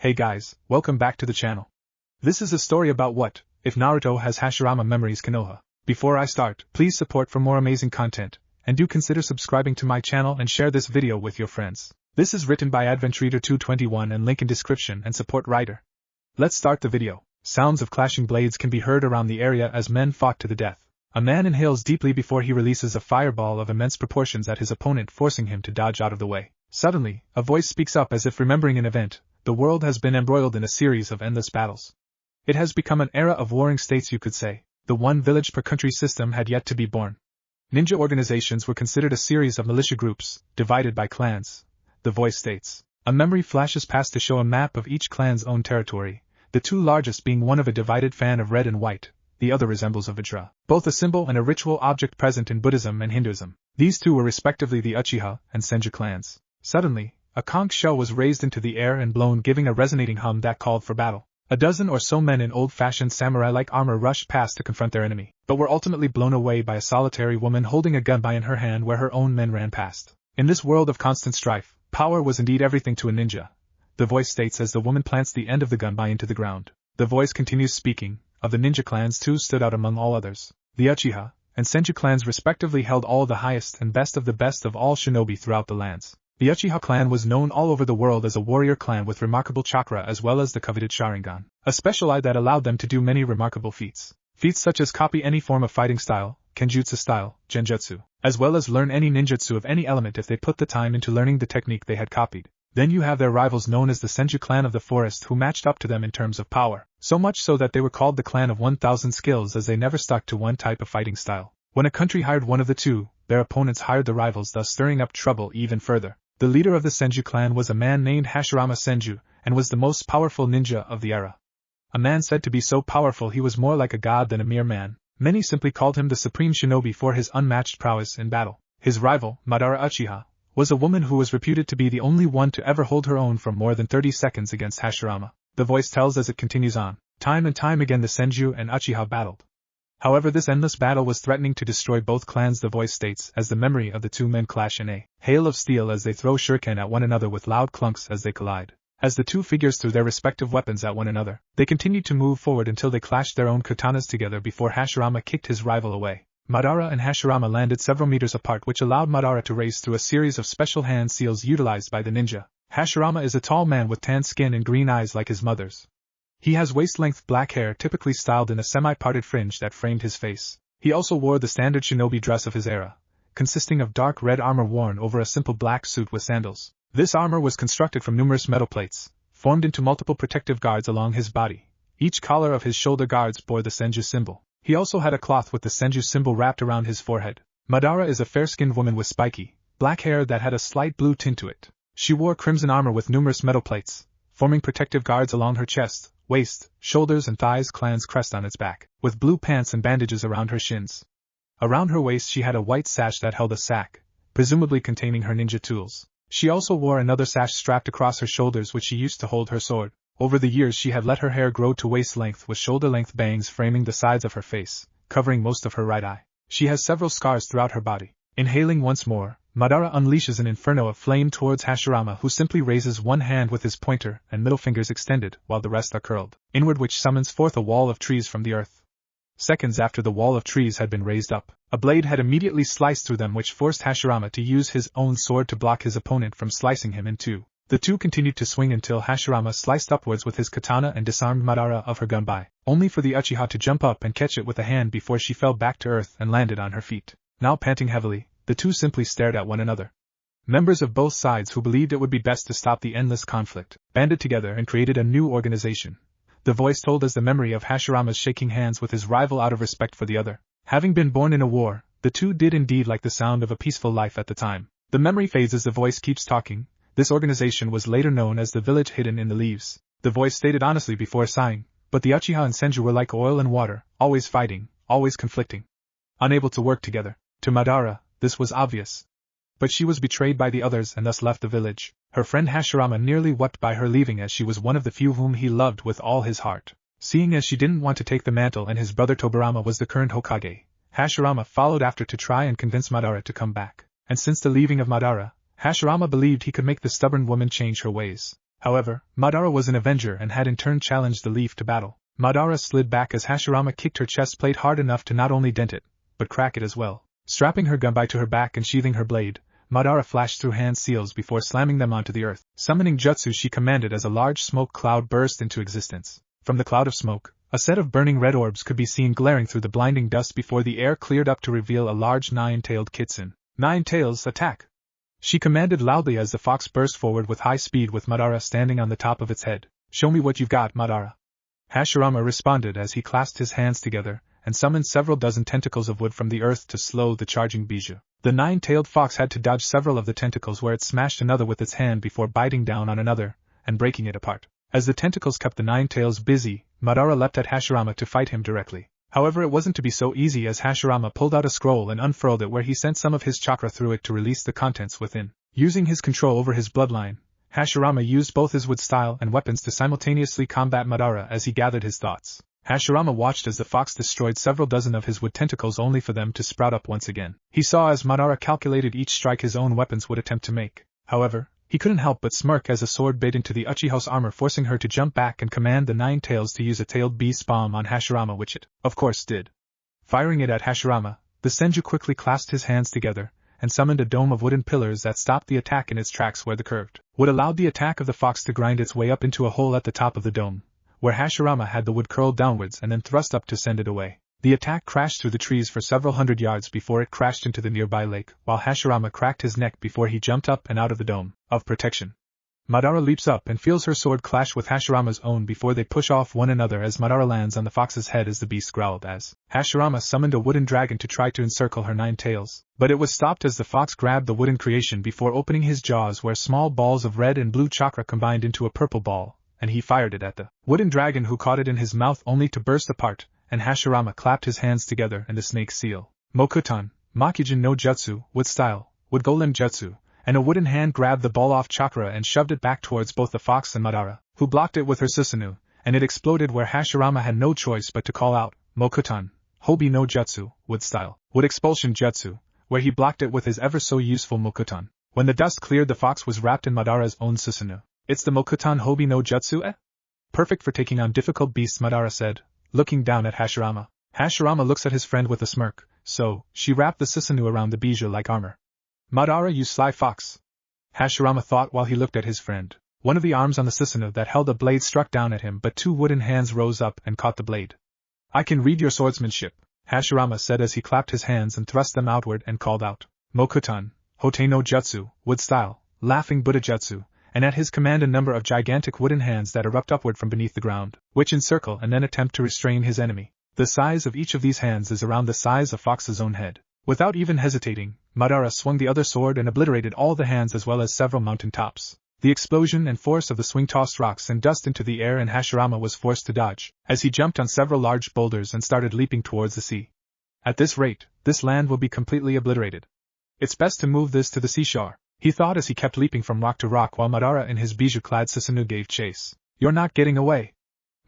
Hey guys, welcome back to the channel. This is a story about what if Naruto has Hashirama memories konoha. Before I start, please support for more amazing content, and do consider subscribing to my channel and share this video with your friends. This is written by AdventReader221 and link in description and support writer. Let's start the video. Sounds of clashing blades can be heard around the area as men fought to the death. A man inhales deeply before he releases a fireball of immense proportions at his opponent, forcing him to dodge out of the way. Suddenly, a voice speaks up as if remembering an event. The world has been embroiled in a series of endless battles. It has become an era of warring states, you could say. The one village per country system had yet to be born. Ninja organizations were considered a series of militia groups, divided by clans. The voice states. A memory flashes past to show a map of each clan's own territory, the two largest being one of a divided fan of red and white, the other resembles a Vajra, both a symbol and a ritual object present in Buddhism and Hinduism. These two were respectively the Uchiha and Senju clans. Suddenly, a conch shell was raised into the air and blown, giving a resonating hum that called for battle. A dozen or so men in old-fashioned samurai-like armor rushed past to confront their enemy, but were ultimately blown away by a solitary woman holding a gun in her hand where her own men ran past. In this world of constant strife, power was indeed everything to a ninja. The voice states as the woman plants the end of the gun into the ground. The voice continues speaking. Of the ninja clans, two stood out among all others. The Uchiha and Senju clans respectively held all the highest and best of all shinobi throughout the lands. The Uchiha clan was known all over the world as a warrior clan with remarkable chakra as well as the coveted Sharingan, a special eye that allowed them to do many remarkable feats. Feats such as copy any form of fighting style, kenjutsu style, genjutsu, as well as learn any ninjutsu of any element if they put the time into learning the technique they had copied. Then you have their rivals known as the Senju clan of the forest, who matched up to them in terms of power, so much so that they were called the clan of 1,000 skills as they never stuck to one type of fighting style. When a country hired one of the two, their opponents hired the rivals, thus stirring up trouble even further. The leader of the Senju clan was a man named Hashirama Senju, and was the most powerful ninja of the era. A man said to be so powerful he was more like a god than a mere man. Many simply called him the supreme shinobi for his unmatched prowess in battle. His rival, Madara Uchiha, was a woman who was reputed to be the only one to ever hold her own for more than 30 seconds against Hashirama. The voice tells as it continues on. Time and time again the Senju and Uchiha battled. However, this endless battle was threatening to destroy both clans, the voice states, as the memory of the two men clash in a hail of steel as they throw shuriken at one another with loud clunks as they collide. As the two figures threw their respective weapons at one another, they continued to move forward until they clashed their own katanas together before Hashirama kicked his rival away. Madara and Hashirama landed several meters apart, which allowed Madara to race through a series of special hand seals utilized by the ninja. Hashirama is a tall man with tan skin and green eyes like his mother's. He has waist-length black hair typically styled in a semi-parted fringe that framed his face. He also wore the standard shinobi dress of his era, consisting of dark red armor worn over a simple black suit with sandals. This armor was constructed from numerous metal plates, formed into multiple protective guards along his body. Each collar of his shoulder guards bore the Senju symbol. He also had a cloth with the Senju symbol wrapped around his forehead. Madara is a fair-skinned woman with spiky, black hair that had a slight blue tint to it. She wore crimson armor with numerous metal plates, forming protective guards along her chest, waist, shoulders and thighs, clan's crest on its back, with blue pants and bandages around her shins. Around her waist she had a white sash that held a sack, presumably containing her ninja tools. She also wore another sash strapped across her shoulders, which she used to hold her sword. Over the years she had let her hair grow to waist length with shoulder-length bangs framing the sides of her face, covering most of her right eye. She has several scars throughout her body. Inhaling once more, Madara unleashes an inferno of flame towards Hashirama, who simply raises one hand with his pointer and middle fingers extended, while the rest are curled inward, which summons forth a wall of trees from the earth. Seconds after the wall of trees had been raised up, a blade had immediately sliced through them, which forced Hashirama to use his own sword to block his opponent from slicing him in two. The two continued to swing until Hashirama sliced upwards with his katana and disarmed Madara of her gunbai, only for the Uchiha to jump up and catch it with a hand before she fell back to earth and landed on her feet. Now panting heavily, the two simply stared at one another. Members of both sides, who believed it would be best to stop the endless conflict, banded together and created a new organization. The voice told as the memory of Hashirama's shaking hands with his rival out of respect for the other. Having been born in a war, the two did indeed like the sound of a peaceful life at the time. The memory fades as the voice keeps talking. This organization was later known as the village hidden in the leaves. The voice stated honestly before sighing, but the Uchiha and Senju were like oil and water, always fighting, always conflicting, unable to work together. To Madara, this was obvious. But she was betrayed by the others and thus left the village. Her friend Hashirama nearly wept by her leaving, as she was one of the few whom he loved with all his heart. Seeing as she didn't want to take the mantle and his brother Tobirama was the current Hokage, Hashirama followed after to try and convince Madara to come back. And since the leaving of Madara, Hashirama believed he could make the stubborn woman change her ways. However, Madara was an avenger and had in turn challenged the leaf to battle. Madara slid back as Hashirama kicked her chest plate hard enough to not only dent it, but crack it as well. Strapping her gunbai to her back and sheathing her blade, Madara flashed through hand seals before slamming them onto the earth. Summoning jutsu she commanded as a large smoke cloud burst into existence. From the cloud of smoke, a set of burning red orbs could be seen glaring through the blinding dust before the air cleared up to reveal a large nine-tailed kitsune. 9 tails, attack! She commanded loudly as the fox burst forward with high speed with Madara standing on the top of its head. Show me what you've got, Madara. Hashirama responded as he clasped his hands together and summoned several dozen tentacles of wood from the earth to slow the charging Bijou. The 9-tailed fox had to dodge several of the tentacles where it smashed another with its hand before biting down on another and breaking it apart. As the tentacles kept the 9 tails busy, Madara leapt at Hashirama to fight him directly. However, it wasn't to be so easy as Hashirama pulled out a scroll and unfurled it where he sent some of his chakra through it to release the contents within. Using his control over his bloodline, Hashirama used both his wood style and weapons to simultaneously combat Madara as he gathered his thoughts. Hashirama watched as the fox destroyed several dozen of his wood tentacles only for them to sprout up once again. He saw as Madara calculated each strike his own weapons would attempt to make. However, he couldn't help but smirk as a sword bit into the Uchiha's armor, forcing her to jump back and command the 9 tails to use a tailed beast bomb on Hashirama, which it, of course, did. Firing it at Hashirama, the Senju quickly clasped his hands together and summoned a dome of wooden pillars that stopped the attack in its tracks where the curved wood allowed the attack of the fox to grind its way up into a hole at the top of the dome, where Hashirama had the wood curled downwards and then thrust up to send it away. The attack crashed through the trees for several hundred yards before it crashed into the nearby lake, while Hashirama cracked his neck before he jumped up and out of the dome of protection. Madara leaps up and feels her sword clash with Hashirama's own before they push off one another as Madara lands on the fox's head as the beast growled as Hashirama summoned a wooden dragon to try to encircle her 9 tails, but it was stopped as the fox grabbed the wooden creation before opening his jaws where small balls of red and blue chakra combined into a purple ball, and he fired it at the wooden dragon who caught it in his mouth only to burst apart, and Hashirama clapped his hands together and the snake seal, Mokuton, Makujin no Jutsu, wood style, wood golem jutsu, and a wooden hand grabbed the ball off chakra and shoved it back towards both the fox and Madara, who blocked it with her Susanoo, and it exploded where Hashirama had no choice but to call out, Mokuton, Hobi no Jutsu, wood style, wood expulsion jutsu, where he blocked it with his ever so useful Mokuton. When the dust cleared, the fox was wrapped in Madara's own Susanoo. It's the Mokuton Hobi no Jutsu, eh? Perfect for taking on difficult beasts, Madara said, looking down at Hashirama. Hashirama looks at his friend with a smirk, so she wrapped the Susanoo around the Bijou like armor. Madara, you sly fox, Hashirama thought while he looked at his friend. One of the arms on the Susanoo that held the blade struck down at him, but 2 wooden hands rose up and caught the blade. I can read your swordsmanship, Hashirama said as he clapped his hands and thrust them outward and called out, Mokuton, Hote no Jutsu, wood style, laughing Buddha jutsu, and at his command a number of gigantic wooden hands that erupt upward from beneath the ground, which encircle and then attempt to restrain his enemy. The size of each of these hands is around the size of Fox's own head. Without even hesitating, Madara swung the other sword and obliterated all the hands as well as several mountain tops. The explosion and force of the swing tossed rocks and dust into the air, and Hashirama was forced to dodge, as he jumped on several large boulders and started leaping towards the sea. At this rate, this land will be completely obliterated. It's best to move this to the seashore, he thought as he kept leaping from rock to rock while Madara in his bijou-clad Susanoo gave chase. You're not getting away,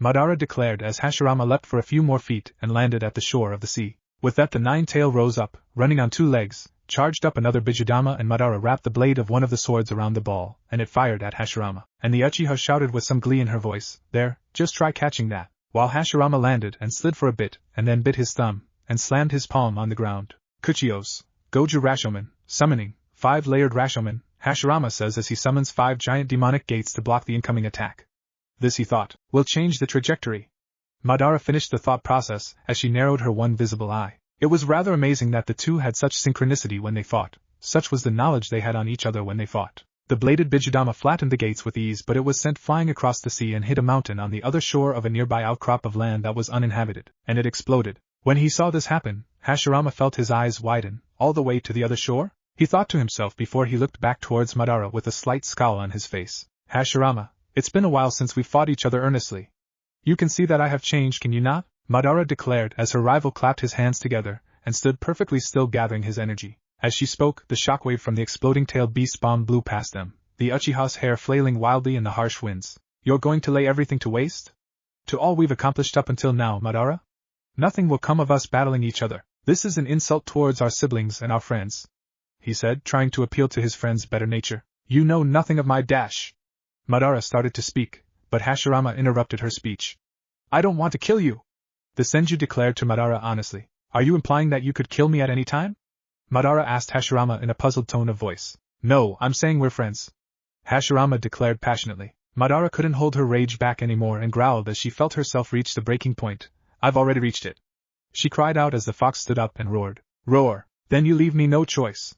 Madara declared as Hashirama leapt for a few more feet and landed at the shore of the sea. With that, the 9-tail rose up, running on 2 legs, charged up another Bijudama, and Madara wrapped the blade of one of the swords around the ball, and it fired at Hashirama. And the Uchiha shouted with some glee in her voice, There, just try catching that, while Hashirama landed and slid for a bit, and then bit his thumb, and slammed his palm on the ground. Kuchios, Goju Rashomen, summoning, 5-layered Rashomen, Hashirama says as he summons 5 giant demonic gates to block the incoming attack. This, he thought, will change the trajectory. Madara finished the thought process as she narrowed her one visible eye. It was rather amazing that the two had such synchronicity when they fought. Such was the knowledge they had on each other when they fought. The bladed Bijudama flattened the gates with ease, but it was sent flying across the sea and hit a mountain on the other shore of a nearby outcrop of land that was uninhabited, and it exploded. When he saw this happen, Hashirama felt his eyes widen. All the way to the other shore? He thought to himself before he looked back towards Madara with a slight scowl on his face. Hashirama, it's been a while since we fought each other earnestly. You can see that I have changed, can you not? Madara declared as her rival clapped his hands together and stood perfectly still, gathering his energy. As she spoke, the shockwave from the exploding-tailed beast bomb blew past them, the Uchiha's hair flailing wildly in the harsh winds. You're going to lay everything to waste? To all we've accomplished up until now, Madara? Nothing will come of us battling each other. This is an insult towards our siblings and our friends, he said, trying to appeal to his friend's better nature. You know nothing of my dash. Madara started to speak, but Hashirama interrupted her speech. I don't want to kill you, the Senju declared to Madara honestly. Are you implying that you could kill me at any time? Madara asked Hashirama in a puzzled tone of voice. No, I'm saying we're friends, Hashirama declared passionately. Madara couldn't hold her rage back anymore and growled as she felt herself reach the breaking point. I've already reached it, she cried out as the fox stood up and roared. Roar, then you leave me no choice,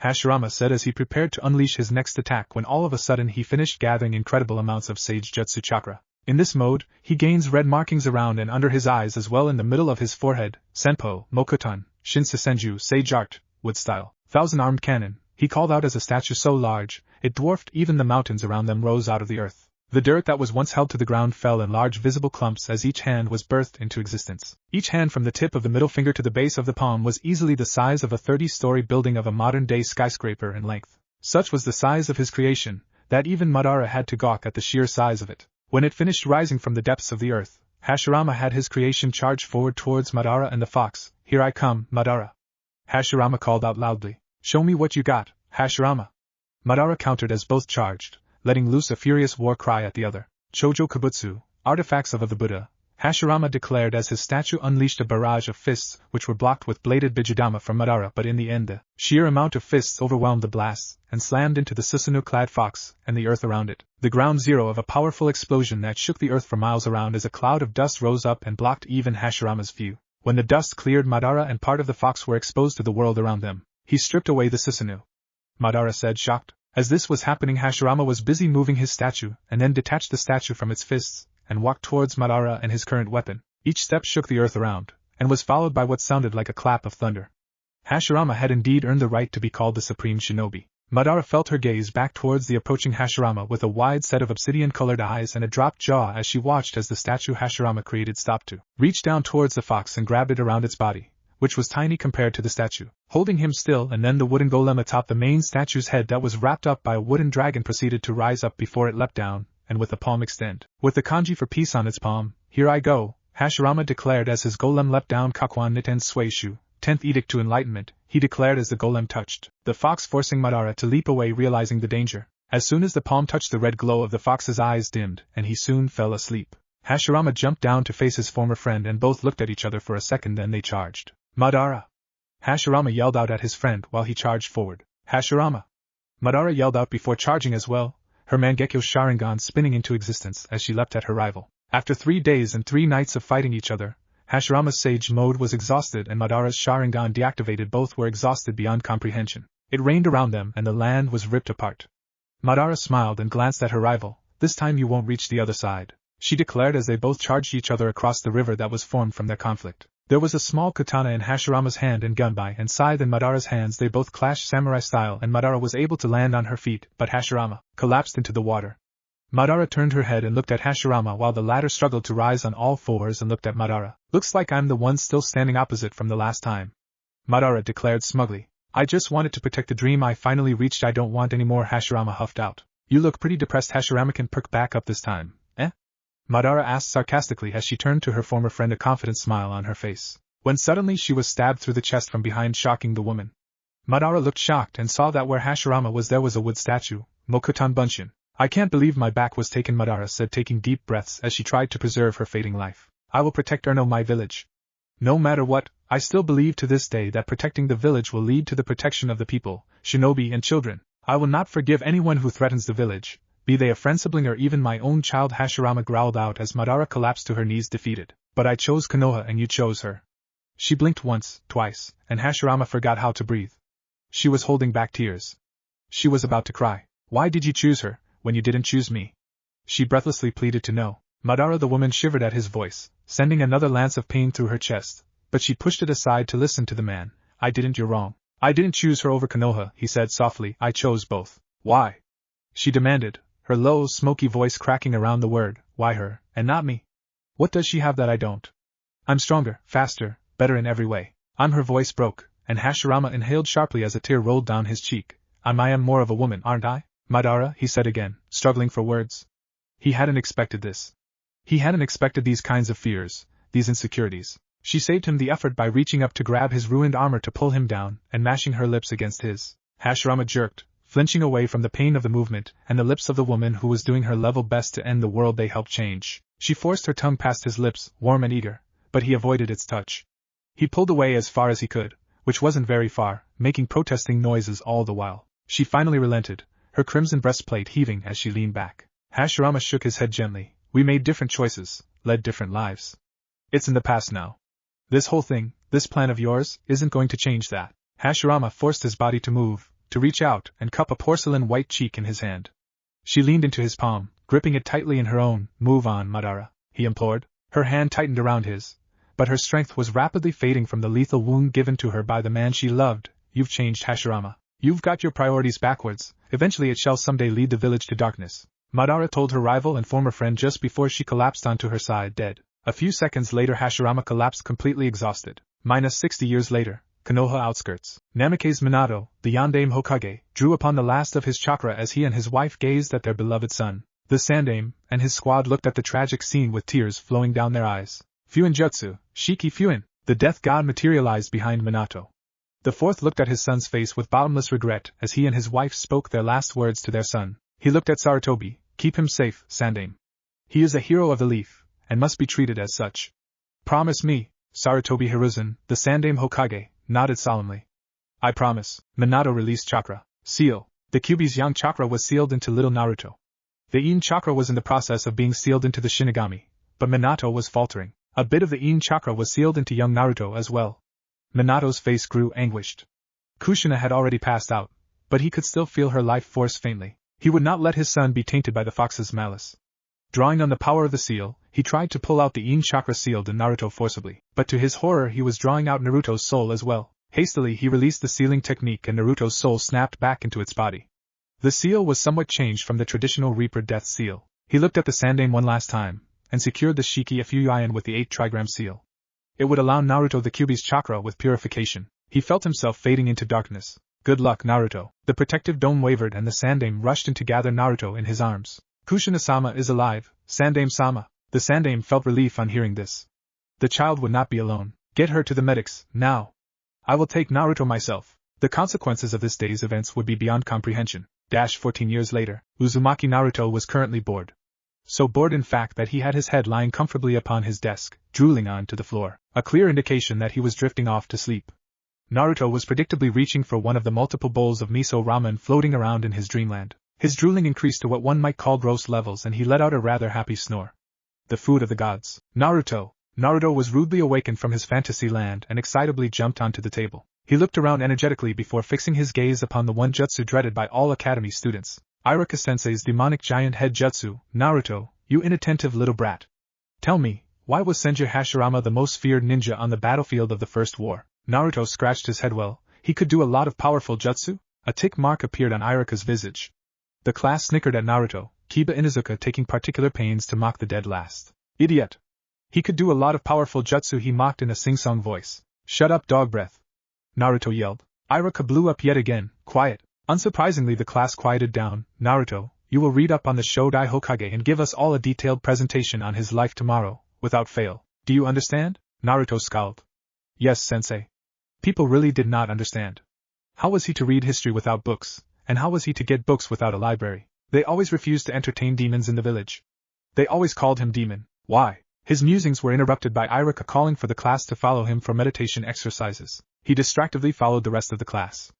Hashirama said as he prepared to unleash his next attack when all of a sudden he finished gathering incredible amounts of Sage Jutsu chakra. In this mode, he gains red markings around and under his eyes as well in the middle of his forehead, Senpo, Mokuton, Shinsa Senju, Sage Art, Wood Style, 1,000-armed cannon, he called out as a statue so large, it dwarfed even the mountains around them rose out of the earth. The dirt that was once held to the ground fell in large visible clumps as each hand was birthed into existence. Each hand from the tip of the middle finger to the base of the palm was easily the size of a 30-story building of a modern-day skyscraper in length. Such was the size of his creation, that even Madara had to gawk at the sheer size of it. When it finished rising from the depths of the earth, Hashirama had his creation charge forward towards Madara and the fox. Here I come, Madara, Hashirama called out loudly. Show me what you got, Hashirama. Madara countered as both charged, letting loose a furious war cry at the other. Chojo Kabutsu, artifacts of the Buddha, Hashirama declared as his statue unleashed a barrage of fists which were blocked with bladed Bijudama from Madara, but in the end the sheer amount of fists overwhelmed the blasts and slammed into the Susanoo-clad fox and the earth around it. The ground zero of a powerful explosion that shook the earth for miles around as a cloud of dust rose up and blocked even Hashirama's view. When the dust cleared, Madara and part of the fox were exposed to the world around them. He stripped away the Susanoo, Madara said, shocked. As this was happening, Hashirama was busy moving his statue and then detached the statue from its fists and walked towards Madara and his current weapon. Each step shook the earth around, and was followed by what sounded like a clap of thunder. Hashirama had indeed earned the right to be called the Supreme Shinobi. Madara felt her gaze back towards the approaching Hashirama with a wide set of obsidian-colored eyes and a dropped jaw as she watched as the statue Hashirama created stopped to reach down towards the fox and grabbed it around its body, which was tiny compared to the statue, holding him still, and then the wooden golem atop the main statue's head that was wrapped up by a wooden dragon proceeded to rise up before it leapt down, and with the palm extend, with the kanji for peace on its palm. Here I go, Hashirama declared as his golem leapt down. Kakwan Niten Suishu, 10th Edict to Enlightenment, he declared as the golem touched the fox, forcing Madara to leap away, realizing the danger. As soon as the palm touched, the red glow of the fox's eyes dimmed, and he soon fell asleep. Hashirama jumped down to face his former friend and both looked at each other for a second, then they charged. Madara! Hashirama yelled out at his friend while he charged forward. Hashirama! Madara yelled out before charging as well, her Mangekyo Sharingan spinning into existence as she leapt at her rival. After 3 days and 3 nights of fighting each other, Hashirama's Sage mode was exhausted and Madara's Sharingan deactivated. Both were exhausted beyond comprehension. It rained around them and the land was ripped apart. Madara smiled and glanced at her rival. This time you won't reach the other side, she declared as they both charged each other across the river that was formed from their conflict. There was a small katana in Hashirama's hand and gunbai and scythe in Madara's hands. They both clashed samurai style and Madara was able to land on her feet, but Hashirama collapsed into the water. Madara turned her head and looked at Hashirama while the latter struggled to rise on all fours and looked at Madara. Looks like I'm the one still standing opposite from the last time, Madara declared smugly. I just wanted to protect the dream I finally reached. I don't want any more, Hashirama huffed out. You look pretty depressed. Hashirama can perk back up this time, eh? Madara asked sarcastically as she turned to her former friend, a confident smile on her face. When suddenly she was stabbed through the chest from behind, shocking the woman. Madara looked shocked and saw that where Hashirama was there was a wood statue, Mokutan Bunshin. I can't believe my back was taken, Madara said, taking deep breaths as she tried to preserve her fading life. I will protect Erno, my village. No matter what, I still believe to this day that protecting the village will lead to the protection of the people, shinobi and children. I will not forgive anyone who threatens the village, be they a friend, sibling, or even my own child, Hashirama growled out as Madara collapsed to her knees defeated. But I chose Konoha and you chose her. She blinked once, twice, and Hashirama forgot how to breathe. She was holding back tears. She was about to cry. Why did you choose her, when you didn't choose me? She breathlessly pleaded to know. Madara, the woman, shivered at his voice, sending another lance of pain through her chest, but she pushed it aside to listen to the man. I didn't, you're wrong. I didn't choose her over Konoha, he said softly. I chose both. Why? She demanded, her low, smoky voice cracking around the word, why her, and not me? What does she have that I don't? I'm stronger, faster, better in every way. Her voice broke, and Hashirama inhaled sharply as a tear rolled down his cheek. I am more of a woman, aren't I? Madara, he said again, struggling for words. He hadn't expected this. He hadn't expected these kinds of fears, these insecurities. She saved him the effort by reaching up to grab his ruined armor to pull him down and mashing her lips against his. Hashirama jerked, flinching away from the pain of the movement and the lips of the woman who was doing her level best to end the world they helped change. She forced her tongue past his lips, warm and eager, but he avoided its touch. He pulled away as far as he could, which wasn't very far, making protesting noises all the while. She finally relented, her crimson breastplate heaving as she leaned back. Hashirama shook his head gently. We made different choices, led different lives. It's in the past now. This whole thing, this plan of yours, isn't going to change that. Hashirama forced his body to move, to reach out and cup a porcelain white cheek in his hand. She leaned into his palm, gripping it tightly in her own. Move on, Madara, he implored. Her hand tightened around his, but her strength was rapidly fading from the lethal wound given to her by the man she loved. You've changed, Hashirama. You've got your priorities backwards. Eventually it shall someday lead the village to darkness. Madara told her rival and former friend just before she collapsed onto her side dead. A few seconds later Hashirama collapsed completely exhausted. Minus 60 years later, Konoha outskirts. Namikaze Minato, the Yondaime Hokage, drew upon the last of his chakra as he and his wife gazed at their beloved son. The Sandaime and his squad looked at the tragic scene with tears flowing down their eyes. Fuinjutsu, Shiki Fuin, the death god materialized behind Minato. The fourth looked at his son's face with bottomless regret as he and his wife spoke their last words to their son. He looked at Sarutobi. Keep him safe, Sandaime. He is a hero of the leaf, and must be treated as such. Promise me. Sarutobi Hiruzen, the Sandaime Hokage, nodded solemnly. I promise. Minato released chakra. Seal. The Kyuubi's yang chakra was sealed into little Naruto. The Yin chakra was in the process of being sealed into the Shinigami, but Minato was faltering. A bit of the Yin chakra was sealed into young Naruto as well. Minato's face grew anguished. Kushina had already passed out, but he could still feel her life force faintly. He would not let his son be tainted by the fox's malice. Drawing on the power of the seal, he tried to pull out the Yin chakra sealed in Naruto forcibly, but to his horror he was drawing out Naruto's soul as well. Hastily he released the sealing technique and Naruto's soul snapped back into its body. The seal was somewhat changed from the traditional Reaper Death seal. He looked at the Sandaime one last time, and secured the Shiki Fuin with the 8 trigram seal. It would allow Naruto the Kyuubi's chakra with purification. He felt himself fading into darkness. Good luck, Naruto. The protective dome wavered and the Sandaime rushed in to gather Naruto in his arms. Kushina-sama is alive, Sandaime-sama. The Sandaime felt relief on hearing this. The child would not be alone. Get her to the medics, now. I will take Naruto myself. The consequences of this day's events would be beyond comprehension. 14 years later, Uzumaki Naruto was currently bored. So bored in fact that he had his head lying comfortably upon his desk, drooling onto the floor, a clear indication that he was drifting off to sleep. Naruto was predictably reaching for one of the multiple bowls of miso ramen floating around in his dreamland. His drooling increased to what one might call gross levels and he let out a rather happy snore. The food of the gods. Naruto was rudely awakened from his fantasy land and excitably jumped onto the table. He looked around energetically before fixing his gaze upon the one jutsu dreaded by all academy students. Iruka-sensei's demonic giant head jutsu. Naruto, you inattentive little brat. Tell me, why was Senju Hashirama the most feared ninja on the battlefield of the First War? Naruto scratched his head. Well, he could do a lot of powerful jutsu? A tick mark appeared on Iruka's visage. The class snickered at Naruto, Kiba Inuzuka taking particular pains to mock the dead last. Idiot! He could do a lot of powerful jutsu, he mocked in a sing-song voice. Shut up, dog breath! Naruto yelled. Iruka blew up yet again. Quiet. Unsurprisingly the class quieted down. Naruto, you will read up on the Shodai Hokage and give us all a detailed presentation on his life tomorrow, without fail. Do you understand? Naruto scowled. Yes, sensei. People really did not understand. How was he to read history without books, and how was he to get books without a library? They always refused to entertain demons in the village. They always called him demon. Why? His musings were interrupted by Iruka calling for the class to follow him for meditation exercises. He distractedly followed the rest of the class.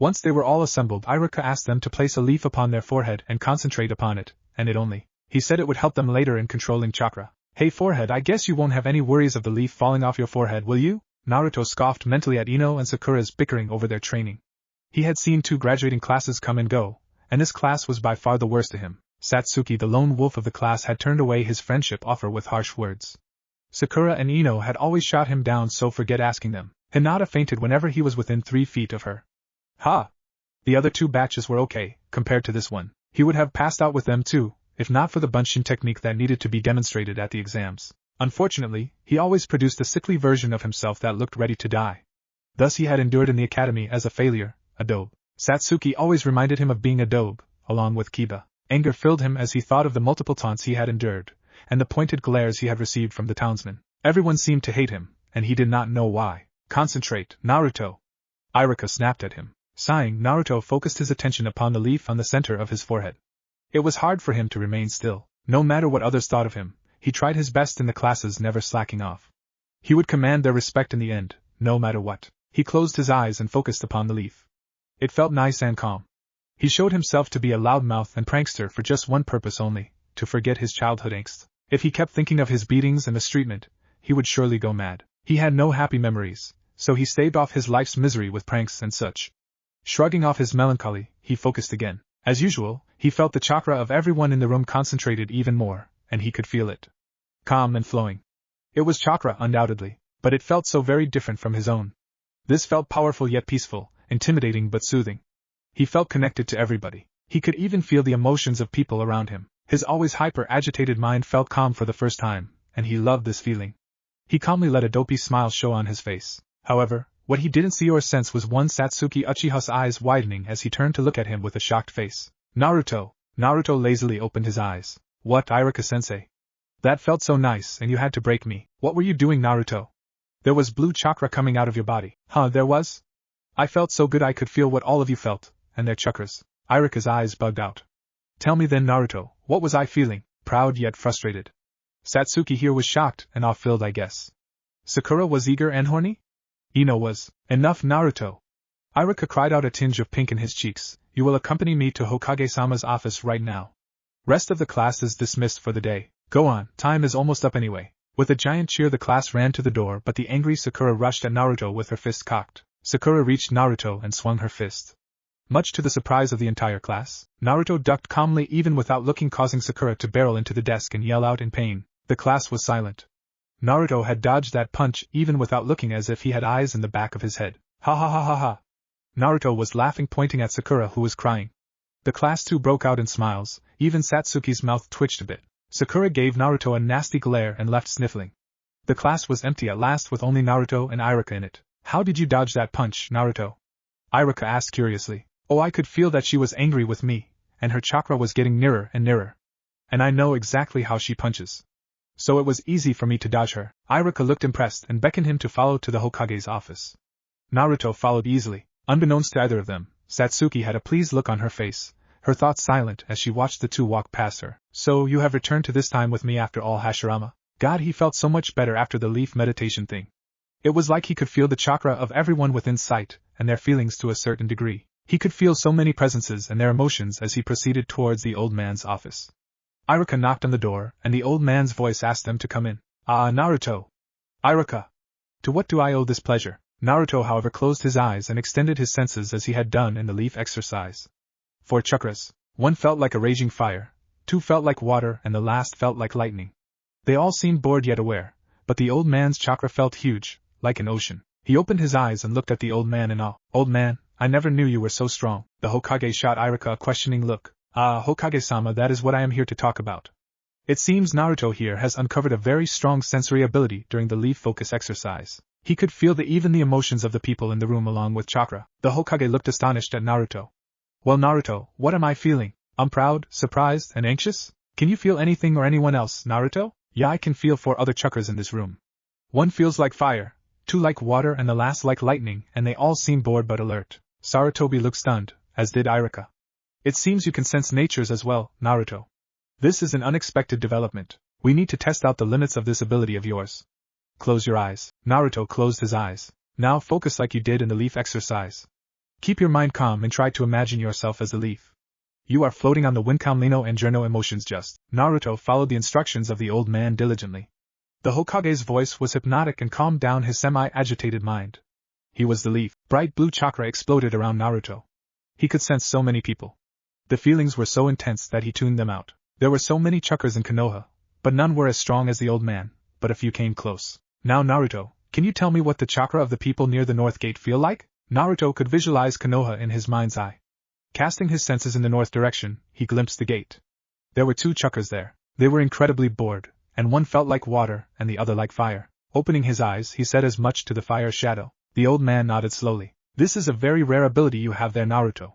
Once they were all assembled, Iruka asked them to place a leaf upon their forehead and concentrate upon it, and it only. He said it would help them later in controlling chakra. Hey forehead, I guess you won't have any worries of the leaf falling off your forehead, will you? Naruto scoffed mentally at Ino and Sakura's bickering over their training. He had seen 2 graduating classes come and go, and this class was by far the worst to him. Satsuki, the lone wolf of the class, had turned away his friendship offer with harsh words. Sakura and Ino had always shot him down, so forget asking them. Hinata fainted whenever he was within 3 feet of her. Ha! The other 2 batches were okay, compared to this one. He would have passed out with them too, if not for the bunshin technique that needed to be demonstrated at the exams. Unfortunately, he always produced a sickly version of himself that looked ready to die. Thus he had endured in the academy as a failure, a daub. Satsuki always reminded him of being a daub, along with Kiba. Anger filled him as he thought of the multiple taunts he had endured, and the pointed glares he had received from the townsmen. Everyone seemed to hate him, and he did not know why. Concentrate, Naruto! Iruka snapped at him. Sighing, Naruto focused his attention upon the leaf on the center of his forehead. It was hard for him to remain still. No matter what others thought of him, he tried his best in the classes, never slacking off. He would command their respect in the end, no matter what. He closed his eyes and focused upon the leaf. It felt nice and calm. He showed himself to be a loudmouth and prankster for just one purpose only, to forget his childhood angst. If he kept thinking of his beatings and mistreatment, he would surely go mad. He had no happy memories, so he staved off his life's misery with pranks and such. Shrugging off his melancholy, he focused again. As usual, he felt the chakra of everyone in the room concentrated even more, and he could feel it. Calm and flowing. It was chakra, undoubtedly, but it felt so very different from his own. This felt powerful yet peaceful, intimidating but soothing. He felt connected to everybody. He could even feel the emotions of people around him. His always hyper-agitated mind felt calm for the first time, and he loved this feeling. He calmly let a dopey smile show on his face. However, what he didn't see or sense was one Satsuki Uchiha's eyes widening as he turned to look at him with a shocked face. Naruto! Naruto lazily opened his eyes. What, Iruka-sensei? That felt so nice, and you had to break me. What were you doing, Naruto? There was blue chakra coming out of your body. Huh, there was? I felt so good I could feel what all of you felt, and their chakras. Iruka's eyes bugged out. Tell me then, Naruto, what was I feeling? Proud yet frustrated. Satsuki here was shocked and awe-filled, I guess. Sakura was eager and horny? Ino was. Enough, Naruto. Iruka cried out, a tinge of pink in his cheeks. You will accompany me to Hokage-sama's office right now. Rest of the class is dismissed for the day. Go on, time is almost up anyway. With a giant cheer the class ran to the door, but the angry Sakura rushed at Naruto with her fist cocked. Sakura reached Naruto and swung her fist. Much to the surprise of the entire class, Naruto ducked calmly even without looking, causing Sakura to barrel into the desk and yell out in pain. The class was silent. Naruto had dodged that punch even without looking, as if he had eyes in the back of his head. Ha ha ha ha ha. Naruto was laughing, pointing at Sakura, who was crying. The class too broke out in smiles, even Satsuki's mouth twitched a bit. Sakura gave Naruto a nasty glare and left sniffling. The class was empty at last, with only Naruto and Iruka in it. How did you dodge that punch, Naruto? Iruka asked curiously. Oh, I could feel that she was angry with me, and her chakra was getting nearer and nearer. And I know exactly how she punches. So it was easy for me to dodge her. Iruka looked impressed and beckoned him to follow to the Hokage's office. Naruto followed easily. Unbeknownst to either of them, Satsuki had a pleased look on her face, her thoughts silent as she watched the two walk past her. So you have returned to this time with me after all, Hashirama? God, he felt so much better after the leaf meditation thing. It was like he could feel the chakra of everyone within sight, and their feelings to a certain degree. He could feel so many presences and their emotions as he proceeded towards the old man's office. Iruka knocked on the door, and the old man's voice asked them to come in. Ah, Naruto! Iruka! To what do I owe this pleasure? Naruto, however, closed his eyes and extended his senses as he had done in the leaf exercise. 4 chakras. 1 felt like a raging fire, 2 felt like water, and the last felt like lightning. They all seemed bored yet aware, but the old man's chakra felt huge, like an ocean. He opened his eyes and looked at the old man in awe. Old man, I never knew you were so strong. The Hokage shot Iruka a questioning look. Ah, Hokage-sama, that is what I am here to talk about. It seems Naruto here has uncovered a very strong sensory ability during the leaf focus exercise. He could feel even the emotions of the people in the room along with chakra. The Hokage looked astonished at Naruto. Well, Naruto, what am I feeling? I'm proud, surprised, and anxious? Can you feel anything or anyone else, Naruto? Yeah, I can feel 4 other chakras in this room. 1 feels like fire, 2 like water, and the last like lightning, and they all seem bored but alert. Sarutobi looked stunned, as did Iruka. It seems you can sense natures as well, Naruto. This is an unexpected development. We need to test out the limits of this ability of yours. Close your eyes. Naruto closed his eyes. Now focus like you did in the leaf exercise. Keep your mind calm and try to imagine yourself as a leaf. You are floating on the wind. Calm Lino and Journo emotions just. Naruto followed the instructions of the old man diligently. The Hokage's voice was hypnotic and calmed down his semi-agitated mind. He was the leaf. Bright blue chakra exploded around Naruto. He could sense so many people. The feelings were so intense that he tuned them out. There were so many chakras in Konoha, but none were as strong as the old man, but a few came close. Now Naruto, can you tell me what the chakra of the people near the north gate feel like? Naruto could visualize Konoha in his mind's eye. Casting his senses in the north direction, he glimpsed the gate. There were 2 chakras there. They were incredibly bored, and one felt like water and the other like fire. Opening his eyes, he said as much to the fire shadow. The old man nodded slowly. This is a very rare ability you have there, Naruto.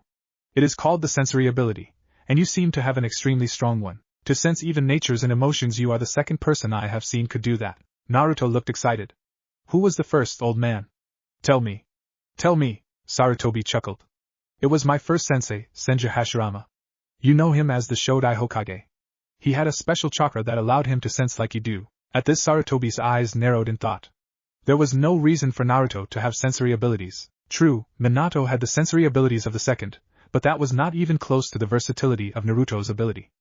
It is called the sensory ability, and you seem to have an extremely strong one. To sense even natures and emotions, you are the second person I have seen could do that. Naruto looked excited. Who was the first, old man? Tell me. Tell me, Sarutobi chuckled. It was my first sensei, Senju Hashirama. You know him as the Shodai Hokage. He had a special chakra that allowed him to sense like you do. At this, Sarutobi's eyes narrowed in thought. There was no reason for Naruto to have sensory abilities. True, Minato had the sensory abilities of the second, but that was not even close to the versatility of Naruto's ability.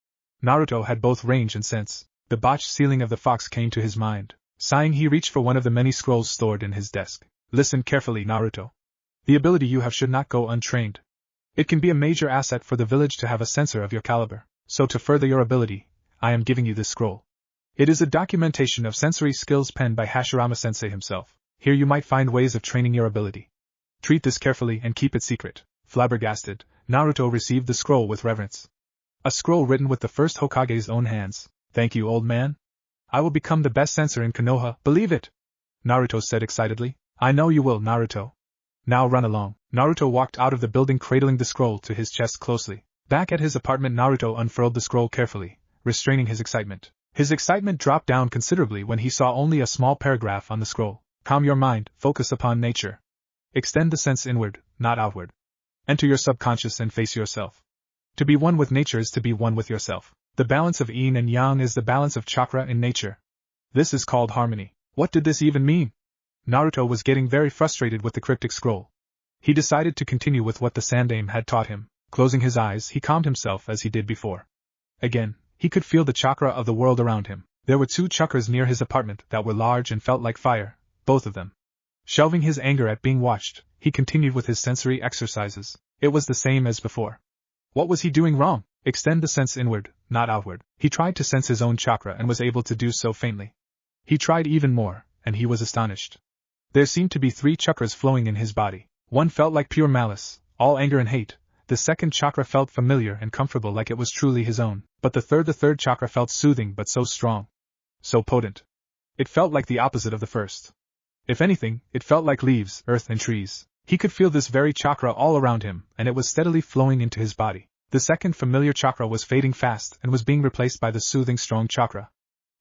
Naruto had both range and sense. The botched ceiling of the fox came to his mind. Sighing, he reached for one of the many scrolls stored in his desk. Listen carefully, Naruto. The ability you have should not go untrained. It can be a major asset for the village to have a sensor of your caliber. So to further your ability, I am giving you this scroll. It is a documentation of sensory skills penned by Hashirama-sensei himself. Here you might find ways of training your ability. Treat this carefully and keep it secret. Flabbergasted, Naruto received the scroll with reverence. A scroll written with the first Hokage's own hands. Thank you, old man. I will become the best sensor in Konoha, believe it! Naruto said excitedly. I know you will, Naruto. Now run along. Naruto walked out of the building, cradling the scroll to his chest closely. Back at his apartment, Naruto unfurled the scroll carefully, restraining his excitement. His excitement dropped down considerably when he saw only a small paragraph on the scroll. Calm your mind, focus upon nature. Extend the sense inward, not outward. Enter your subconscious and face yourself. To be one with nature is to be one with yourself. The balance of yin and yang is the balance of chakra in nature. This is called harmony. What did this even mean? Naruto was getting very frustrated with the cryptic scroll. He decided to continue with what the Sandaime had taught him. Closing his eyes, he calmed himself as he did before. Again, he could feel the chakra of the world around him. There were 2 chakras near his apartment that were large and felt like fire, both of them. Shelving his anger at being watched, he continued with his sensory exercises. It was the same as before. What was he doing wrong? Extend the sense inward, not outward. He tried to sense his own chakra and was able to do so faintly. He tried even more, and he was astonished. There seemed to be 3 chakras flowing in his body. One felt like pure malice, all anger and hate. The second chakra felt familiar and comfortable, like it was truly his own. But the third chakra felt soothing but so strong. So potent. It felt like the opposite of the first. If anything, it felt like leaves, earth and trees. He could feel this very chakra all around him, and it was steadily flowing into his body. The second familiar chakra was fading fast and was being replaced by the soothing strong chakra.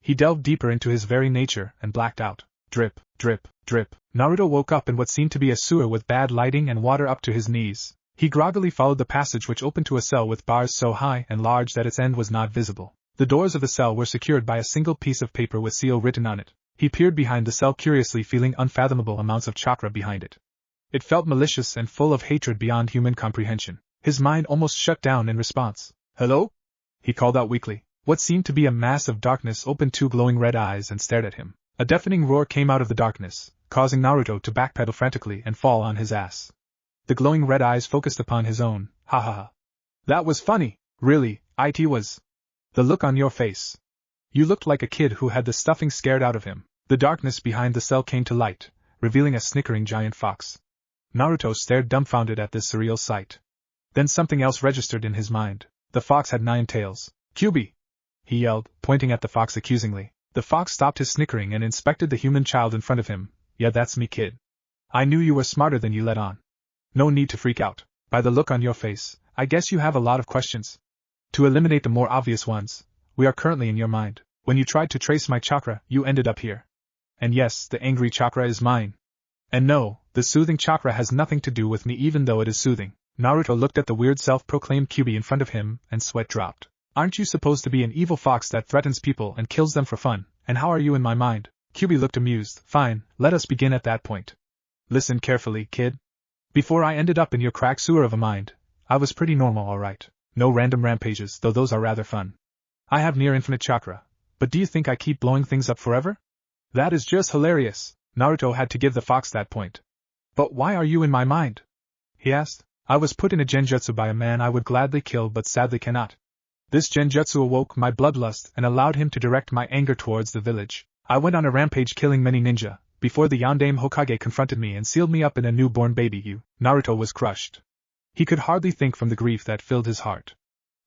He delved deeper into his very nature and blacked out. Drip, drip, drip. Naruto woke up in what seemed to be a sewer with bad lighting and water up to his knees. He groggily followed the passage, which opened to a cell with bars so high and large that its end was not visible. The doors of the cell were secured by a single piece of paper with seal written on it. He peered behind the cell curiously, feeling unfathomable amounts of chakra behind it. It felt malicious and full of hatred beyond human comprehension. His mind almost shut down in response. Hello? He called out weakly. What seemed to be a mass of darkness opened 2 glowing red eyes and stared at him. A deafening roar came out of the darkness, causing Naruto to backpedal frantically and fall on his ass. The glowing red eyes focused upon his own. Ha ha ha. That was funny. Really, it was. The look on your face. You looked like a kid who had the stuffing scared out of him. The darkness behind the cell came to light, revealing a snickering giant fox. Naruto stared dumbfounded at this surreal sight. Then something else registered in his mind. The fox had 9 tails. Kyubi! He yelled, pointing at the fox accusingly. The fox stopped his snickering and inspected the human child in front of him. Yeah, that's me, kid. I knew you were smarter than you let on. No need to freak out. By the look on your face, I guess you have a lot of questions. To eliminate the more obvious ones, we are currently in your mind. When you tried to trace my chakra, you ended up here. And yes, the angry chakra is mine. And no, the soothing chakra has nothing to do with me, even though it is soothing. Naruto looked at the weird self-proclaimed Kyubi in front of him, and sweat dropped. Aren't you supposed to be an evil fox that threatens people and kills them for fun? And how are you in my mind? Kyubi looked amused. Fine, let us begin at that point. Listen carefully, kid. Before I ended up in your crack sewer of a mind, I was pretty normal, alright. No random rampages, though those are rather fun. I have near infinite chakra, but do you think I keep blowing things up forever? That is just hilarious. Naruto had to give the fox that point. But why are you in my mind? He asked. I was put in a genjutsu by a man I would gladly kill but sadly cannot. This genjutsu awoke my bloodlust and allowed him to direct my anger towards the village. I went on a rampage killing many ninja, before the Yondaime Hokage confronted me and sealed me up in a newborn baby. Naruto was crushed. He could hardly think from the grief that filled his heart.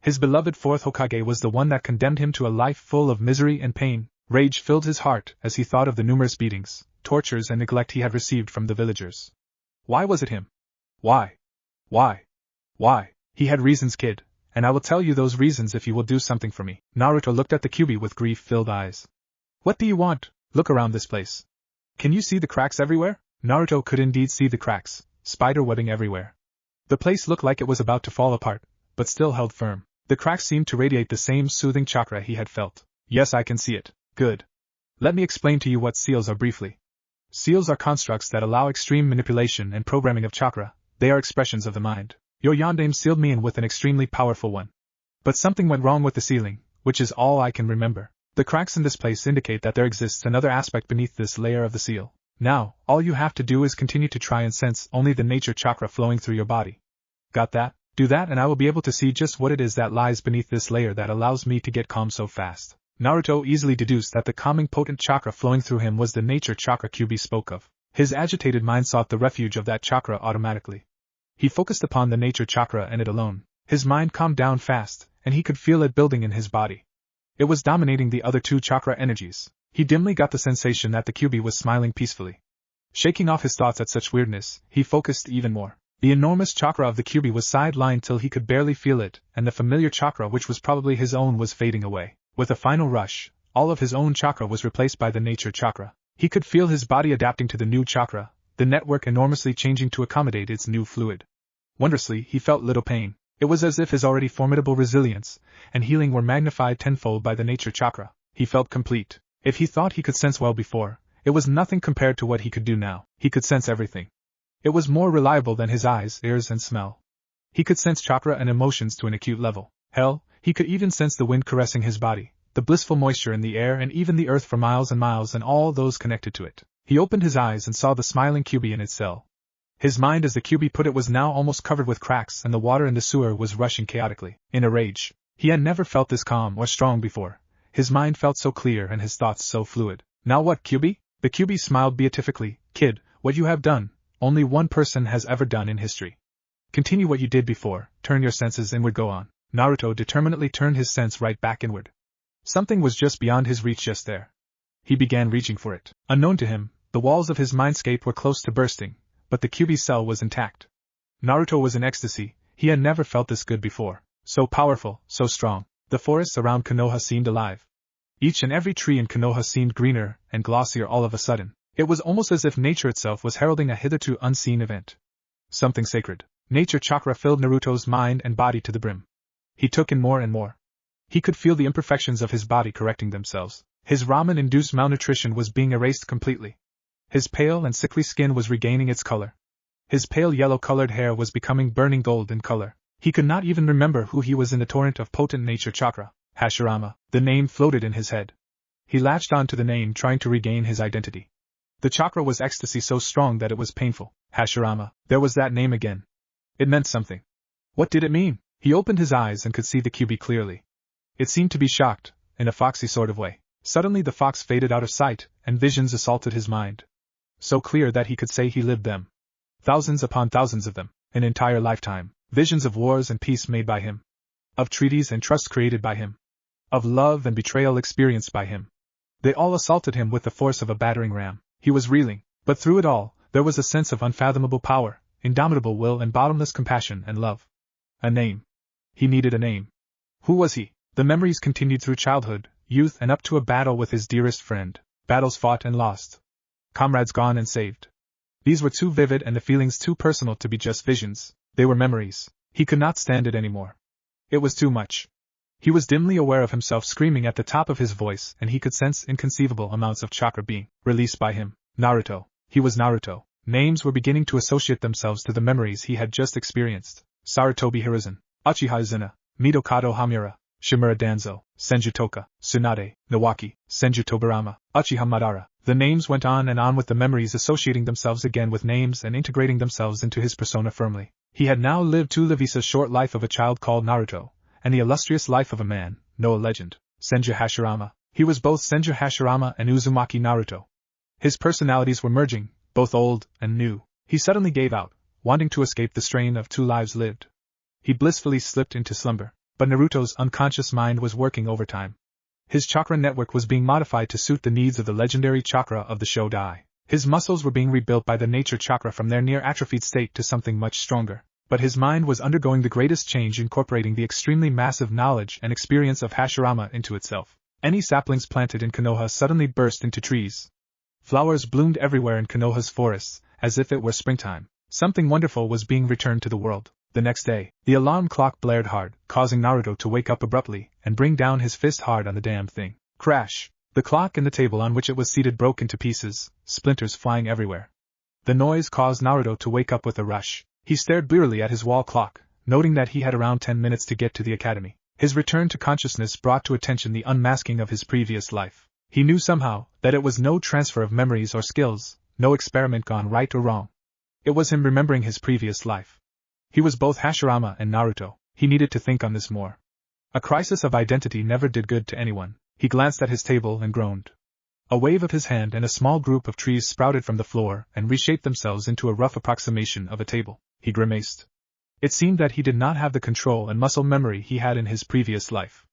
His beloved 4th Hokage was the one that condemned him to a life full of misery and pain. Rage filled his heart as he thought of the numerous beatings, tortures and neglect he had received from the villagers. Why was it him? Why? He had reasons, kid, and I will tell you those reasons if you will do something for me. Naruto looked at the Kyubi with grief-filled eyes. What do you want? Look around this place. Can you see the cracks everywhere? Naruto could indeed see the cracks, spider webbing everywhere. The place looked like it was about to fall apart, but still held firm. The cracks seemed to radiate the same soothing chakra he had felt. Yes, I can see it. Good. Let me explain to you what seals are briefly. Seals are constructs that allow extreme manipulation and programming of chakra. They are expressions of the mind. Your yondaime sealed me in with an extremely powerful one. But something went wrong with the sealing, which is all I can remember. The cracks in this place indicate that there exists another aspect beneath this layer of the seal. Now, all you have to do is continue to try and sense only the nature chakra flowing through your body. Got that? Do that and I will be able to see just what it is that lies beneath this layer that allows me to get calm so fast. Naruto easily deduced that the calming potent chakra flowing through him was the nature chakra Kyuubi spoke of. His agitated mind sought the refuge of that chakra automatically. He focused upon the nature chakra and it alone. His mind calmed down fast, and he could feel it building in his body. It was dominating the other two chakra energies. He dimly got the sensation that the Kyuubi was smiling peacefully. Shaking off his thoughts at such weirdness, he focused even more. The enormous chakra of the Kyuubi was sidelined till he could barely feel it, and the familiar chakra which was probably his own was fading away. With a final rush, all of his own chakra was replaced by the nature chakra. He could feel his body adapting to the new chakra, the network enormously changing to accommodate its new fluid. Wondrously, he felt little pain. It was as if his already formidable resilience and healing were magnified tenfold by the nature chakra. He felt complete. If he thought he could sense well before, it was nothing compared to what he could do now. He could sense everything. It was more reliable than his eyes, ears, and smell. He could sense chakra and emotions to an acute level. Hell, he could even sense the wind caressing his body, the blissful moisture in the air, and even the earth for miles and miles and all those connected to it. He opened his eyes and saw the smiling Kyuubi in its cell. His mind, as the Kyuubi put it, was now almost covered with cracks and the water in the sewer was rushing chaotically. In a rage. He had never felt this calm or strong before. His mind felt so clear and his thoughts so fluid. Now what, Kyuubi? The Kyuubi smiled beatifically. Kid, what you have done, only one person has ever done in history. Continue what you did before, turn your senses inward, go on. Naruto determinedly turned his sense right back inward. Something was just beyond his reach just there. He began reaching for it. Unknown to him, the walls of his mindscape were close to bursting, but the Kyuubi's cell was intact. Naruto was in ecstasy. He had never felt this good before. So powerful, so strong. The forests around Konoha seemed alive. Each and every tree in Konoha seemed greener and glossier all of a sudden. It was almost as if nature itself was heralding a hitherto unseen event. Something sacred. Nature chakra filled Naruto's mind and body to the brim. He took in more and more. He could feel the imperfections of his body correcting themselves. His ramen-induced malnutrition was being erased completely. His pale and sickly skin was regaining its color. His pale yellow-colored hair was becoming burning gold in color. He could not even remember who he was in the torrent of potent nature chakra. Hashirama. The name floated in his head. He latched on to the name, trying to regain his identity. The chakra was ecstasy so strong that it was painful. Hashirama. There was that name again. It meant something. What did it mean? He opened his eyes and could see the Kyuubi clearly. It seemed to be shocked, in a foxy sort of way. Suddenly the fox faded out of sight, and visions assaulted his mind. So clear that he could say he lived them. Thousands upon thousands of them, an entire lifetime. Visions of wars and peace made by him. Of treaties and trust created by him. Of love and betrayal experienced by him. They all assaulted him with the force of a battering ram. He was reeling, but through it all, there was a sense of unfathomable power, indomitable will and bottomless compassion and love. A name. He needed a name. Who was he? The memories continued through childhood, youth, and up to a battle with his dearest friend. Battles fought and lost. Comrades gone and saved. These were too vivid and the feelings too personal to be just visions. They were memories. He could not stand it anymore. It was too much. He was dimly aware of himself screaming at the top of his voice, and he could sense inconceivable amounts of chakra being released by him. Naruto. He was Naruto. Names were beginning to associate themselves to the memories he had just experienced. Sarutobi Hiruzen, Uchiha Izuna, Midokado Hamura, Shimura Danzo, Senjutoka, Tsunade, Nawaki, Senju Tobirama, Uchiha Madara. The names went on and on with the memories associating themselves again with names and integrating themselves into his persona firmly. He had now lived to live the short life of a child called Naruto, and the illustrious life of a man, no legend, Senju Hashirama. He was both Senju Hashirama and Uzumaki Naruto. His personalities were merging, both old and new. He suddenly gave out, wanting to escape the strain of 2 lives lived. He blissfully slipped into slumber, but Naruto's unconscious mind was working overtime. His chakra network was being modified to suit the needs of the legendary chakra of the Shodai. His muscles were being rebuilt by the nature chakra from their near-atrophied state to something much stronger. But his mind was undergoing the greatest change, incorporating the extremely massive knowledge and experience of Hashirama into itself. Any saplings planted in Konoha suddenly burst into trees. Flowers bloomed everywhere in Konoha's forests, as if it were springtime. Something wonderful was being returned to the world. The next day, the alarm clock blared hard, causing Naruto to wake up abruptly and bring down his fist hard on the damn thing. Crash! The clock and the table on which it was seated broke into pieces, splinters flying everywhere. The noise caused Naruto to wake up with a rush. He stared blearily at his wall clock, noting that he had around 10 minutes to get to the academy. His return to consciousness brought to attention the unmasking of his previous life. He knew somehow that it was no transfer of memories or skills, no experiment gone right or wrong. It was him remembering his previous life. He was both Hashirama and Naruto. He needed to think on this more. A crisis of identity never did good to anyone. He glanced at his table and groaned. A wave of his hand and a small group of trees sprouted from the floor and reshaped themselves into a rough approximation of a table. He grimaced. It seemed that he did not have the control and muscle memory he had in his previous life.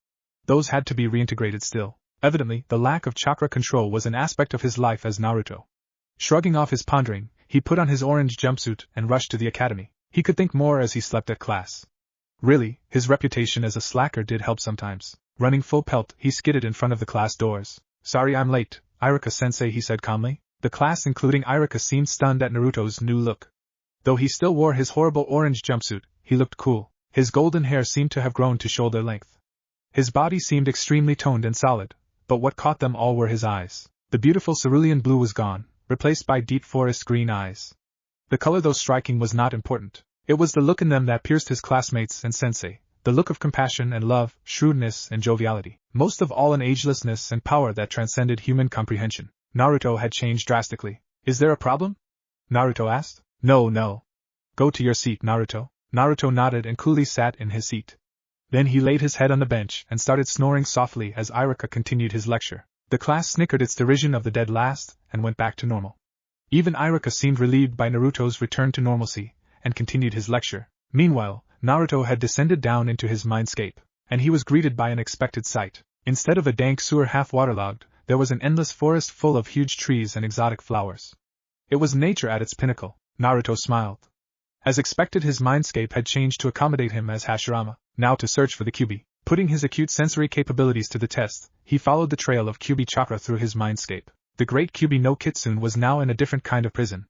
Those had to be reintegrated still. Evidently, the lack of chakra control was an aspect of his life as Naruto. Shrugging off his pondering, he put on his orange jumpsuit and rushed to the academy. He could think more as he slept at class. Really, his reputation as a slacker did help sometimes. Running full pelt, he skidded in front of the class doors. "Sorry I'm late, Iruka-sensei," he said calmly. The class including Iruka seemed stunned at Naruto's new look. Though he still wore his horrible orange jumpsuit, he looked cool. His golden hair seemed to have grown to shoulder length. His body seemed extremely toned and solid, but what caught them all were his eyes. The beautiful cerulean blue was gone, replaced by deep forest green eyes. The color, though striking, was not important. It was the look in them that pierced his classmates and sensei, the look of compassion and love, shrewdness and joviality, most of all an agelessness and power that transcended human comprehension. Naruto had changed drastically. "Is there a problem?" Naruto asked. No. "Go to your seat, Naruto." Naruto nodded and coolly sat in his seat. Then he laid his head on the bench and started snoring softly as Iruka continued his lecture. The class snickered its derision of the dead last and went back to normal. Even Iruka seemed relieved by Naruto's return to normalcy and continued his lecture. Meanwhile, Naruto had descended down into his mindscape, and he was greeted by an unexpected sight. Instead of a dank sewer half waterlogged, there was an endless forest full of huge trees and exotic flowers. It was nature at its pinnacle. Naruto smiled. As expected, his mindscape had changed to accommodate him as Hashirama. Now to search for the Kyuubi. Putting his acute sensory capabilities to the test, he followed the trail of Kyuubi chakra through his mindscape. The great Kyuubi no Kitsune was now in a different kind of prison.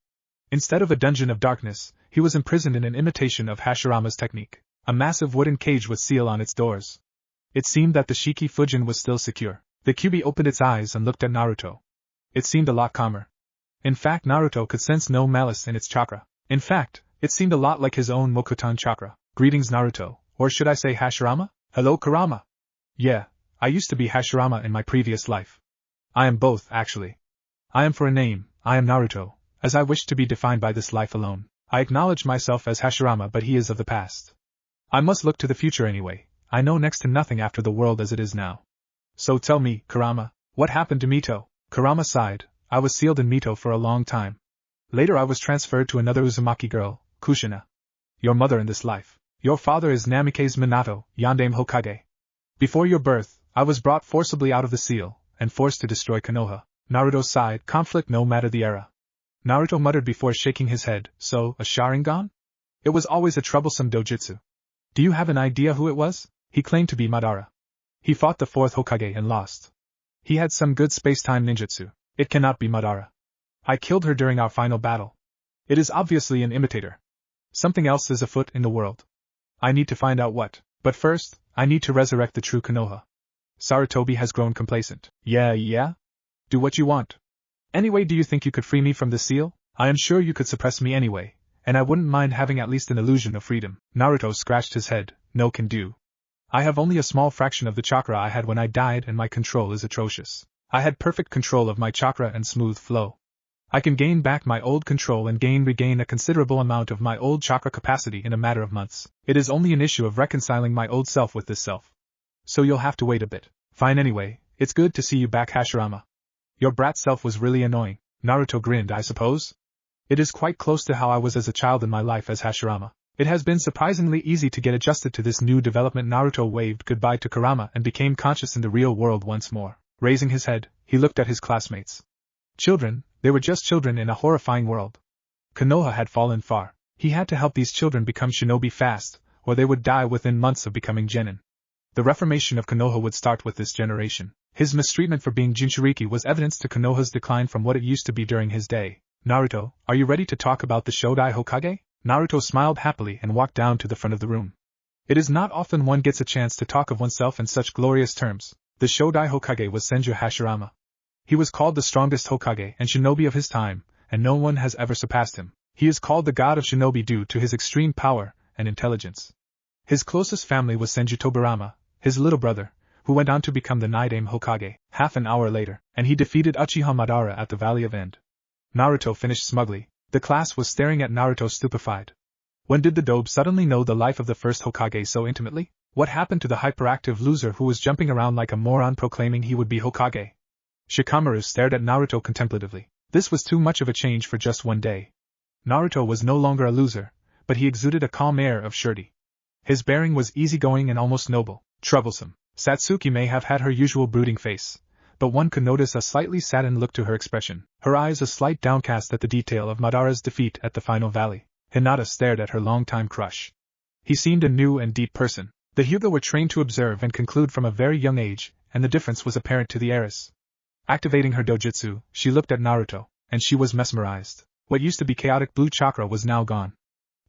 Instead of a dungeon of darkness, he was imprisoned in an imitation of Hashirama's technique, a massive wooden cage with seal on its doors. It seemed that the Shiki Fujin was still secure. The Kyuubi opened its eyes and looked at Naruto. It seemed a lot calmer. In fact, Naruto could sense no malice in its chakra. In fact, it seemed a lot like his own Mokutan chakra. "Greetings, Naruto, or should I say Hashirama?" "Hello, Kurama." "Yeah, I used to be Hashirama in my previous life. I am both, actually. I am for a name, I am Naruto, as I wish to be defined by this life alone. I acknowledge myself as Hashirama, but he is of the past. I must look to the future anyway. I know next to nothing after the world as it is now. So tell me, Kurama, what happened to Mito?" Kurama sighed. "I was sealed in Mito for a long time. Later I was transferred to another Uzumaki girl, Kushina. Your mother in this life. Your father is Namikaze Minato, Yondaime Hokage. Before your birth, I was brought forcibly out of the seal, and forced to destroy Konoha." Naruto sighed. Conflict no matter the era. Naruto muttered before shaking his head. "So, a Sharingan? It was always a troublesome dojutsu. Do you have an idea who it was?" He claimed to be Madara. He fought the fourth Hokage and lost. He had some good space-time ninjutsu. It cannot be Madara. I killed her during our final battle. It is obviously an imitator. Something else is afoot in the world. I need to find out what. But first, I need to resurrect the true Konoha. Sarutobi has grown complacent. Yeah? Do what you want. Anyway, do you think you could free me from the seal? I am sure you could suppress me anyway, and I wouldn't mind having at least an illusion of freedom." Naruto scratched his head. "No can do. I have only a small fraction of the chakra I had when I died, and my control is atrocious. I had perfect control of my chakra and smooth flow. I can gain back my old control and regain a considerable amount of my old chakra capacity in a matter of months. It is only an issue of reconciling my old self with this self. So you'll have to wait a bit. Fine anyway, it's good to see you back, Hashirama. Your brat self was really annoying." Naruto grinned. "I suppose? It is quite close to how I was as a child in my life as Hashirama. It has been surprisingly easy to get adjusted to this new development." Naruto waved goodbye to Kurama and became conscious in the real world once more. Raising his head, he looked at his classmates. Children, they were just children in a horrifying world. Konoha had fallen far. He had to help these children become shinobi fast, or they would die within months of becoming genin. The reformation of Konoha would start with this generation. His mistreatment for being Jinchuriki was evidence to Konoha's decline from what it used to be during his day. "Naruto, are you ready to talk about the Shodai Hokage?" Naruto smiled happily and walked down to the front of the room. It is not often one gets a chance to talk of oneself in such glorious terms. The Shodai Hokage was Senju Hashirama. He was called the strongest Hokage and shinobi of his time, and no one has ever surpassed him. He is called the god of shinobi due to his extreme power and intelligence. His closest family was Senju Tobirama, his little brother, who went on to become the Nidaime Hokage. Half an hour later, and he defeated Uchiha Madara at the Valley of End. Naruto finished smugly. The class was staring at Naruto stupefied. When did the dobe suddenly know the life of the first Hokage so intimately? What happened to the hyperactive loser who was jumping around like a moron proclaiming he would be Hokage? Shikamaru stared at Naruto contemplatively. This was too much of a change for just one day. Naruto was no longer a loser, but he exuded a calm air of surety. His bearing was easygoing and almost noble. Troublesome. Satsuki may have had her usual brooding face, but one could notice a slightly saddened look to her expression, her eyes a slight downcast at the detail of Madara's defeat at the final valley. Hinata stared at her longtime crush. He seemed a new and deep person. The Hyuga were trained to observe and conclude from a very young age, and the difference was apparent to the heiress. Activating her dojutsu, she looked at Naruto, and she was mesmerized. What used to be chaotic blue chakra was now gone.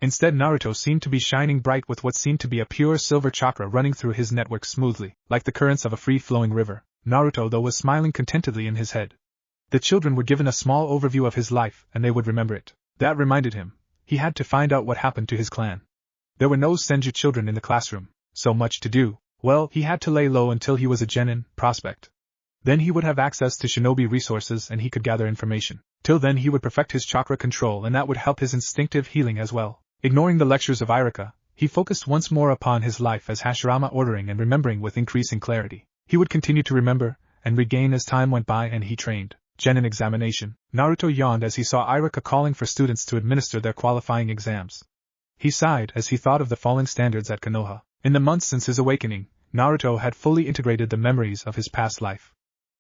Instead, Naruto seemed to be shining bright with what seemed to be a pure silver chakra running through his network smoothly, like the currents of a free-flowing river. Naruto, though, was smiling contentedly in his head. The children were given a small overview of his life, and they would remember it. That reminded him. He had to find out what happened to his clan. There were no Senju children in the classroom. So much to do. Well, he had to lay low until he was a genin prospect. Then he would have access to shinobi resources and he could gather information. Till then he would perfect his chakra control and that would help his instinctive healing as well. Ignoring the lectures of Iruka, he focused once more upon his life as Hashirama, ordering and remembering with increasing clarity. He would continue to remember and regain as time went by and he trained. Genin examination. Naruto yawned as he saw Iruka calling for students to administer their qualifying exams. He sighed as he thought of the falling standards at Konoha. In the months since his awakening, Naruto had fully integrated the memories of his past life.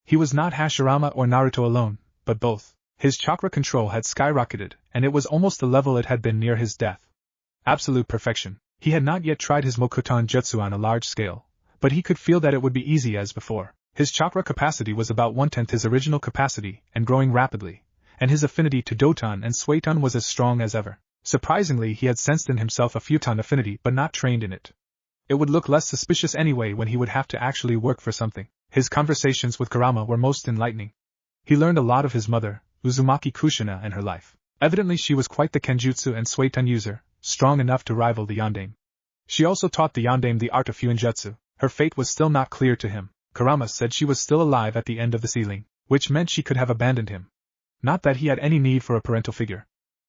He was not Hashirama or Naruto alone, but both. His chakra control had skyrocketed, and it was almost the level it had been near his death. Absolute perfection. He had not yet tried his Mokuton Jutsu on a large scale, but he could feel that it would be easy as before. His chakra capacity was about 1/10 his original capacity, and growing rapidly, and his affinity to Doton and Suiton was as strong as ever. Surprisingly, he had sensed in himself a Futon affinity but not trained in it. It would look less suspicious anyway when he would have to actually work for something. His conversations with Kurama were most enlightening. He learned a lot of his mother, Uzumaki Kushina, and her life. Evidently she was quite the Kenjutsu and Suiton user, strong enough to rival the Yondaime. She also taught the Yondaime the art of Fuinjutsu. Her fate was still not clear to him. Kurama said she was still alive at the end of the ceiling, which meant she could have abandoned him. Not that he had any need for a parental figure.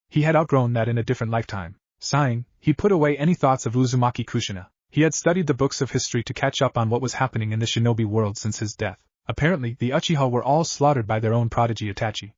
He had outgrown that in a different lifetime. Sighing, he put away any thoughts of Uzumaki Kushina. He had studied the books of history to catch up on what was happening in the shinobi world since his death. Apparently, the Uchiha were all slaughtered by their own prodigy Itachi.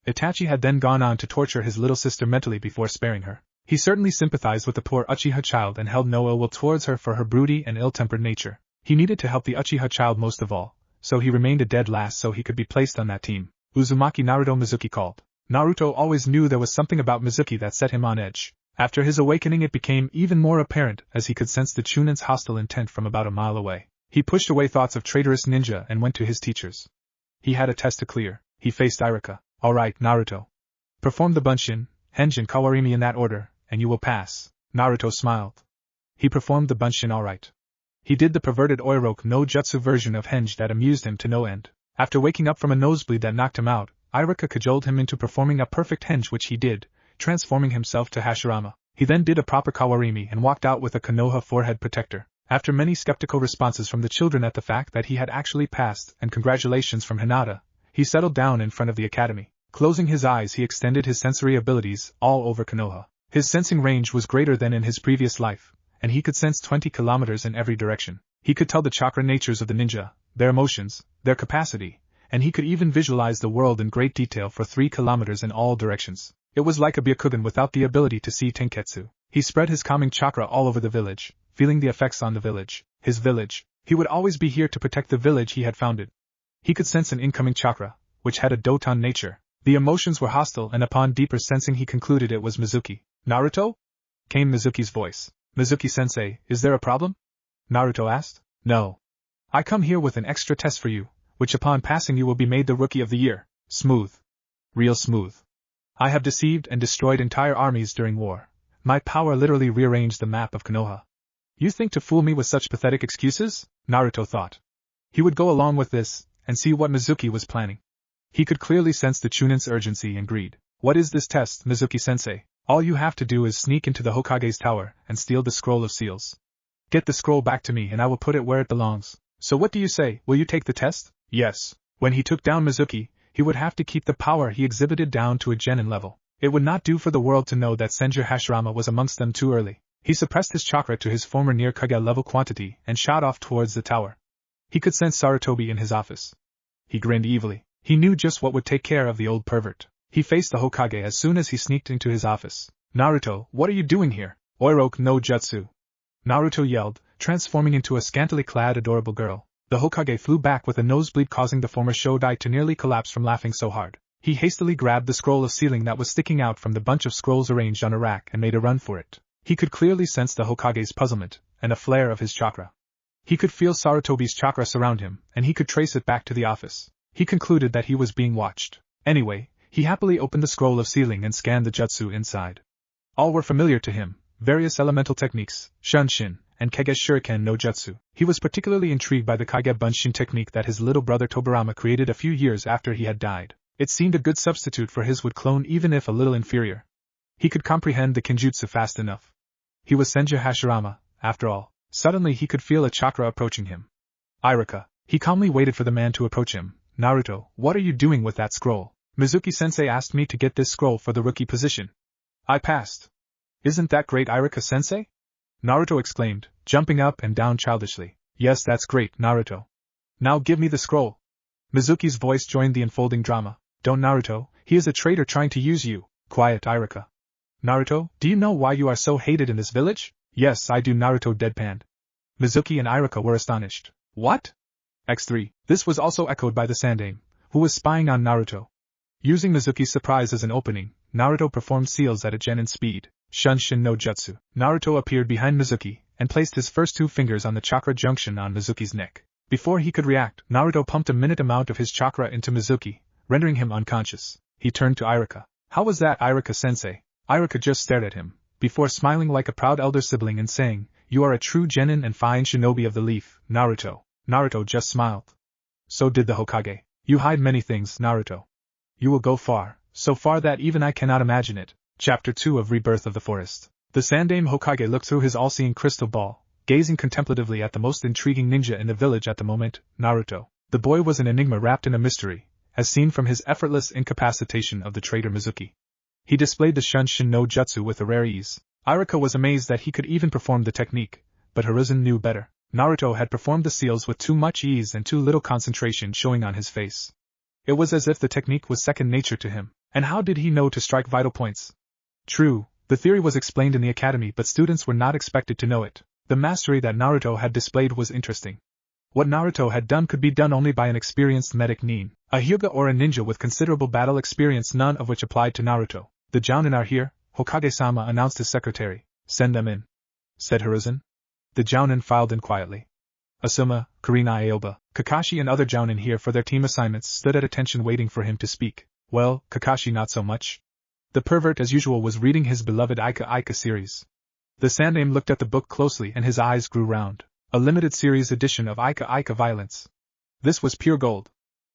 Itachi had then gone on to torture his little sister mentally before sparing her. He certainly sympathized with the poor Uchiha child and held no ill will towards her for her broody and ill-tempered nature. He needed to help the Uchiha child most of all, so he remained a dead last so he could be placed on that team. Uzumaki Naruto Mizuki called. Naruto always knew there was something about Mizuki that set him on edge. After his awakening it became even more apparent as he could sense the chunin's hostile intent from about a mile away. He pushed away thoughts of traitorous ninja and went to his teachers. He had a test to clear. He faced Iruka. Alright, Naruto. Perform the Bunshin, Henjin Kawarimi in that order, and you will pass. Naruto smiled. He performed the Bunshin alright. He did the perverted Oiroku no Jutsu version of Henge that amused him to no end. After waking up from a nosebleed that knocked him out, Iruka cajoled him into performing a perfect Henge, which he did, transforming himself to Hashirama. He then did a proper Kawarimi and walked out with a Konoha forehead protector. After many skeptical responses from the children at the fact that he had actually passed and congratulations from Hinata, he settled down in front of the academy. Closing his eyes, he extended his sensory abilities all over Konoha. His sensing range was greater than in his previous life, and he could sense 20 kilometers in every direction. He could tell the chakra natures of the ninja, their emotions, their capacity, and he could even visualize the world in great detail for 3 kilometers in all directions. It was like a Byakugan without the ability to see Tenketsu. He spread his calming chakra all over the village, feeling the effects on the village. His village. He would always be here to protect the village he had founded. He could sense an incoming chakra, which had a Doton nature. The emotions were hostile, and upon deeper sensing he concluded it was Mizuki. Naruto? Came Mizuki's voice. Mizuki-sensei, is there a problem? Naruto asked. No. I come here with an extra test for you, which upon passing you will be made the Rookie of the Year. Smooth. Real smooth. I have deceived and destroyed entire armies during war. My power literally rearranged the map of Konoha. You think to fool me with such pathetic excuses? Naruto thought. He would go along with this, and see what Mizuki was planning. He could clearly sense the chunin's urgency and greed. What is this test, Mizuki-sensei? All you have to do is sneak into the Hokage's tower and steal the scroll of seals. Get the scroll back to me and I will put it where it belongs. So what do you say, will you take the test? Yes. When he took down Mizuki, he would have to keep the power he exhibited down to a genin level. It would not do for the world to know that Senju Hashirama was amongst them too early. He suppressed his chakra to his former near Kage level quantity and shot off towards the tower. He could sense Sarutobi in his office. He grinned evilly. He knew just what would take care of the old pervert. He faced the Hokage as soon as he sneaked into his office. Naruto, what are you doing here? Oiroke no Jutsu. Naruto yelled, transforming into a scantily clad adorable girl. The Hokage flew back with a nosebleed, causing the former Shodai to nearly collapse from laughing so hard. He hastily grabbed the scroll of sealing that was sticking out from the bunch of scrolls arranged on a rack and made a run for it. He could clearly sense the Hokage's puzzlement, and a flare of his chakra. He could feel Sarutobi's chakra surround him, and he could trace it back to the office. He concluded that he was being watched. Anyway, he happily opened the scroll of sealing and scanned the jutsu inside. All were familiar to him, various elemental techniques, Shunshin, and Kage Shuriken no Jutsu. He was particularly intrigued by the Kage Bunshin technique that his little brother Tobirama created a few years after he had died. It seemed a good substitute for his wood clone, even if a little inferior. He could comprehend the kenjutsu fast enough. He was Senju Hashirama, after all. Suddenly he could feel a chakra approaching him. Irika. He calmly waited for the man to approach him. Naruto, what are you doing with that scroll? Mizuki-sensei asked me to get this scroll for the rookie position. I passed. Isn't that great, Irika-sensei? Naruto exclaimed, jumping up and down childishly. Yes, that's great, Naruto. Now give me the scroll. Mizuki's voice joined the unfolding drama. Don't, Naruto, he is a traitor trying to use you. Quiet, Irika. Naruto, do you know why you are so hated in this village? Yes, I do, Naruto deadpanned. Mizuki and Irika were astonished. What? X3. This was also echoed by the Sandaime, who was spying on Naruto. Using Mizuki's surprise as an opening, Naruto performed seals at a genin speed. Shunshin no Jutsu. Naruto appeared behind Mizuki, and placed his first two fingers on the chakra junction on Mizuki's neck. Before he could react, Naruto pumped a minute amount of his chakra into Mizuki, rendering him unconscious. He turned to Irika. How was that, Irika-sensei? Irika just stared at him, before smiling like a proud elder sibling and saying, You are a true genin and fine shinobi of the leaf, Naruto. Naruto just smiled. So did the Hokage. You hide many things, Naruto. You will go far, so far that even I cannot imagine it. Chapter 2 of Rebirth of the Forest. The Sandaime Hokage looked through his all-seeing crystal ball, gazing contemplatively at the most intriguing ninja in the village at the moment, Naruto. The boy was an enigma wrapped in a mystery, as seen from his effortless incapacitation of the traitor Mizuki. He displayed the Shunshin no Jutsu with a rare ease. Irika was amazed that he could even perform the technique, but Hiruzen knew better. Naruto had performed the seals with too much ease and too little concentration showing on his face. It was as if the technique was second nature to him. And how did he know to strike vital points? True, the theory was explained in the academy, but students were not expected to know it. The mastery that Naruto had displayed was interesting. What Naruto had done could be done only by an experienced medic nin, a hyuga or a ninja with considerable battle experience, none of which applied to Naruto. The Jounin are here, Hokage-sama announced his secretary. Send them in, said Hiruzen. The Jounin filed in quietly. Asuma, Kurina Aoba, Kakashi and other Jounin here for their team assignments stood at attention waiting for him to speak. Well, Kakashi not so much. The pervert as usual was reading his beloved Ika Ika series. The Sandaime looked at the book closely and his eyes grew round. A limited series edition of Ika Ika Violence. This was pure gold.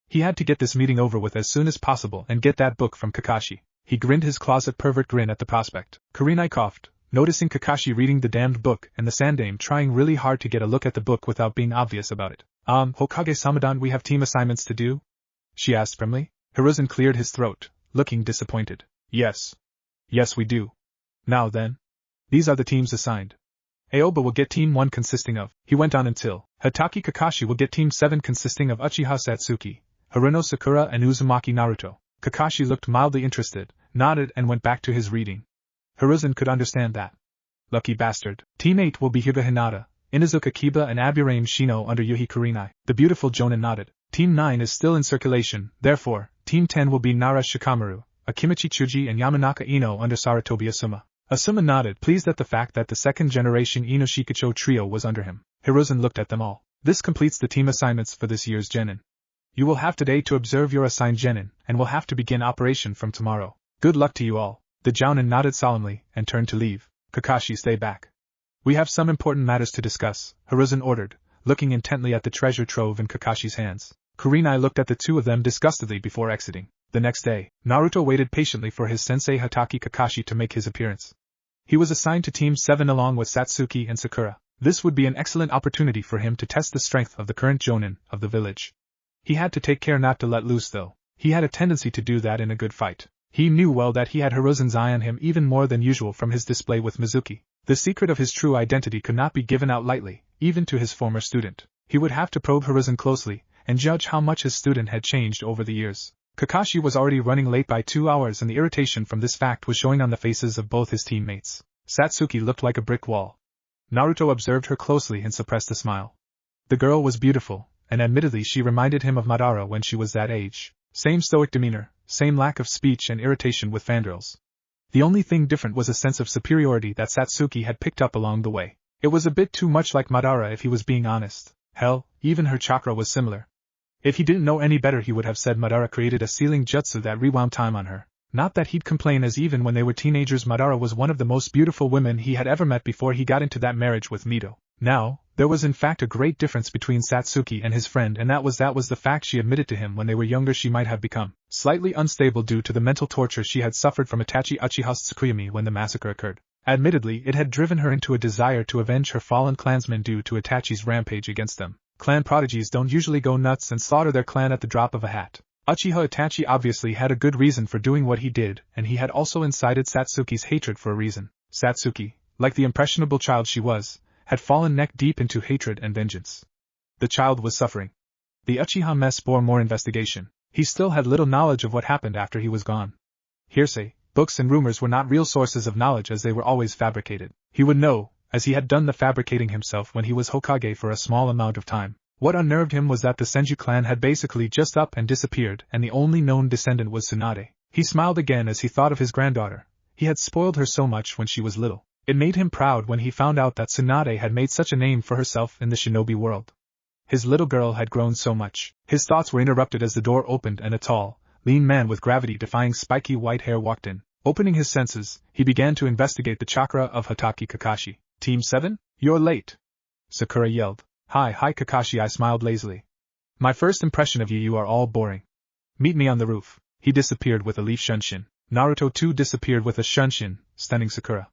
He had to get this meeting over with as soon as possible and get that book from Kakashi. He grinned his closet pervert grin at the prospect. Kurinai coughed, noticing Kakashi reading the damned book and the Sandaime trying really hard to get a look at the book without being obvious about it. Hokage-sama, we have team assignments to do? She asked firmly. Hiruzen cleared his throat, looking disappointed. Yes. Yes, we do. Now then. These are the teams assigned. Aoba will get Team 1 consisting of, he went on until, Hatake Kakashi will get Team 7 consisting of Uchiha Satsuki, Haruno Sakura and Uzumaki Naruto. Kakashi looked mildly interested, nodded and went back to his reading. Hiruzen could understand that. Lucky bastard. Team 8 will be Hyuga Hinata, Inuzuka Kiba and Aburame Shino under Yuhi Kurinai. The beautiful Jonin nodded. Team 9 is still in circulation, therefore, Team 10 will be Nara Shikamaru, Akimichi Chuji and Yamanaka Ino under Sarutobi Asuma. Asuma nodded, pleased at the fact that the second-generation Inoshikacho trio was under him. Hiruzen looked at them all. This completes the team assignments for this year's Genin. You will have today to observe your assigned Genin, and will have to begin operation from tomorrow. Good luck to you all. The Jounin nodded solemnly, and turned to leave. Kakashi, stay back. We have some important matters to discuss, Hiruzen ordered, looking intently at the treasure trove in Kakashi's hands. Kurinai looked at the two of them disgustedly before exiting. The next day, Naruto waited patiently for his sensei Hatake Kakashi to make his appearance. He was assigned to Team 7 along with Satsuki and Sakura. This would be an excellent opportunity for him to test the strength of the current jonin of the village. He had to take care not to let loose though. He had a tendency to do that in a good fight. He knew well that he had Hiruzen's eye on him even more than usual from his display with Mizuki. The secret of his true identity could not be given out lightly, even to his former student. He would have to probe Hiruzen closely, and judge how much his student had changed over the years. Kakashi was already running late by 2 hours and the irritation from this fact was showing on the faces of both his teammates. Satsuki looked like a brick wall. Naruto observed her closely and suppressed a smile. The girl was beautiful, and admittedly she reminded him of Madara when she was that age. Same stoic demeanor, same lack of speech and irritation with fangirls. The only thing different was a sense of superiority that Satsuki had picked up along the way. It was a bit too much like Madara if he was being honest. Hell, even her chakra was similar. If he didn't know any better he would have said Madara created a sealing jutsu that rewound time on her. Not that he'd complain, as even when they were teenagers Madara was one of the most beautiful women he had ever met before he got into that marriage with Mito. Now, there was in fact a great difference between Satsuki and his friend, and that was the fact she admitted to him when they were younger she might have become slightly unstable due to the mental torture she had suffered from Itachi Uchiha's Tsukuyomi when the massacre occurred. Admittedly, it had driven her into a desire to avenge her fallen clansmen due to Itachi's rampage against them. Clan prodigies don't usually go nuts and slaughter their clan at the drop of a hat. Uchiha Itachi obviously had a good reason for doing what he did, and he had also incited Satsuki's hatred for a reason. Satsuki, like the impressionable child she was, had fallen neck deep into hatred and vengeance. The child was suffering. The Uchiha mess bore more investigation. He still had little knowledge of what happened after he was gone. Hearsay, books and rumors were not real sources of knowledge as they were always fabricated. He would know, as he had done the fabricating himself when he was Hokage for a small amount of time. What unnerved him was that the Senju clan had basically just up and disappeared, and the only known descendant was Tsunade. He smiled again as he thought of his granddaughter. He had spoiled her so much when she was little. It made him proud when he found out that Tsunade had made such a name for herself in the shinobi world. His little girl had grown so much. His thoughts were interrupted as the door opened and a tall, lean man with gravity-defying spiky white hair walked in. Opening his senses, he began to investigate the chakra of Hatake Kakashi. Team 7? You're late. Sakura yelled. Hi Kakashi, I smiled lazily. My first impression of you are all boring. Meet me on the roof. He disappeared with a leaf shunshin. Naruto too disappeared with a shunshin, stunning Sakura.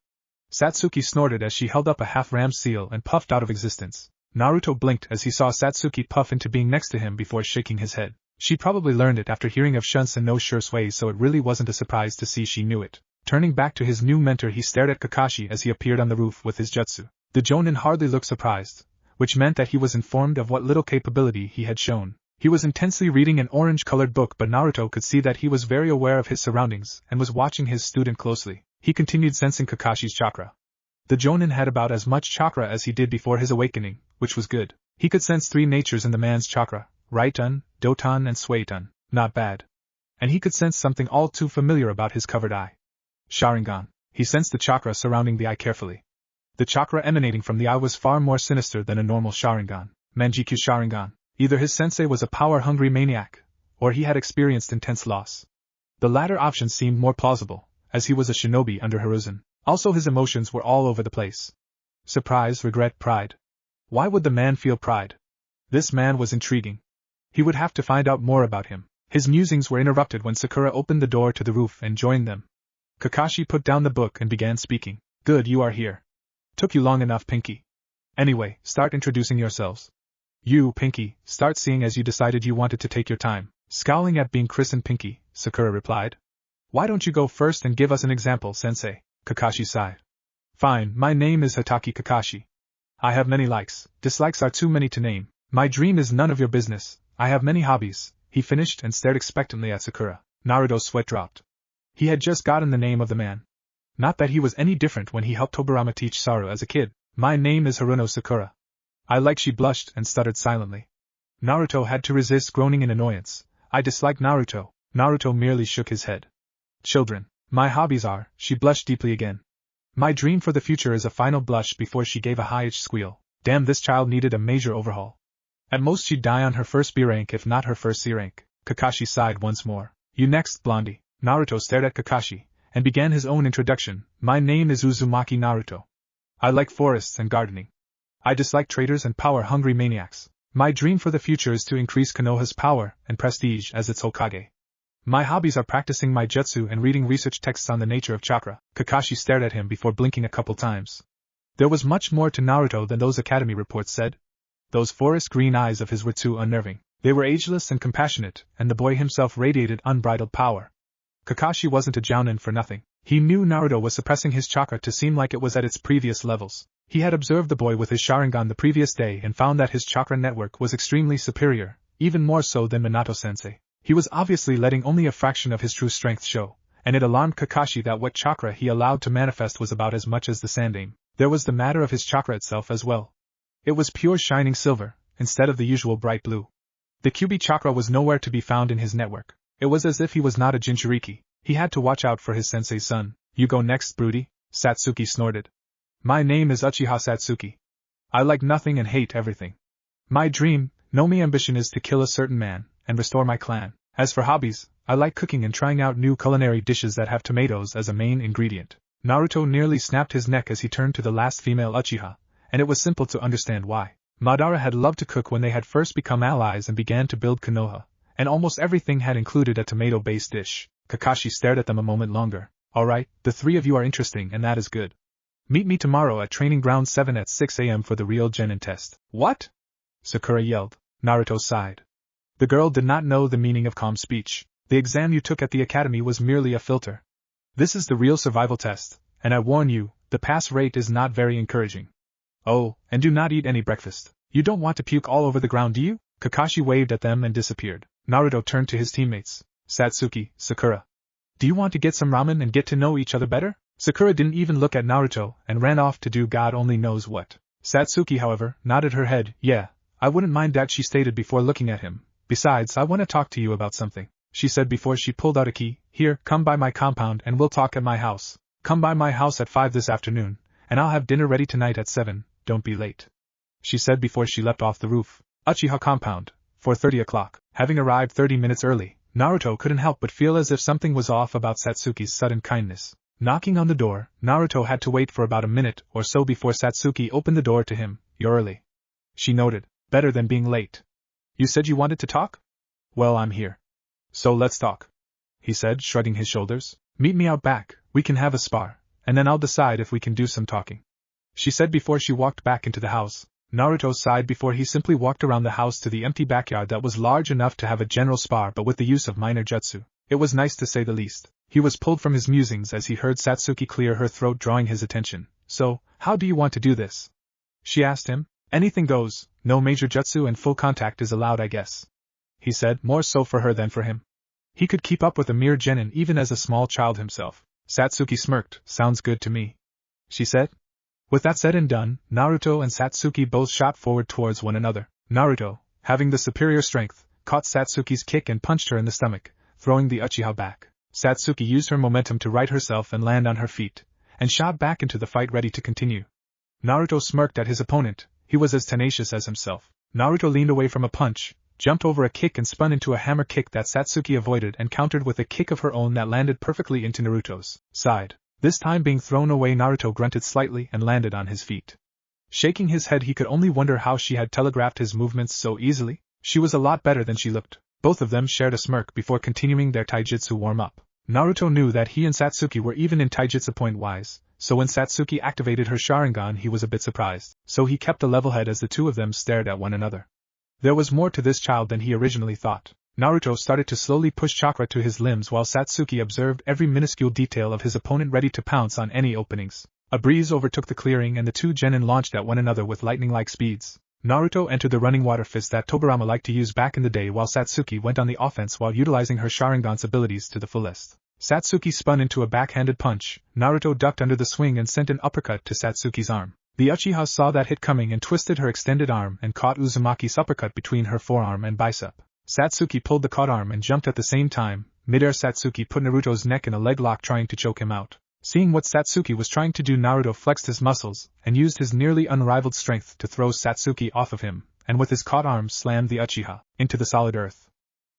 Satsuki snorted as she held up a half-rammed seal and puffed out of existence. Naruto blinked as he saw Satsuki puff into being next to him before shaking his head. She probably learned it after hearing of Shunsen no Shursui, so it really wasn't a surprise to see she knew it. Turning back to his new mentor, he stared at Kakashi as he appeared on the roof with his jutsu. The jonin hardly looked surprised, which meant that he was informed of what little capability he had shown. He was intensely reading an orange-colored book, but Naruto could see that he was very aware of his surroundings and was watching his student closely. He continued sensing Kakashi's chakra. The jonin had about as much chakra as he did before his awakening, which was good. He could sense 3 natures in the man's chakra, Raiton, Doton and Suiton. Not bad. And he could sense something all too familiar about his covered eye. Sharingan. He sensed the chakra surrounding the eye carefully. The chakra emanating from the eye was far more sinister than a normal Sharingan. Manjikyu Sharingan. Either his sensei was a power-hungry maniac, or he had experienced intense loss. The latter option seemed more plausible, as he was a shinobi under Hiruzen. Also his emotions were all over the place. Surprise, regret, pride. Why would the man feel pride? This man was intriguing. He would have to find out more about him. His musings were interrupted when Sakura opened the door to the roof and joined them. Kakashi put down the book and began speaking. Good, you are here. Took you long enough, Pinky. Anyway, start introducing yourselves. You, Pinky, start seeing as you decided you wanted to take your time. Scowling at being christened Pinky, Sakura replied. Why don't you go first and give us an example, sensei? Kakashi sighed. Fine, my name is Hatake Kakashi. I have many likes, dislikes are too many to name. My dream is none of your business. I have many hobbies, he finished and stared expectantly at Sakura. Naruto's sweat dropped. He had just gotten the name of the man. Not that he was any different when he helped Tobirama teach Saru as a kid. My name is Haruno Sakura. I like. She blushed and stuttered silently. Naruto had to resist groaning in annoyance. I dislike Naruto. Naruto merely shook his head. Children. My hobbies are, she blushed deeply again. My dream for the future is a final blush before she gave a high-pitched squeal. Damn, this child needed a major overhaul. At most she'd die on her first B rank if not her first C rank. Kakashi sighed once more. You next, Blondie. Naruto stared at Kakashi, and began his own introduction. My name is Uzumaki Naruto. I like forests and gardening. I dislike traitors and power-hungry maniacs. My dream for the future is to increase Konoha's power and prestige as its Hokage. My hobbies are practicing my jutsu and reading research texts on the nature of chakra. Kakashi stared at him before blinking a couple times. There was much more to Naruto than those academy reports said. Those forest green eyes of his were too unnerving. They were ageless and compassionate, and the boy himself radiated unbridled power. Kakashi wasn't a jounin for nothing. He knew Naruto was suppressing his chakra to seem like it was at its previous levels. He had observed the boy with his Sharingan the previous day and found that his chakra network was extremely superior, even more so than Minato-sensei. He was obviously letting only a fraction of his true strength show, and it alarmed Kakashi that what chakra he allowed to manifest was about as much as the Sandaime. There was the matter of his chakra itself as well. It was pure shining silver, instead of the usual bright blue. The Kyuubi chakra was nowhere to be found in his network. It was as if he was not a Jinchuriki. He had to watch out for his sensei's son. You go next, broody, Satsuki snorted. My name is Uchiha Satsuki. I like nothing and hate everything. My dream, no ambition is to kill a certain man, and restore my clan. As for hobbies, I like cooking and trying out new culinary dishes that have tomatoes as a main ingredient. Naruto nearly snapped his neck as he turned to the last female Uchiha, and it was simple to understand why. Madara had loved to cook when they had first become allies and began to build Konoha, and almost everything had included a tomato-based dish. Kakashi stared at them a moment longer. Alright, the three of you are interesting and that is good. Meet me tomorrow at Training Ground 7 at 6 a.m. for the real genin test. What? Sakura yelled. Naruto sighed. The girl did not know the meaning of calm speech. The exam you took at the academy was merely a filter. This is the real survival test, and I warn you, the pass rate is not very encouraging. Oh, and do not eat any breakfast. You don't want to puke all over the ground, do you? Kakashi waved at them and disappeared. Naruto turned to his teammates. Satsuki, Sakura. Do you want to get some ramen and get to know each other better? Sakura didn't even look at Naruto and ran off to do God only knows what. Satsuki, however, nodded her head. Yeah, I wouldn't mind that, she stated before looking at him. Besides, I want to talk to you about something, she said before she pulled out a key. Here, come by my compound and we'll talk at my house. Come by my house at 5 this afternoon, and I'll have dinner ready tonight at 7, don't be late, she said before she leapt off the roof. Uchiha compound, 4:30 o'clock. Having arrived 30 minutes early, Naruto couldn't help but feel as if something was off about Satsuki's sudden kindness. Knocking on the door, Naruto had to wait for about a minute or so before Satsuki opened the door to him. You're early, she noted. Better than being late. You said you wanted to talk? Well, I'm here. So let's talk, he said, shrugging his shoulders. Meet me out back, we can have a spar, and then I'll decide if we can do some talking, she said before she walked back into the house. Naruto sighed before he simply walked around the house to the empty backyard that was large enough to have a general spar but with the use of minor jutsu. It was nice to say the least. He was pulled from his musings as he heard Satsuki clear her throat, drawing his attention. So, how do you want to do this? She asked him. Anything goes, no major jutsu and full contact is allowed, I guess, he said, more so for her than for him. He could keep up with a mere genin even as a small child himself. Satsuki smirked. Sounds good to me, she said. With that said and done, Naruto and Satsuki both shot forward towards one another. Naruto, having the superior strength, caught Satsuki's kick and punched her in the stomach, throwing the Uchiha back. Satsuki used her momentum to right herself and land on her feet, and shot back into the fight ready to continue. Naruto smirked at his opponent. He was as tenacious as himself. Naruto leaned away from a punch, jumped over a kick and spun into a hammer kick that Satsuki avoided and countered with a kick of her own that landed perfectly into Naruto's side. This time being thrown away, Naruto grunted slightly and landed on his feet. Shaking his head, he could only wonder how she had telegraphed his movements so easily. She was a lot better than she looked. Both of them shared a smirk before continuing their taijutsu warm-up. Naruto knew that he and Satsuki were even in taijutsu point-wise, so when Satsuki activated her Sharingan he was a bit surprised, so he kept a level head as the two of them stared at one another. There was more to this child than he originally thought. Naruto started to slowly push chakra to his limbs while Satsuki observed every minuscule detail of his opponent, ready to pounce on any openings. A breeze overtook the clearing and the two genin launched at one another with lightning-like speeds. Naruto entered the running water fist that Tobirama liked to use back in the day, while Satsuki went on the offense while utilizing her Sharingan's abilities to the fullest. Satsuki spun into a backhanded punch. Naruto ducked under the swing and sent an uppercut to Satsuki's arm. The Uchiha saw that hit coming and twisted her extended arm and caught Uzumaki's uppercut between her forearm and bicep. Satsuki pulled the caught arm and jumped at the same time. Mid-air, Satsuki put Naruto's neck in a leg lock, trying to choke him out. Seeing what Satsuki was trying to do, Naruto flexed his muscles and used his nearly unrivaled strength to throw Satsuki off of him, and with his caught arm slammed the Uchiha into the solid earth.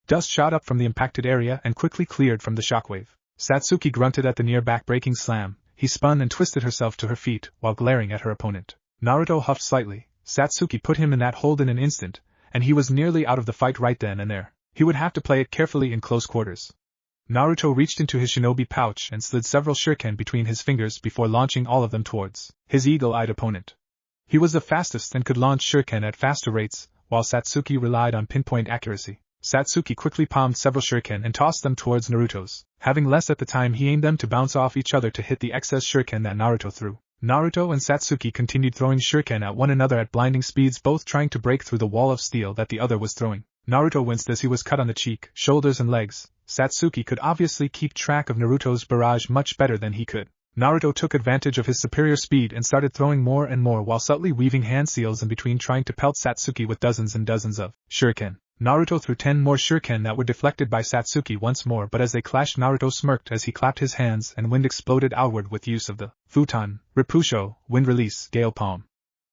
Dust shot up from the impacted area and quickly cleared from the shockwave. Satsuki grunted at the near back-breaking slam. He spun and twisted herself to her feet while glaring at her opponent. Naruto huffed slightly. Satsuki put him in that hold in an instant, and he was nearly out of the fight right then and there. He would have to play it carefully in close quarters. Naruto reached into his shinobi pouch and slid several shuriken between his fingers before launching all of them towards his eagle-eyed opponent. He was the fastest and could launch shuriken at faster rates, while Satsuki relied on pinpoint accuracy. Satsuki quickly palmed several shuriken and tossed them towards Naruto's. Having less at the time, he aimed them to bounce off each other to hit the excess shuriken that Naruto threw. Naruto and Satsuki continued throwing shuriken at one another at blinding speeds, both trying to break through the wall of steel that the other was throwing. Naruto winced as he was cut on the cheek, shoulders and legs. Satsuki could obviously keep track of Naruto's barrage much better than he could. Naruto took advantage of his superior speed and started throwing more and more while subtly weaving hand seals in between, trying to pelt Satsuki with dozens and dozens of shuriken. Naruto threw 10 more shuriken that were deflected by Satsuki once more, but as they clashed, Naruto smirked as he clapped his hands and wind exploded outward with use of the futon, Repusho, wind release, gale palm.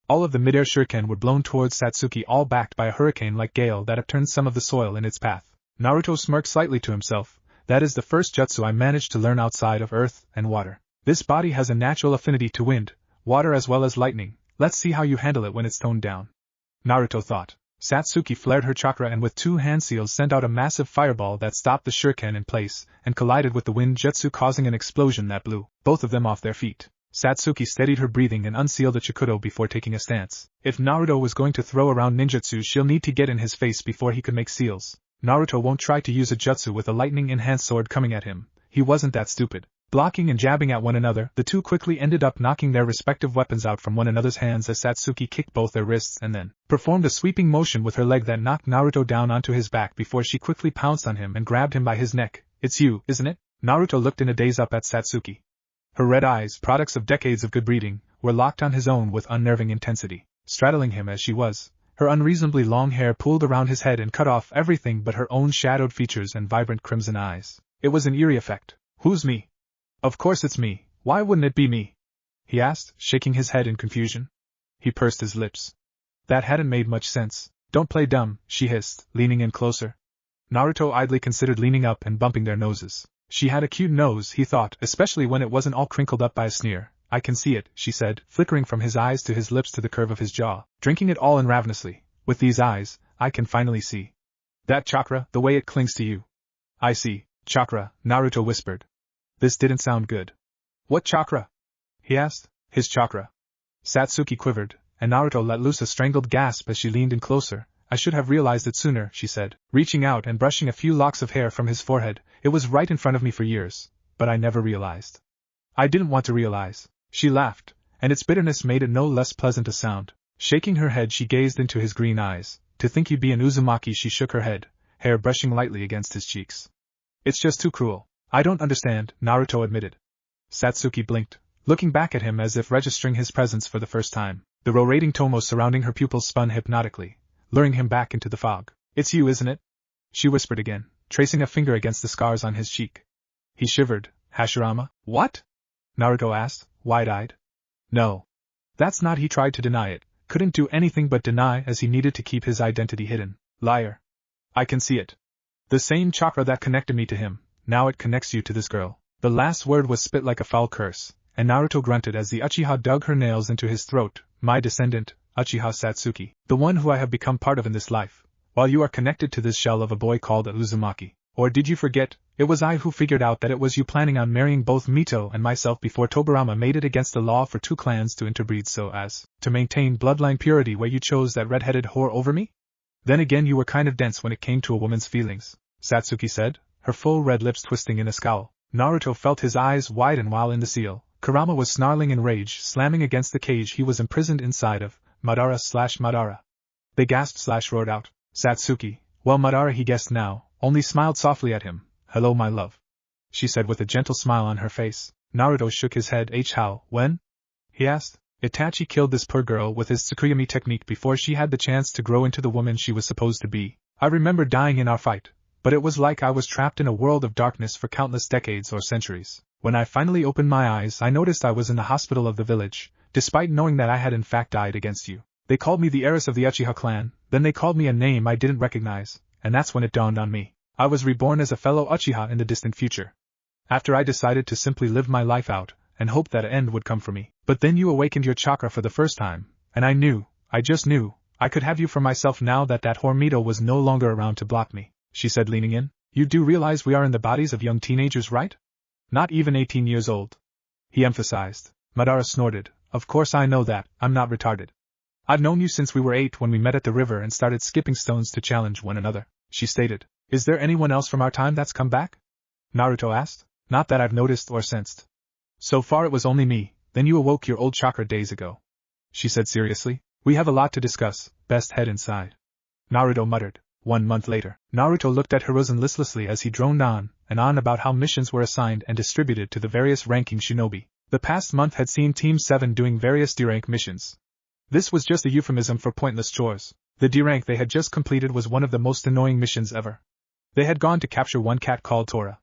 All of the midair shuriken were blown towards Satsuki, all backed by a hurricane-like gale that upturned some of the soil in its path. Naruto smirked slightly to himself. That is the first jutsu I managed to learn outside of earth and water. This body has a natural affinity to wind, water as well as lightning. Let's see how you handle it when it's toned down. Naruto thought. Satsuki flared her chakra and with 2 hand seals sent out a massive fireball that stopped the shuriken in place and collided with the wind jutsu, causing an explosion that blew both of them off their feet. Satsuki steadied her breathing and unsealed the Chikudo before taking a stance. If Naruto was going to throw around ninjutsu, she'll need to get in his face before he could make seals. Naruto won't try to use a jutsu with a lightning-enhanced sword coming at him. He wasn't that stupid. Blocking and jabbing at one another, the two quickly ended up knocking their respective weapons out from one another's hands as Satsuki kicked both their wrists and then performed a sweeping motion with her leg that knocked Naruto down onto his back before she quickly pounced on him and grabbed him by his neck. It's you, isn't it? Naruto looked in a daze up at Satsuki. Her red eyes, products of decades of good breeding, were locked on his own with unnerving intensity. Straddling him as she was, her unreasonably long hair pulled around his head and cut off everything but her own shadowed features and vibrant crimson eyes. It was an eerie effect. Who's me? Of course it's me. Why wouldn't it be me? He asked, shaking his head in confusion. He pursed his lips. That hadn't made much sense. Don't play dumb, she hissed, leaning in closer. Naruto idly considered leaning up and bumping their noses. She had a cute nose, he thought, especially when it wasn't all crinkled up by a sneer. I can see it, she said, flickering from his eyes to his lips to the curve of his jaw, drinking it all in ravenously. With these eyes, I can finally see. That chakra, the way it clings to you. I see. Chakra, Naruto whispered. This didn't sound good. What chakra? He asked. His chakra. Satsuki quivered, and Naruto let loose a strangled gasp as she leaned in closer. I should have realized it sooner, she said, reaching out and brushing a few locks of hair from his forehead. It was right in front of me for years, but I never realized. I didn't want to realize. She laughed, and its bitterness made it no less pleasant a sound. Shaking her head, she gazed into his green eyes. To think you'd be an Uzumaki, she shook her head, hair brushing lightly against his cheeks. It's just too cruel. I don't understand, Naruto admitted. Satsuki blinked, looking back at him as if registering his presence for the first time. The rotating tomo surrounding her pupils spun hypnotically, luring him back into the fog. It's you, isn't it? She whispered again, tracing a finger against the scars on his cheek. He shivered. Hashirama? What? Naruto asked, wide-eyed. No. That's not. He tried to deny it, couldn't do anything but deny as he needed to keep his identity hidden. Liar. I can see it. The same chakra that connected me to him, now it connects you to this girl. The last word was spit like a foul curse, and Naruto grunted as the Uchiha dug her nails into his throat. My descendant, Uchiha Satsuki, the one who I have become part of in this life, while you are connected to this shell of a boy called a Uzumaki. Or did you forget? It was I who figured out that it was you planning on marrying both Mito and myself before Tobirama made it against the law for two clans to interbreed so as to maintain bloodline purity, where you chose that red-headed whore over me? Then again, you were kind of dense when it came to a woman's feelings, Satsuki said, her full red lips twisting in a scowl. Naruto felt his eyes widen while in the seal. Kurama was snarling in rage, slamming against the cage he was imprisoned inside of. Madara/Madara. They gasped/roared out. Satsuki, well, Madara, he guessed now, only smiled softly at him. Hello, my love, she said with a gentle smile on her face. Naruto shook his head. How? When? He asked. Itachi killed this poor girl with his Tsukuyomi technique before she had the chance to grow into the woman she was supposed to be. I remember dying in our fight, but it was like I was trapped in a world of darkness for countless decades or centuries. When I finally opened my eyes, I noticed I was in the hospital of the village, despite knowing that I had in fact died against you. They called me the heiress of the Uchiha clan, then they called me a name I didn't recognize, and that's when it dawned on me. I was reborn as a fellow Uchiha in the distant future. After I decided to simply live my life out, and hope that an end would come for me. But then you awakened your chakra for the first time, and I just knew, I could have you for myself now that Hormito was no longer around to block me, she said leaning in. You do realize we are in the bodies of young teenagers, right? Not even 18 years old. He emphasized. Madara snorted. Of course I know that, I'm not retarded. I've known you since we were 8 when we met at the river and started skipping stones to challenge one another, she stated. Is there anyone else from our time that's come back? Naruto asked. Not that I've noticed or sensed. So far it was only me, then you awoke your old chakra days ago, she said seriously. We have a lot to discuss, best head inside. Naruto muttered. 1 month later, Naruto looked at Hiruzen listlessly as he droned on and on about how missions were assigned and distributed to the various ranking shinobi. The past month had seen Team 7 doing various D-rank missions. This was just a euphemism for pointless chores. The D-rank they had just completed was one of the most annoying missions ever. They had gone to capture one cat called Tora.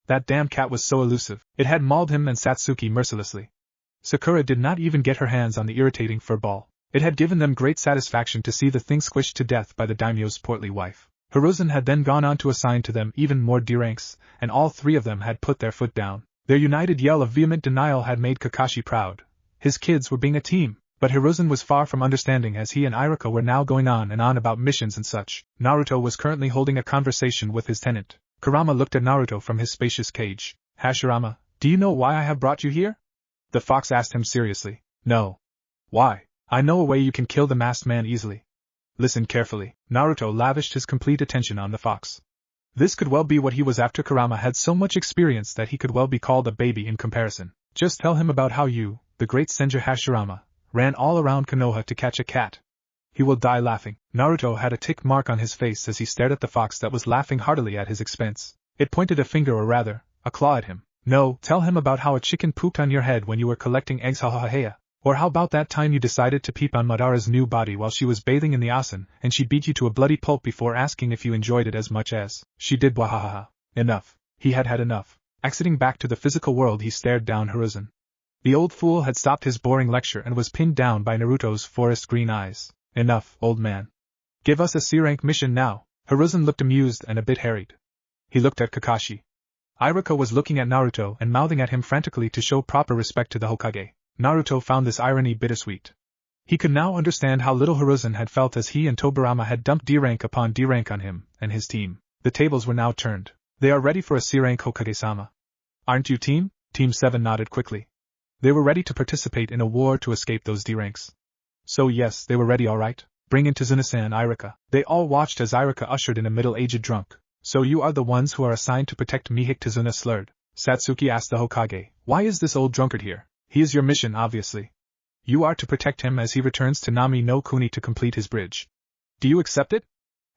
That damn cat was so elusive, it had mauled him and Satsuki mercilessly. Sakura did not even get her hands on the irritating fur ball. It had given them great satisfaction to see the thing squished to death by the daimyo's portly wife. Hiruzen had then gone on to assign to them even more D-ranks, and all 3 of them had put their foot down. Their united yell of vehement denial had made Kakashi proud. His kids were being a team, but Hiruzen was far from understanding as he and Iruka were now going on and on about missions and such. Naruto was currently holding a conversation with his tenant. Kurama looked at Naruto from his spacious cage. Hashirama, do you know why I have brought you here? The fox asked him seriously. No. Why? I know a way you can kill the masked man easily. Listen carefully. Naruto lavished his complete attention on the fox. This could well be what he was after. Kurama had so much experience that he could well be called a baby in comparison. Just tell him about how you, the great Senju Hashirama, ran all around Konoha to catch a cat. He will die laughing. Naruto had a tick mark on his face as he stared at the fox that was laughing heartily at his expense. It pointed a finger or rather, a claw at him. No, tell him about how a chicken pooped on your head when you were collecting eggs, ha ha ha ha. Or how about that time you decided to peep on Madara's new body while she was bathing in the onsen, and she beat you to a bloody pulp before asking if you enjoyed it as much as she did. Wahahaha. Enough. He had had enough. Exiting back to the physical world, he stared down Hiruzen. The old fool had stopped his boring lecture and was pinned down by Naruto's forest green eyes. Enough, old man. Give us a C-rank mission now. Hiruzen looked amused and a bit harried. He looked at Kakashi. Iruka was looking at Naruto and mouthing at him frantically to show proper respect to the Hokage. Naruto found this irony bittersweet. He could now understand how little Hiruzen had felt as he and Tobirama had dumped D-rank upon D-rank on him and his team. The tables were now turned. They are ready for a C-rank, Hokage-sama. Aren't you team? Team 7 nodded quickly. They were ready to participate in a war to escape those D-ranks. So yes, they were ready all right. Bring in Tazuna-san and Iruka. They all watched as Iruka ushered in a middle-aged drunk. So you are the ones who are assigned to protect Mihik? Tazuna slurred. Satsuki asked the Hokage. Why is this old drunkard here? He is your mission, obviously. You are to protect him as he returns to Nami no Kuni to complete his bridge. Do you accept it?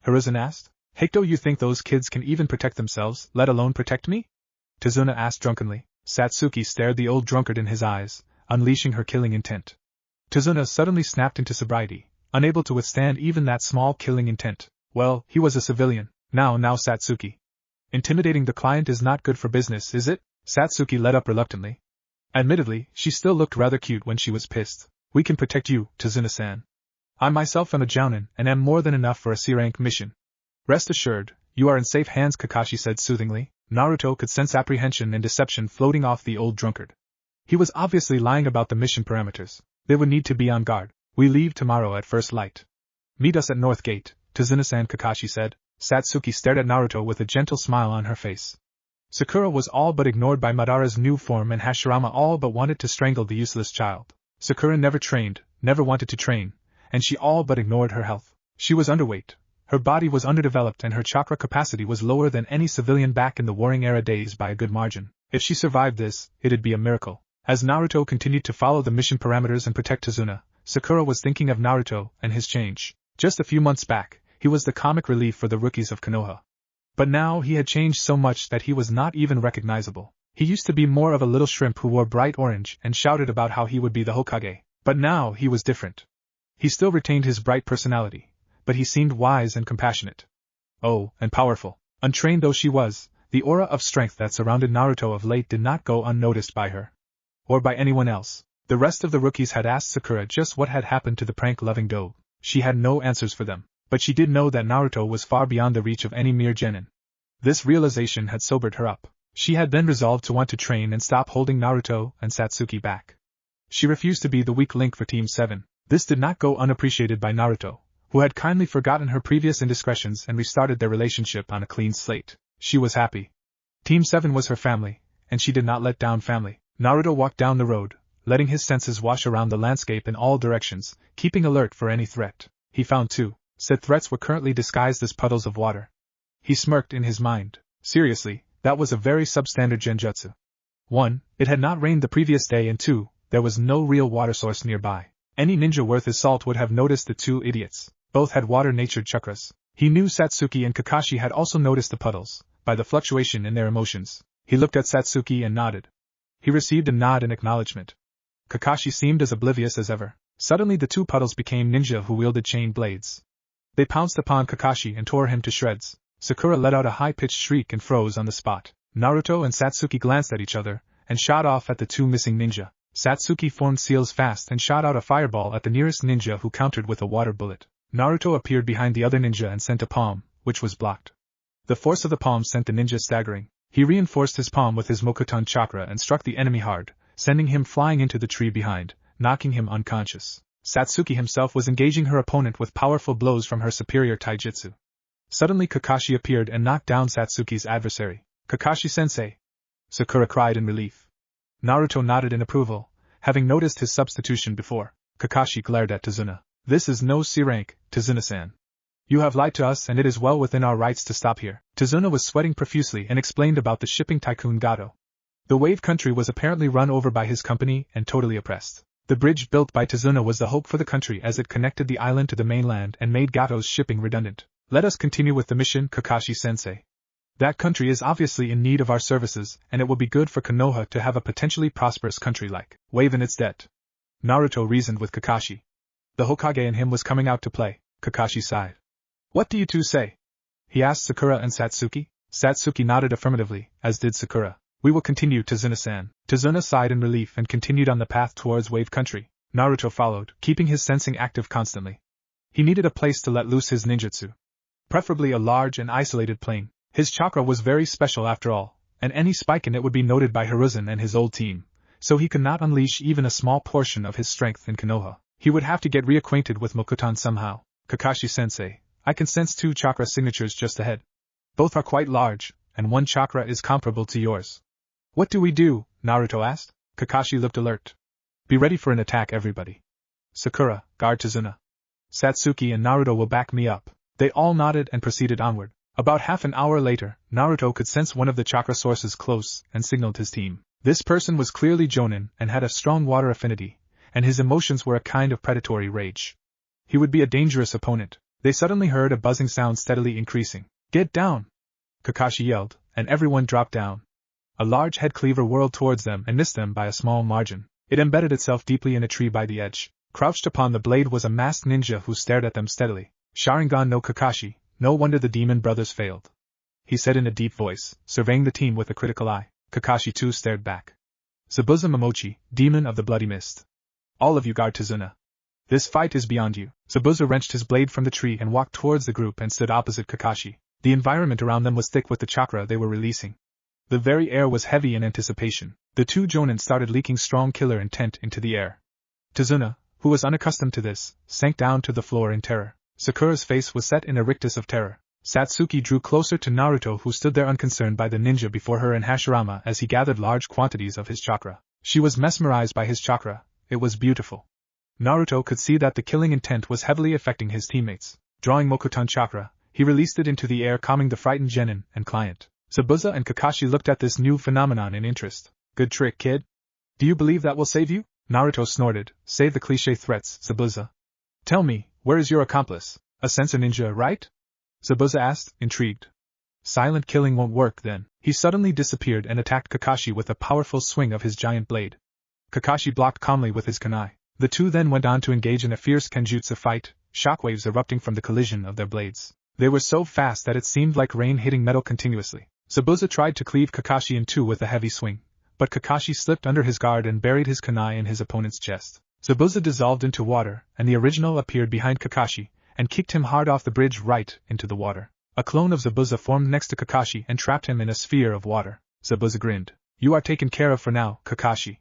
Hiruzen asked. Hikto, you think those kids can even protect themselves, let alone protect me? Tazuna asked drunkenly. Satsuki stared the old drunkard in his eyes, unleashing her killing intent. Tazuna suddenly snapped into sobriety, unable to withstand even that small killing intent. Well, he was a civilian. Now Satsuki. Intimidating the client is not good for business, is it? Satsuki let up reluctantly. Admittedly, she still looked rather cute when she was pissed. We can protect you, Tazuna-san. I myself am a jounin and am more than enough for a C-rank mission. Rest assured, you are in safe hands, Kakashi said soothingly. Naruto could sense apprehension and deception floating off the old drunkard. He was obviously lying about the mission parameters. They would need to be on guard. We leave tomorrow at first light. Meet us at North Gate, Tazuna-san, Kakashi said. Satsuki stared at Naruto with a gentle smile on her face. Sakura was all but ignored by Madara's new form and Hashirama all but wanted to strangle the useless child. Sakura never trained, never wanted to train, and she all but ignored her health. She was underweight, her body was underdeveloped and her chakra capacity was lower than any civilian back in the Warring Era days by a good margin. If she survived this, it'd be a miracle. As Naruto continued to follow the mission parameters and protect Tazuna, Sakura was thinking of Naruto and his change. Just a few months back, he was the comic relief for the rookies of Konoha. But now he had changed so much that he was not even recognizable. He used to be more of a little shrimp who wore bright orange and shouted about how he would be the Hokage. But now he was different. He still retained his bright personality, but he seemed wise and compassionate. Oh, and powerful. Untrained though she was, the aura of strength that surrounded Naruto of late did not go unnoticed by her. Or by anyone else. The rest of the rookies had asked Sakura just what had happened to the prank-loving doe. She had no answers for them. But she did know that Naruto was far beyond the reach of any mere genin. This realization had sobered her up. She had then resolved to want to train and stop holding Naruto and Satsuki back. She refused to be the weak link for Team 7. This did not go unappreciated by Naruto, who had kindly forgotten her previous indiscretions and restarted their relationship on a clean slate. She was happy. Team 7 was her family, and she did not let down family. Naruto walked down the road, letting his senses wash around the landscape in all directions, keeping alert for any threat. He found two. Said threats were currently disguised as puddles of water. He smirked in his mind. Seriously, that was a very substandard genjutsu. 1. It had not rained the previous day, and 2. There was no real water source nearby. Any ninja worth his salt would have noticed the two idiots. Both had water-natured chakras. He knew Satsuki and Kakashi had also noticed the puddles, by the fluctuation in their emotions. He looked at Satsuki and nodded. He received a nod in acknowledgement. Kakashi seemed as oblivious as ever. Suddenly the two puddles became ninja who wielded chain blades. They pounced upon Kakashi and tore him to shreds. Sakura let out a high-pitched shriek and froze on the spot. Naruto and Satsuki glanced at each other, and shot off at the two missing ninja. Satsuki formed seals fast and shot out a fireball at the nearest ninja, who countered with a water bullet. Naruto appeared behind the other ninja and sent a palm, which was blocked. The force of the palm sent the ninja staggering. He reinforced his palm with his Mokuton chakra and struck the enemy hard, sending him flying into the tree behind, knocking him unconscious. Satsuki himself was engaging her opponent with powerful blows from her superior taijutsu. Suddenly Kakashi appeared and knocked down Satsuki's adversary. "Kakashi-sensei!" Sakura cried in relief. Naruto nodded in approval, having noticed his substitution before. Kakashi glared at Tazuna. "This is no C rank, Tazuna-san. You have lied to us, and it is well within our rights to stop here." Tazuna was sweating profusely and explained about the shipping tycoon Gato. The wave country was apparently run over by his company and totally oppressed. The bridge built by Tazuna was the hope for the country, as it connected the island to the mainland and made Gato's shipping redundant. "Let us continue with the mission, Kakashi-sensei. That country is obviously in need of our services, and it will be good for Konoha to have a potentially prosperous country like Wave in its debt." Naruto reasoned with Kakashi. The Hokage in him was coming out to play. Kakashi sighed. "What do you two say?" he asked Sakura and Satsuki. Satsuki nodded affirmatively, as did Sakura. "We will continue, Tazuna-san." Tazuna sighed in relief and continued on the path towards Wave Country. Naruto followed, keeping his sensing active constantly. He needed a place to let loose his ninjutsu. Preferably a large and isolated plain. His chakra was very special after all, and any spike in it would be noted by Hiruzen and his old team, so he could not unleash even a small portion of his strength in Konoha. He would have to get reacquainted with Mokuton somehow. "Kakashi-sensei, I can sense two chakra signatures just ahead. Both are quite large, and one chakra is comparable to yours." "What do we do?" Naruto asked. Kakashi looked alert. "Be ready for an attack, everybody. Sakura, guard Tazuna. Satsuki and Naruto will back me up." They all nodded and proceeded onward. About half an hour later, Naruto could sense one of the chakra sources close and signaled his team. This person was clearly Jonin and had a strong water affinity, and his emotions were a kind of predatory rage. He would be a dangerous opponent. They suddenly heard a buzzing sound steadily increasing. "Get down!" Kakashi yelled, and everyone dropped down. A large head cleaver whirled towards them and missed them by a small margin. It embedded itself deeply in a tree by the edge. Crouched upon the blade was a masked ninja who stared at them steadily. "Sharingan no Kakashi, no wonder the demon brothers failed," he said in a deep voice, surveying the team with a critical eye. Kakashi too stared back. "Zabuza Momochi, demon of the bloody mist. All of you guard Tazuna. This fight is beyond you." Zabuza wrenched his blade from the tree and walked towards the group and stood opposite Kakashi. The environment around them was thick with the chakra they were releasing. The very air was heavy in anticipation. The two Jonin started leaking strong killer intent into the air. Tazuna, who was unaccustomed to this, sank down to the floor in terror. Sakura's face was set in a rictus of terror. Satsuki drew closer to Naruto, who stood there unconcerned by the ninja before her, and Hashirama as he gathered large quantities of his chakra. She was mesmerized by his chakra. It was beautiful. Naruto could see that the killing intent was heavily affecting his teammates. Drawing Mokuton chakra, he released it into the air, calming the frightened genin and client. Zabuza and Kakashi looked at this new phenomenon in interest. "Good trick, kid. Do you believe that will save you?" Naruto snorted. "Save the cliché threats, Zabuza. Tell me, where is your accomplice? A sensor ninja, right?" Zabuza asked, intrigued. "Silent killing won't work then." He suddenly disappeared and attacked Kakashi with a powerful swing of his giant blade. Kakashi blocked calmly with his kunai. The two then went on to engage in a fierce kenjutsu fight, shockwaves erupting from the collision of their blades. They were so fast that it seemed like rain hitting metal continuously. Zabuza tried to cleave Kakashi in two with a heavy swing, but Kakashi slipped under his guard and buried his kunai in his opponent's chest. Zabuza dissolved into water, and the original appeared behind Kakashi, and kicked him hard off the bridge right into the water. A clone of Zabuza formed next to Kakashi and trapped him in a sphere of water. Zabuza grinned. You are taken care of for now, Kakashi.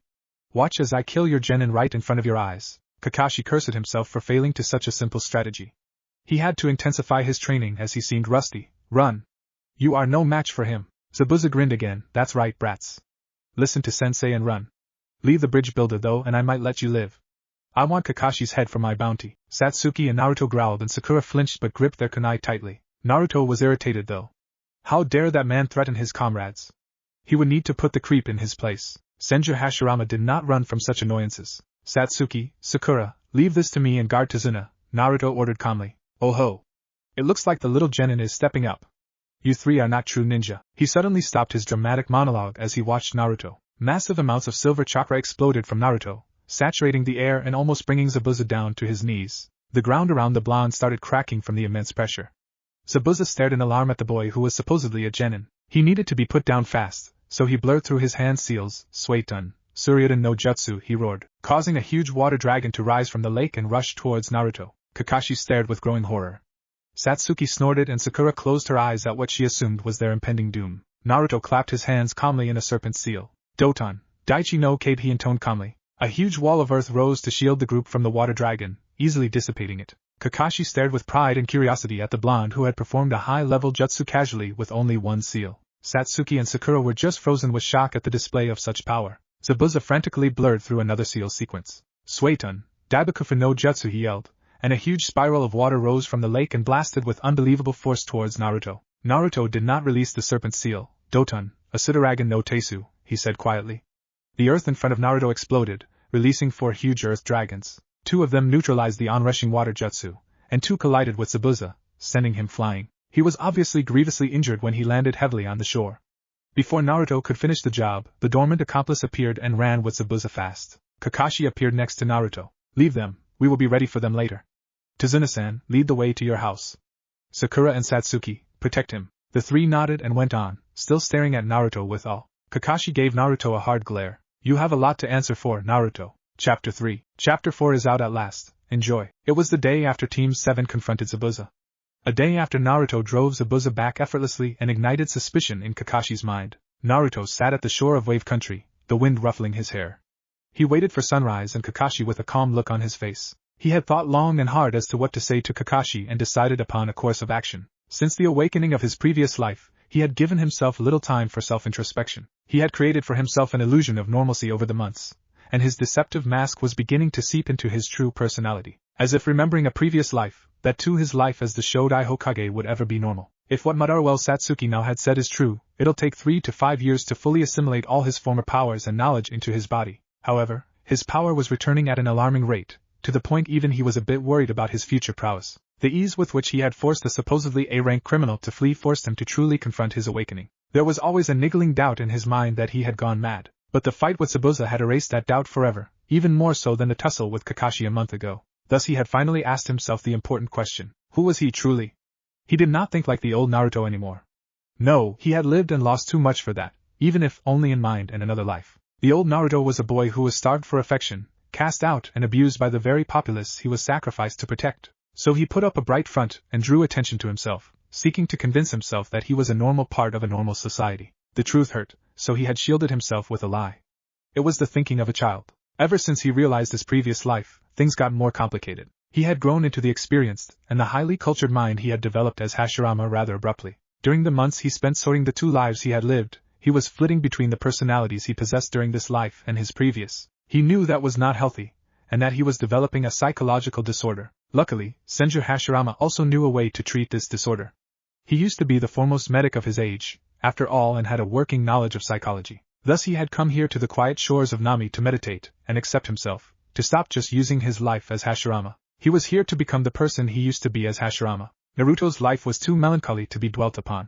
Watch as I kill your genin right in front of your eyes. Kakashi cursed himself for failing to such a simple strategy. He had to intensify his training as he seemed rusty. Run! You are no match for him. Zabuza grinned again. That's right, brats. Listen to sensei and run. Leave the bridge builder though and I might let you live. I want Kakashi's head for my bounty. Satsuki and Naruto growled and Sakura flinched but gripped their kunai tightly. Naruto was irritated though. How dare that man threaten his comrades? He would need to put the creep in his place. Senju Hashirama did not run from such annoyances. Satsuki, Sakura, leave this to me and guard Tazuna, Naruto ordered calmly. Oh ho! It looks like the little genin is stepping up. You three are not true ninja. He suddenly stopped his dramatic monologue as he watched Naruto. Massive amounts of silver chakra exploded from Naruto, saturating the air and almost bringing Zabuza down to his knees. The ground around the blonde started cracking from the immense pressure. Zabuza stared in alarm at the boy who was supposedly a genin. He needed to be put down fast, so he blurred through his hand seals, Suiton, Suryudan no Jutsu, he roared, causing a huge water dragon to rise from the lake and rush towards Naruto. Kakashi stared with growing horror. Satsuki snorted and Sakura closed her eyes at what she assumed was their impending doom. Naruto clapped his hands calmly in a serpent seal. Doton, Daichi no Kabe, he intoned calmly. A huge wall of earth rose to shield the group from the water dragon, easily dissipating it. Kakashi stared with pride and curiosity at the blonde who had performed a high-level jutsu casually with only one seal. Satsuki and Sakura were just frozen with shock at the display of such power. Zabuza frantically blurred through another seal sequence. Suiton, Daibakufu no Jutsu, he yelled, and a huge spiral of water rose from the lake and blasted with unbelievable force towards Naruto. Naruto did not release the serpent seal. Doton, Asudaragan no Tesu, he said quietly. The earth in front of Naruto exploded, releasing 4 huge earth dragons. 2 of them neutralized the onrushing water jutsu, and 2 collided with Zabuza, sending him flying. He was obviously grievously injured when he landed heavily on the shore. Before Naruto could finish the job, the dormant accomplice appeared and ran with Zabuza fast. Kakashi appeared next to Naruto. Leave them, we will be ready for them later. Tazuna-san, lead the way to your house. Sakura and Satsuki, protect him. The 3 nodded and went on, still staring at Naruto with awe. Kakashi gave Naruto a hard glare. You have a lot to answer for, Naruto. Chapter 3. Chapter 4 is out at last. Enjoy. It was the day after Team 7 confronted Zabuza. A day after Naruto drove Zabuza back effortlessly and ignited suspicion in Kakashi's mind. Naruto sat at the shore of Wave Country, the wind ruffling his hair. He waited for sunrise and Kakashi with a calm look on his face. He had thought long and hard as to what to say to Kakashi and decided upon a course of action. Since the awakening of his previous life, he had given himself little time for self-introspection. He had created for himself an illusion of normalcy over the months, and his deceptive mask was beginning to seep into his true personality. As if remembering a previous life, that too his life as the Shodai Hokage would ever be normal. If what Madara Satsuki now had said is true, it'll take 3 to 5 years to fully assimilate all his former powers and knowledge into his body. However, his power was returning at an alarming rate, to the point even he was a bit worried about his future prowess. The ease with which he had forced the supposedly A-rank criminal to flee forced him to truly confront his awakening. There was always a niggling doubt in his mind that he had gone mad, but the fight with Zabuza had erased that doubt forever, even more so than the tussle with Kakashi a month ago. Thus he had finally asked himself the important question: who was he truly? He did not think like the old Naruto anymore. No, he had lived and lost too much for that, even if only in mind and another life. The old Naruto was a boy who was starved for affection, cast out and abused by the very populace he was sacrificed to protect. So he put up a bright front and drew attention to himself, seeking to convince himself that he was a normal part of a normal society. The truth hurt, so he had shielded himself with a lie. It was the thinking of a child. Ever since he realized his previous life, things got more complicated. He had grown into the experienced and the highly cultured mind he had developed as Hashirama rather abruptly. During the months he spent sorting the 2 lives he had lived, he was flitting between the personalities he possessed during this life and his previous. He knew that was not healthy, and that he was developing a psychological disorder. Luckily, Senju Hashirama also knew a way to treat this disorder. He used to be the foremost medic of his age, after all, and had a working knowledge of psychology. Thus he had come here to the quiet shores of Nami to meditate and accept himself, to stop just using his life as Hashirama. He was here to become the person he used to be as Hashirama. Naruto's life was too melancholy to be dwelt upon.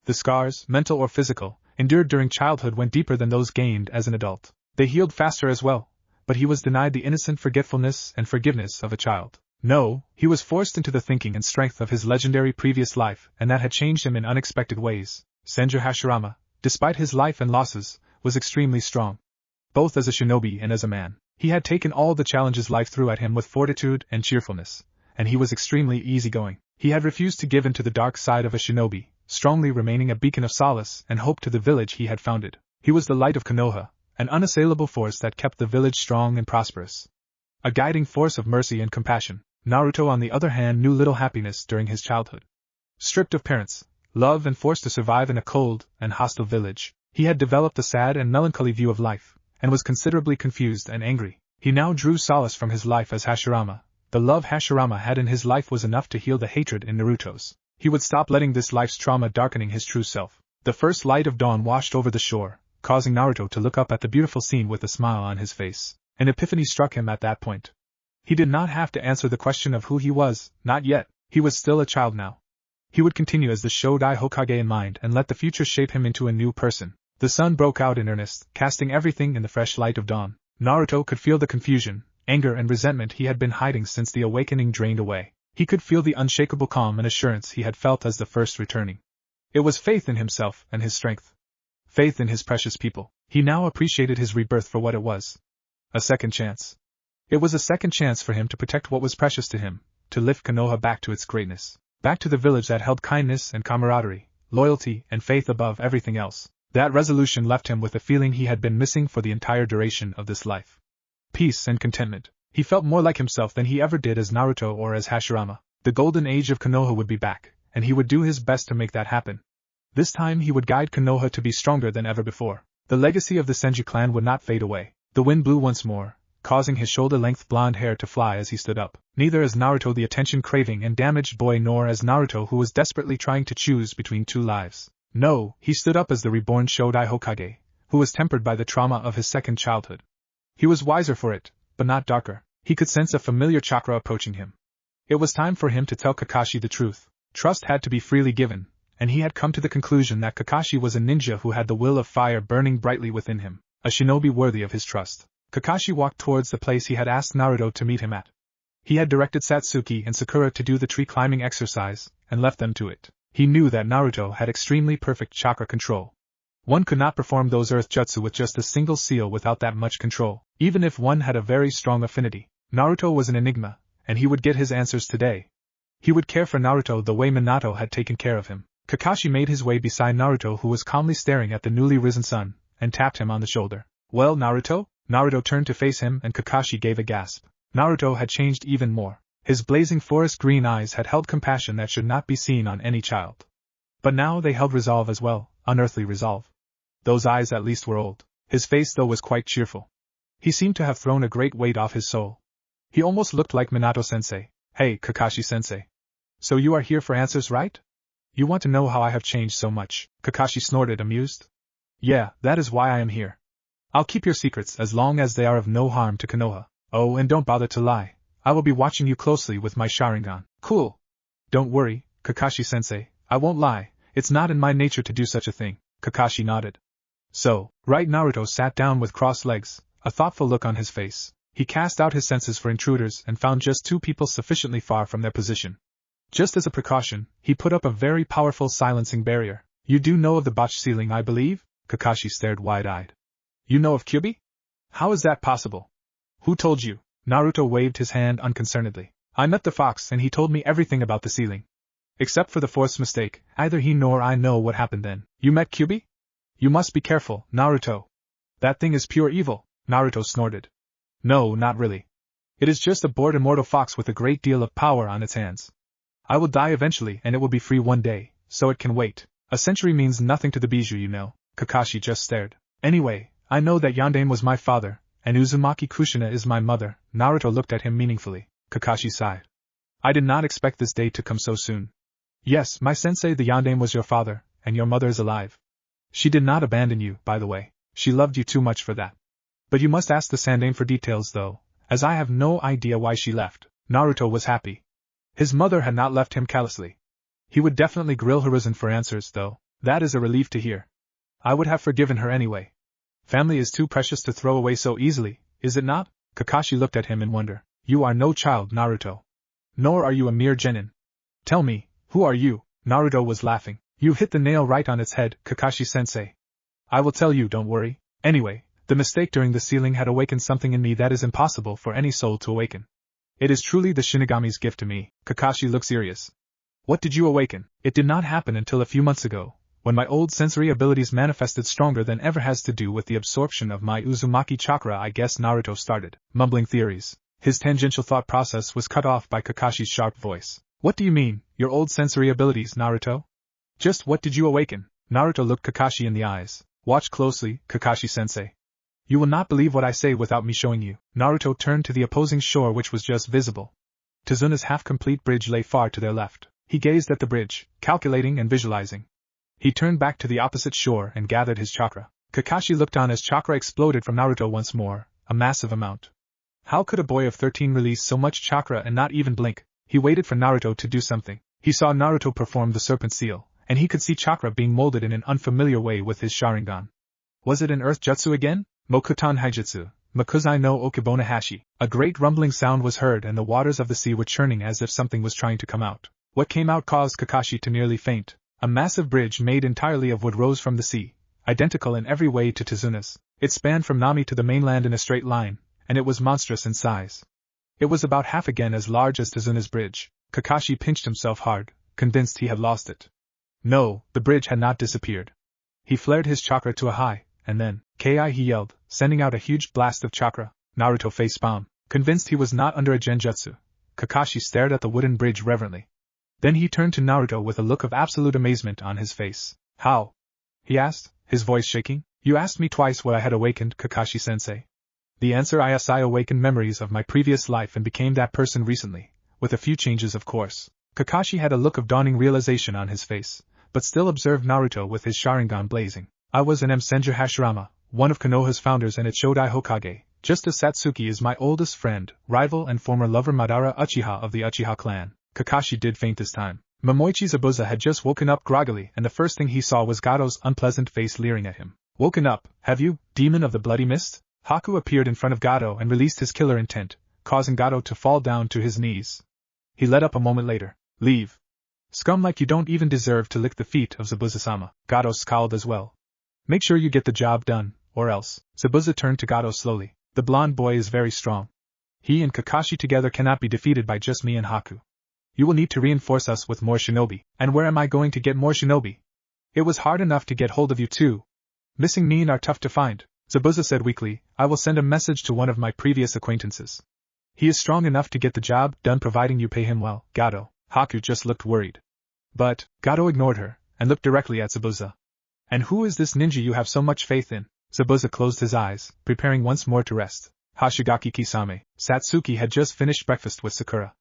The scars, mental or physical, endured during childhood went deeper than those gained as an adult. They healed faster as well, but he was denied the innocent forgetfulness and forgiveness of a child. No, he was forced into the thinking and strength of his legendary previous life, and that had changed him in unexpected ways. Senju Hashirama, despite his life and losses, was extremely strong. Both as a shinobi and as a man. He had taken all the challenges life threw at him with fortitude and cheerfulness, and he was extremely easygoing. He had refused to give in to the dark side of a shinobi, strongly remaining a beacon of solace and hope to the village he had founded. He was the light of Konoha, an unassailable force that kept the village strong and prosperous. A guiding force of mercy and compassion. Naruto, on the other hand, knew little happiness during his childhood. Stripped of parents, love, and forced to survive in a cold and hostile village, he had developed a sad and melancholy view of life, and was considerably confused and angry. He now drew solace from his life as Hashirama. The love Hashirama had in his life was enough to heal the hatred in Naruto's. He would stop letting this life's trauma darkening his true self. The first light of dawn washed over the shore, causing Naruto to look up at the beautiful scene with a smile on his face. An epiphany struck him at that point. He did not have to answer the question of who he was, not yet. He was still a child now. He would continue as the Shodai Hokage in mind and let the future shape him into a new person. The sun broke out in earnest, casting everything in the fresh light of dawn. Naruto could feel the confusion, anger, and resentment he had been hiding since the awakening drained away. He could feel the unshakable calm and assurance he had felt as the first returning. It was faith in himself and his strength. Faith in his precious people. He now appreciated his rebirth for what it was. A second chance. It was a second chance for him to protect what was precious to him, to lift Konoha back to its greatness. Back to the village that held kindness and camaraderie, loyalty and faith above everything else. That resolution left him with a feeling he had been missing for the entire duration of this life. Peace and contentment. He felt more like himself than he ever did as Naruto or as Hashirama. The golden age of Konoha would be back, and he would do his best to make that happen. This time he would guide Konoha to be stronger than ever before. The legacy of the Senju clan would not fade away. The wind blew once more, causing his shoulder-length blonde hair to fly as he stood up. Neither as Naruto, the attention-craving and damaged boy, nor as Naruto, who was desperately trying to choose between two lives. No, he stood up as the reborn Shodai Hokage, who was tempered by the trauma of his second childhood. He was wiser for it, but not darker. He could sense a familiar chakra approaching him. It was time for him to tell Kakashi the truth. Trust had to be freely given, and he had come to the conclusion that Kakashi was a ninja who had the will of fire burning brightly within him, a shinobi worthy of his trust. Kakashi walked towards the place he had asked Naruto to meet him at. He had directed Satsuki and Sakura to do the tree-climbing exercise, and left them to it. He knew that Naruto had extremely perfect chakra control. One could not perform those earth jutsu with just a single seal without that much control, even if one had a very strong affinity. Naruto was an enigma, and he would get his answers today. He would care for Naruto the way Minato had taken care of him. Kakashi made his way beside Naruto, who was calmly staring at the newly risen sun, and tapped him on the shoulder. "Well, Naruto?" Naruto turned to face him and Kakashi gave a gasp. Naruto had changed even more. His blazing forest green eyes had held compassion that should not be seen on any child. But now they held resolve as well, unearthly resolve. Those eyes at least were old. His face, though, was quite cheerful. He seemed to have thrown a great weight off his soul. He almost looked like Minato-sensei. "Hey, Kakashi-sensei. So you are here for answers, right? You want to know how I have changed so much?" Kakashi snorted, amused. "Yeah, that is why I am here. I'll keep your secrets as long as they are of no harm to Konoha. Oh, and don't bother to lie. I will be watching you closely with my Sharingan." "Cool. Don't worry, Kakashi-sensei, I won't lie. It's not in my nature to do such a thing." Kakashi nodded. "So, right." Naruto sat down with crossed legs, a thoughtful look on his face. He cast out his senses for intruders and found just two people sufficiently far from their position. Just as a precaution, he put up a very powerful silencing barrier. "You do know of the botched ceiling, I believe?" Kakashi stared wide-eyed. "You know of Kyubi? How is that possible? Who told you?" Naruto waved his hand unconcernedly. "I met the fox and he told me everything about the ceiling. Except for the fourth's mistake, either he nor I know what happened then." "You met Kyubi? You must be careful, Naruto. That thing is pure evil." Naruto snorted. "No, not really. It is just a bored immortal fox with a great deal of power on its hands. I will die eventually and it will be free one day, so it can wait. A century means nothing to the Bijou, you know." Kakashi just stared. "Anyway, I know that Yandane was my father, and Uzumaki Kushina is my mother." Naruto looked at him meaningfully. Kakashi sighed. "I did not expect this day to come so soon. Yes, my sensei, the Yandane was your father, and your mother is alive. She did not abandon you, by the way. She loved you too much for that. But you must ask the Sandane for details though, as I have no idea why she left." Naruto was happy. His mother had not left him callously. He would definitely grill Hiruzen for answers though. That is a relief to hear. I would have forgiven her anyway. Family is too precious to throw away so easily, is it not? Kakashi looked at him in wonder. "You are no child, Naruto. Nor are you a mere genin. Tell me, who are you?" Naruto was laughing. "You hit the nail right on its head, Kakashi-sensei. I will tell you, don't worry. Anyway, the mistake during the ceiling had awakened something in me that is impossible for any soul to awaken. It is truly the Shinigami's gift to me." Kakashi looked serious. What did you awaken? It did not happen until a few months ago, when my old sensory abilities manifested stronger than ever. Has to do with the absorption of my Uzumaki chakra, I guess. Naruto started, mumbling theories. His tangential thought process was cut off by Kakashi's sharp voice. What do you mean, your old sensory abilities, Naruto? Just what did you awaken? Naruto looked Kakashi in the eyes. Watch closely, Kakashi-sensei. You will not believe what I say without me showing you. Naruto turned to the opposing shore, which was just visible. Tazuna's half-complete bridge lay far to their left. He gazed at the bridge, calculating and visualizing. He turned back to the opposite shore and gathered his chakra. Kakashi looked on as chakra exploded from Naruto once more, a massive amount. How could a boy of 13 release so much chakra and not even blink? He waited for Naruto to do something. He saw Naruto perform the serpent seal, and he could see chakra being molded in an unfamiliar way with his Sharingan. Was it an earth jutsu again? Mokutan Haijutsu, Makuzai no Okibona Hashi. A great rumbling sound was heard and the waters of the sea were churning as if something was trying to come out. What came out caused Kakashi to nearly faint. A massive bridge made entirely of wood rose from the sea, identical in every way to Tazuna's. It spanned from Nami to the mainland in a straight line, and it was monstrous in size. It was about half again as large as Tazuna's bridge. Kakashi pinched himself hard, convinced he had lost it. No, the bridge had not disappeared. He flared his chakra to a high, and then, Ki, he yelled, sending out a huge blast of chakra. Naruto facepalmed, convinced he was not under a genjutsu. Kakashi stared at the wooden bridge reverently. Then he turned to Naruto with a look of absolute amazement on his face. How? He asked, his voice shaking. You asked me twice what I had awakened, Kakashi-sensei. The answer is I awakened memories of my previous life and became that person recently, with a few changes of course. Kakashi had a look of dawning realization on his face, but still observed Naruto with his Sharingan blazing. I was an messenger Hashirama, one of Konoha's founders and its Shodai Hokage, just as Satsuki is my oldest friend, rival and former lover Madara Uchiha of the Uchiha clan. Kakashi did faint this time. Momoichi Zabuza had just woken up groggily and the first thing he saw was Gato's unpleasant face leering at him. Woken up, have you, demon of the bloody mist? Haku appeared in front of Gato and released his killer intent, causing Gato to fall down to his knees. He let up a moment later. Leave. Scum like you don't even deserve to lick the feet of Zabuza-sama. Gato scowled as well. Make sure you get the job done, or else. Zabuza turned to Gato slowly. The blonde boy is very strong. He and Kakashi together cannot be defeated by just me and Haku. You will need to reinforce us with more shinobi. And where am I going to get more shinobi? It was hard enough to get hold of you too. Missing mean are tough to find. Zabuza said weakly, I will send a message to one of my previous acquaintances. He is strong enough to get the job done providing you pay him well. Gato. Haku just looked worried. But, Gato ignored her, and looked directly at Zabuza. And who is this ninja you have so much faith in? Zabuza closed his eyes, preparing once more to rest. Hashigaki Kisame. Satsuki had just finished breakfast with Sakura.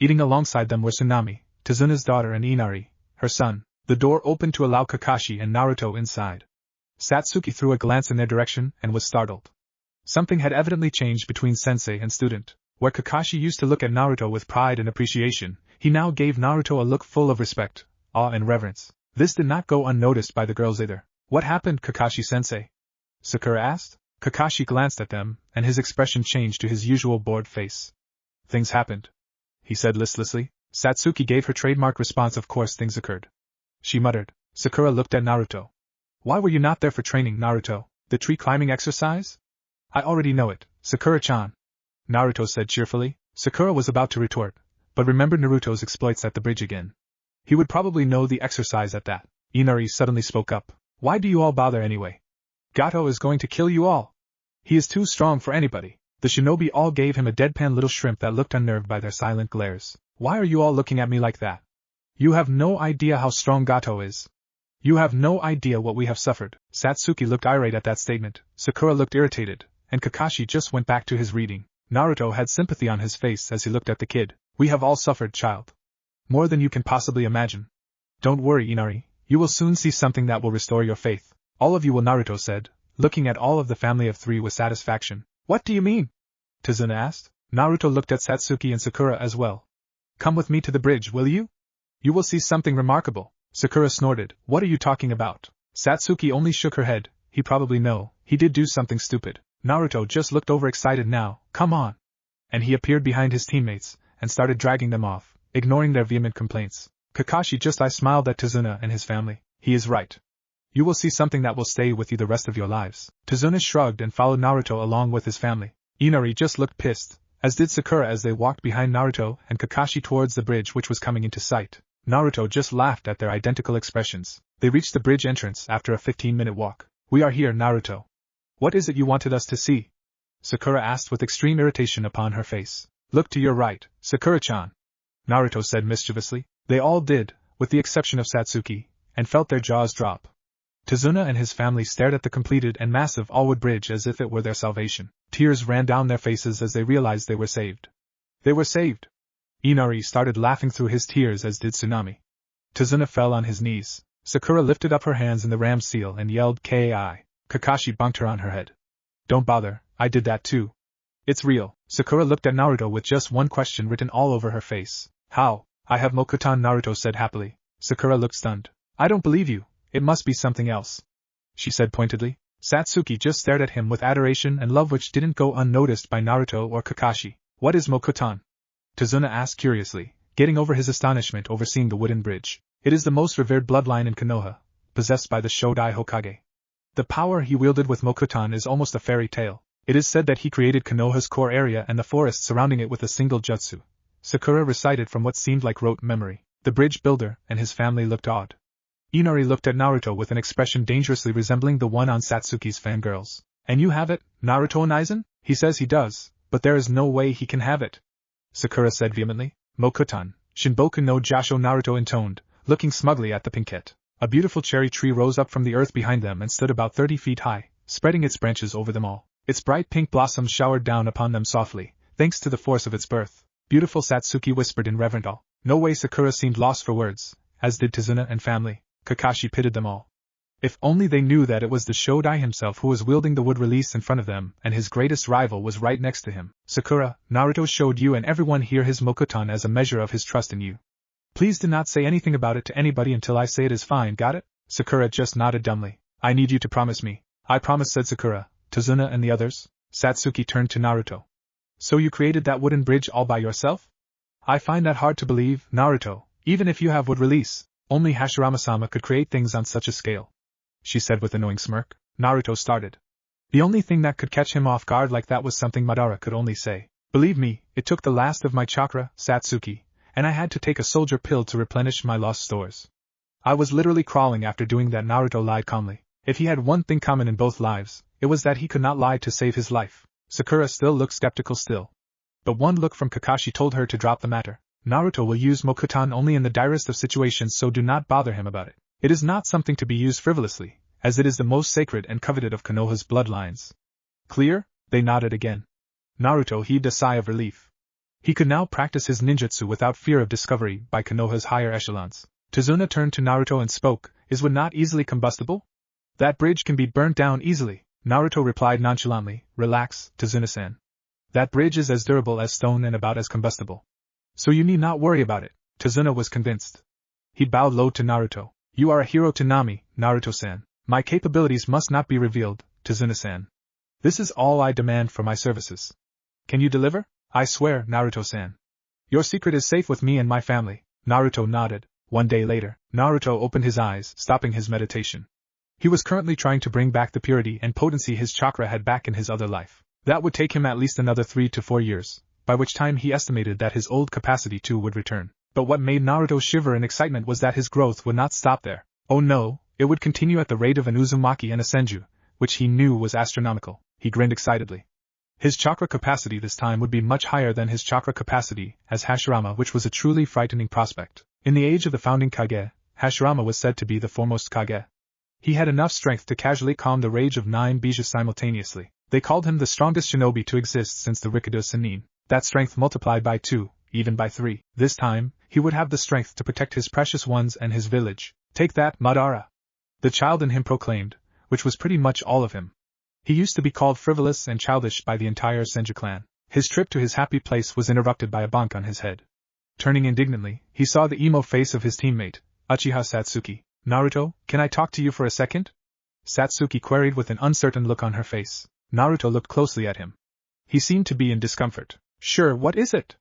Eating alongside them were Tsunami, Tazuna's daughter and Inari, her son. The door opened to allow Kakashi and Naruto inside. Satsuki threw a glance in their direction and was startled. Something had evidently changed between sensei and student. Where Kakashi used to look at Naruto with pride and appreciation, he now gave Naruto a look full of respect, awe and reverence. This did not go unnoticed by the girls either. What happened, Kakashi-sensei? Sakura asked. Kakashi glanced at them, and his expression changed to his usual bored face. Things happened, he said listlessly. Satsuki gave her trademark response, of course things occurred. She muttered. Sakura looked at Naruto. Why were you not there for training, Naruto? The tree climbing exercise? I already know it, Sakura-chan, Naruto said cheerfully. Sakura was about to retort, but remembered Naruto's exploits at the bridge again. He would probably know the exercise at that. Inari suddenly spoke up. Why do you all bother anyway? Gato is going to kill you all. He is too strong for anybody. The shinobi all gave him a deadpan little shrimp that looked unnerved by their silent glares. Why are you all looking at me like that? You have no idea how strong Gato is. You have no idea what we have suffered. Satsuki looked irate at that statement, Sakura looked irritated, and Kakashi just went back to his reading. Naruto had sympathy on his face as he looked at the kid. We have all suffered, child. More than you can possibly imagine. Don't worry, Inari, you will soon see something that will restore your faith. All of you will, Naruto said, looking at all of the family of three with satisfaction. What do you mean? Tazuna asked. Naruto looked at Satsuki and Sakura as well. Come with me to the bridge, will you? You will see something remarkable. Sakura snorted. What are you talking about? Satsuki only shook her head. He probably know. He did do something stupid. Naruto just looked overexcited now. Come on. And he appeared behind his teammates, and started dragging them off, ignoring their vehement complaints. Kakashi just smiled at Tazuna and his family. He is right. You will see something that will stay with you the rest of your lives. Tazuna shrugged and followed Naruto along with his family. Inari just looked pissed, as did Sakura as they walked behind Naruto and Kakashi towards the bridge which was coming into sight. Naruto just laughed at their identical expressions. They reached the bridge entrance after a 15-minute walk. We are here, Naruto. What is it you wanted us to see? Sakura asked with extreme irritation upon her face. Look to your right, Sakura-chan. Naruto said mischievously. They all did, with the exception of Satsuki, and felt their jaws drop. Tazuna and his family stared at the completed and massive all-wood bridge as if it were their salvation. Tears ran down their faces as they realized they were saved. They were saved! Inari started laughing through his tears, as did Tsunami. Tazuna fell on his knees. Sakura lifted up her hands in the ram seal and yelled Kai. Kakashi bunked her on her head. Don't bother, I did that too. It's real. Sakura looked at Naruto with just one question written all over her face. How? I have Mokutan, Naruto said happily. Sakura looked stunned. I don't believe you. It must be something else, she said pointedly. Satsuki just stared at him with adoration and love which didn't go unnoticed by Naruto or Kakashi. What is Mokutan? Tazuna asked curiously, getting over his astonishment over seeing the wooden bridge. It is the most revered bloodline in Konoha, possessed by the Shodai Hokage. The power he wielded with Mokutan is almost a fairy tale. It is said that he created Konoha's core area and the forest surrounding it with a single jutsu. Sakura recited from what seemed like rote memory. The bridge builder and his family looked awed. Inari looked at Naruto with an expression dangerously resembling the one on Satsuki's fangirls. And you have it, Naruto Naizen? He says he does, but there is no way he can have it, Sakura said vehemently. Mokutan, Shinboku no Jasho, Naruto intoned, looking smugly at the pinkette. A beautiful cherry tree rose up from the earth behind them and stood about 30 feet high, spreading its branches over them all. Its bright pink blossoms showered down upon them softly, thanks to the force of its birth. Beautiful, Satsuki whispered in reverent awe. No way. Sakura seemed lost for words, as did Tazuna and family. Kakashi pitied them all. If only they knew that it was the Shodai himself who was wielding the wood release in front of them, and his greatest rival was right next to him. Sakura, Naruto showed you and everyone here his Mokutan as a measure of his trust in you. Please do not say anything about it to anybody until I say it is fine, got it? Sakura just nodded dumbly. I need you to promise me. I promise, said Sakura. Tazuna and the others? Satsuki turned to Naruto. So you created that wooden bridge all by yourself? I find that hard to believe, Naruto. Even if you have wood release, only Hashirama-sama could create things on such a scale, she said with a knowing smirk. Naruto started. The only thing that could catch him off guard like that was something Madara could only say. Believe me, it took the last of my chakra, Satsuki, and I had to take a soldier pill to replenish my lost stores. I was literally crawling after doing that, Naruto lied calmly. If he had one thing common in both lives, it was that he could not lie to save his life. Sakura still looked skeptical still. But one look from Kakashi told her to drop the matter. Naruto will use Mokutan only in the direst of situations, so do not bother him about it. It is not something to be used frivolously, as it is the most sacred and coveted of Konoha's bloodlines. Clear? They nodded again. Naruto heaved a sigh of relief. He could now practice his ninjutsu without fear of discovery by Konoha's higher echelons. Tazuna turned to Naruto and spoke. Is wood not easily combustible? That bridge can be burnt down easily, Naruto replied nonchalantly. Relax, Tazuna-san. That bridge is as durable as stone and about as combustible. So you need not worry about it. Tazuna was convinced. He bowed low to Naruto. You are a hero to Nami, Naruto-san. My capabilities must not be revealed, Tazuna-san. This is all I demand for my services. Can you deliver? I swear, Naruto-san. Your secret is safe with me and my family. Naruto nodded. One day later, Naruto opened his eyes, stopping his meditation. He was currently trying to bring back the purity and potency his chakra had back in his other life. That would take him at least another 3 to 4 years, by which time he estimated that his old capacity too would return. But what made Naruto shiver in excitement was that his growth would not stop there. Oh no, it would continue at the rate of an Uzumaki and a Senju, which he knew was astronomical. He grinned excitedly. His chakra capacity this time would be much higher than his chakra capacity as Hashirama, which was a truly frightening prospect. In the age of the founding Kage, Hashirama was said to be the foremost Kage. He had enough strength to casually calm the rage of 9 Bijus simultaneously. They called him the strongest shinobi to exist since the Rikudo Sennin. That strength multiplied by 2, even by 3. This time, he would have the strength to protect his precious ones and his village. Take that, Madara! The child in him proclaimed, which was pretty much all of him. He used to be called frivolous and childish by the entire Senju clan. His trip to his happy place was interrupted by a bonk on his head. Turning indignantly, he saw the emo face of his teammate, Uchiha Satsuki. Naruto, can I talk to you for a second? Satsuki queried with an uncertain look on her face. Naruto looked closely at him. He seemed to be in discomfort. Sure, what is it?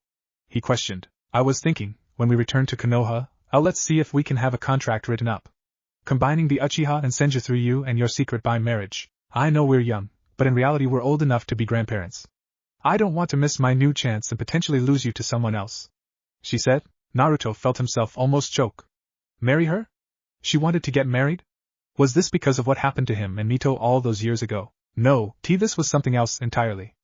He questioned. I was thinking, when we return to Konoha, let's see if we can have a contract written up, combining the Uchiha and Senju through you and your secret by marriage. I know we're young, but in reality we're old enough to be grandparents. I don't want to miss my new chance and potentially lose you to someone else, she said. Naruto felt himself almost choke. Marry her? She wanted to get married? Was this because of what happened to him and Mito all those years ago? No, this was something else entirely.